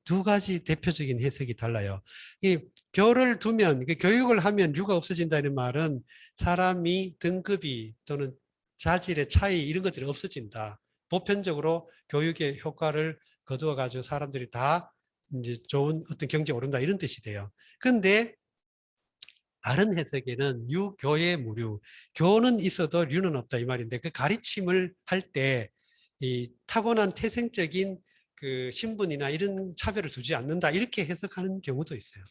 두 가지 대표적인 해석이 달라요. 이 교를 두면 교육을 하면 류가 없어진다는 말은 사람이 등급이 또는 자질의 차이 이런 것들이 없어진다. 보편적으로 교육의 효과를 거두어 가지고 사람들이 다 이제 좋은 어떤 경제 오른다 이런 뜻이 돼요. 근데 다른 해석에는 유교의 무류, 교는 있어도 류는 없다 이 말인데 그 가르침을 할 때 이 타고난 태생적인 그 신분이나 이런 차별을 두지 않는다 이렇게 해석하는 경우도 있어요.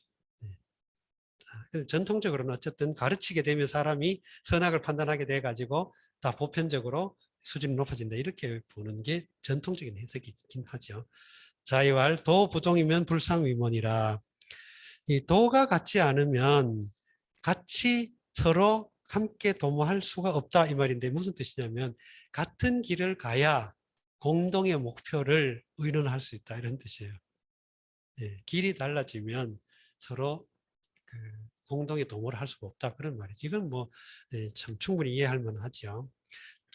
전통적으로는 어쨌든 가르치게 되면 사람이 선악을 판단하게 돼 가지고 다 보편적으로 수준이 높아진다 이렇게 보는 게 전통적인 해석이긴 하죠. 자이왈 도부동이면 불상위문이라 이 도가 같지 않으면 같이 서로 함께 도모할 수가 없다 이 말인데 무슨 뜻이냐면 같은 길을 가야 공동의 목표를 의논할 수 있다 이런 뜻이에요. 예, 길이 달라지면 서로 그 공동의 도모를 할 수가 없다 그런 말이죠. 이건 뭐 참 충분히 이해할 만하죠.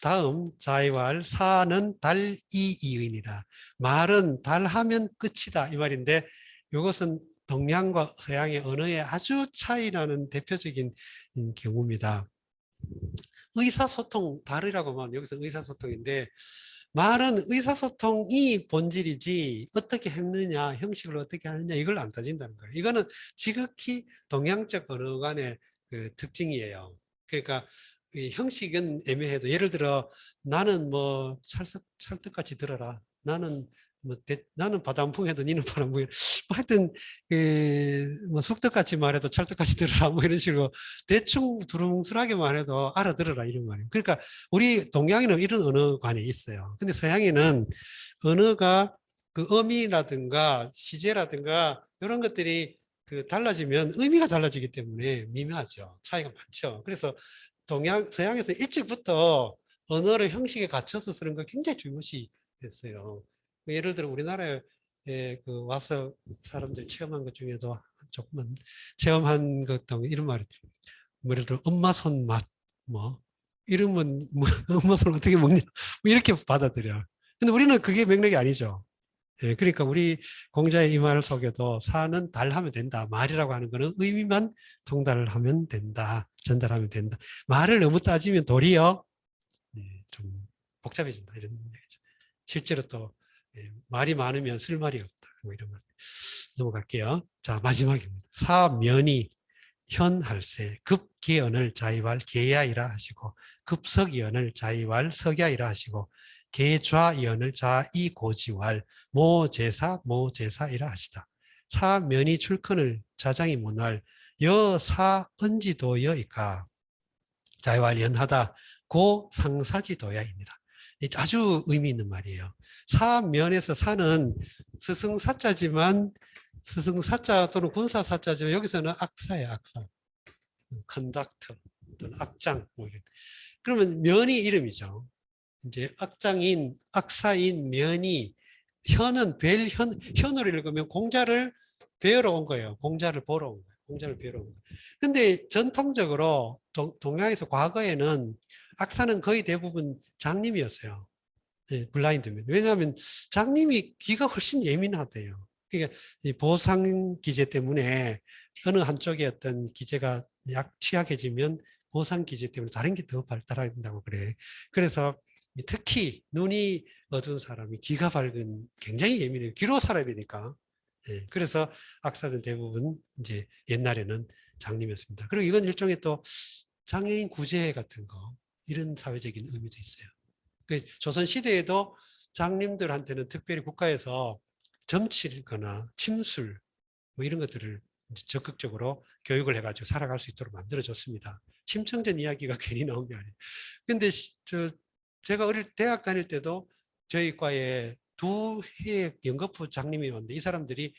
다음 자이왈 사는 달이이인이라 말은 달하면 끝이다 이 말인데 이것은 동양과 서양의 언어에 아주 차이 나는 대표적인 경우입니다. 의사소통 달이라고 하면 여기서 의사소통인데 말은 의사소통이 본질이지 어떻게 했느냐 형식을 어떻게 하느냐 이걸 안 따진다는 거예요. 이거는 지극히 동양적 언어관의 그 특징이에요. 그러니까 이 형식은 애매해도 예를 들어 나는 뭐 찰떡같이 들어라. 나는 바람풍해도 니는 바람풍해. 뭐 하여튼 그뭐 쑥떡같이 말해도 찰떡같이 들어라. 뭐 이런 식으로 대충 두루뭉술하게 말해도 알아들어라 이런 말이에요. 그러니까 우리 동양에는 이런 언어관이 있어요. 근데 서양에는 언어가 그 어미라든가 시제라든가 이런 것들이 그 달라지면 의미가 달라지기 때문에 미묘하죠. 차이가 많죠. 그래서 서양에서 일찍부터 언어를 형식에 갖춰서 쓰는 걸 굉장히 중요시 했어요. 예를 들어 우리나라에 그 와서 사람들 체험한 것 중에도 조금만 체험한 것 등 이런 말이 뭐 예를 들어 엄마 손맛 뭐 이러면 뭐 엄마 손 어떻게 먹냐 뭐 이렇게 받아들여. 근데 우리는 그게 맥락이 아니죠. 예, 그러니까 우리 공자의 이 말 속에도 사는 달하면 된다. 말이라고 하는 거는 의미만 통달하면 된다. 전달하면 된다. 말을 너무 따지면 도리어 좀 복잡해진다. 이런 얘기죠. 실제로 또 말이 많으면 쓸 말이 없다. 뭐 이런 말. 넘어갈게요. 자, 마지막입니다. 사면이 현할세 급기언을 자이왈 계야이라 하시고 급석이언을 자이왈 석야이라 하시고 계좌이언을 자이고지왈 모제사 모제사이라 하시다. 사면이 출근을 자장이 문활 여사은지도여이까 자이왈 연하다 고 상사지도야이니라. 아주 의미 있는 말이에요. 사면에서 사는 스승사자지만 스승사자 또는 군사사자지만 여기서는 악사예요. 악사. 컨덕터 또는 악장 뭐 이런. 그러면 면이 이름이죠. 이제 악장인 악사인 면이 현은 현으로 읽으면 공자를 배우러 온 거예요. 공자를 보러 온 거예요. 공자를 배우러 온 거예요. 근데 전통적으로 동양에서 과거에는 악사는 거의 대부분 장님이었어요. 네, 블라인드면. 왜냐하면 장님이 귀가 훨씬 예민하대요. 그러니까 보상 기제 때문에 어느 한쪽에 어떤 기제가 취약해지면 보상 기제 때문에 다른 게 더 발달한다고 그래. 그래서 특히 눈이 어두운 사람이 귀가 밝은 굉장히 예민해요. 귀로 살아야 되니까. 네, 그래서 악사는 대부분 이제 옛날에는 장님이었습니다. 그리고 이건 일종의 또 장애인 구제 같은 거 이런 사회적인 의미도 있어요. 조선 시대에도 장님들한테는 특별히 국가에서 점치거나 침술 뭐 이런 것들을 적극적으로 교육을 해가지고 살아갈 수 있도록 만들어줬습니다. 심청전 이야기가 괜히 나온 게 아니에요. 근데 제가 대학 다닐 때도 저희 과에 두 해의 연거푸 장님이 왔는데 이 사람들이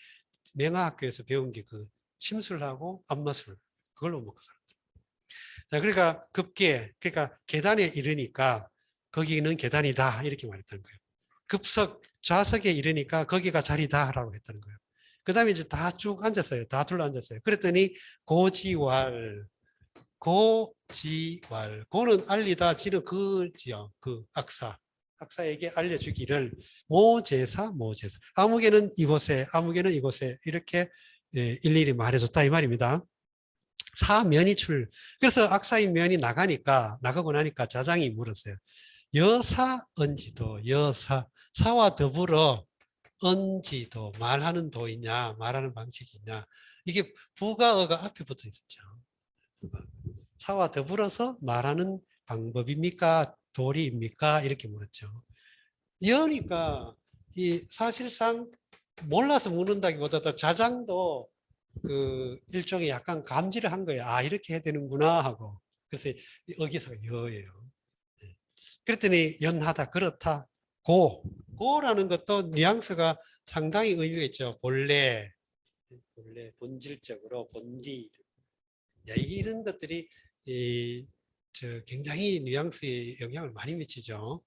맹아학교에서 배운 게 그 침술하고 안마술 그걸로 먹고 살았다. 자, 그러니까 그러니까 계단에 이르니까 거기는 계단이다 이렇게 말했다는 거예요. 급석 좌석에 이르니까 거기가 자리다라고 했다는 거예요. 그 다음에 이제 다 쭉 앉았어요. 다 둘러 앉았어요. 그랬더니 고지왈 고는 알리다 지는 그지요. 그 악사에게 알려주기를 모제사 아무개는 이곳에 아무개는 이곳에 이렇게 일일이 말해줬다 이 말입니다. 사면이출 그래서 악사인 면이 나가고 나니까 자장이 물었어요. 여사 은지도 사와 더불어 언지도 말하는 도이냐 말하는 방식이냐 이게 부가어가 앞에 붙어 있었죠. 사와 더불어서 말하는 방법입니까? 도리입니까? 이렇게 물었죠. 이러니까 이 사실상 몰라서 묻는다기보다 더 자장도 그 일종의 약간 감지를 한 거예요. 아 이렇게 해야 되는구나 하고. 그래서 여기서 여예요. 그랬더니 연하다 그렇다 고라는 것도 뉘앙스가 상당히 의미가 있죠. 본래 본질적으로 본디 이런 것들이 굉장히 뉘앙스에 영향을 많이 미치죠.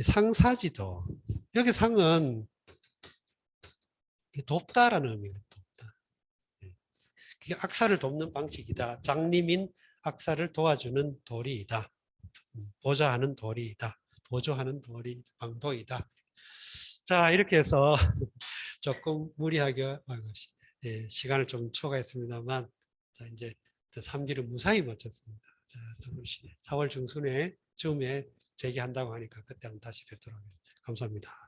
상사지도 여기 상은 돕다라는 의미가 돕다. 그게 악사를 돕는 방식이다. 장님인 악사를 도와주는 도리이다. 보좌하는 도리이다. 보조하는 도리 방도이다. 자 이렇게 해서 조금 무리하게 시간을 좀 초과했습니다만 자 이제 3기를 무사히 마쳤습니다. 자 4월 중순에 즈음에 재개한다고 하니까 그때 한번 다시 뵙도록 하겠습니다. 감사합니다.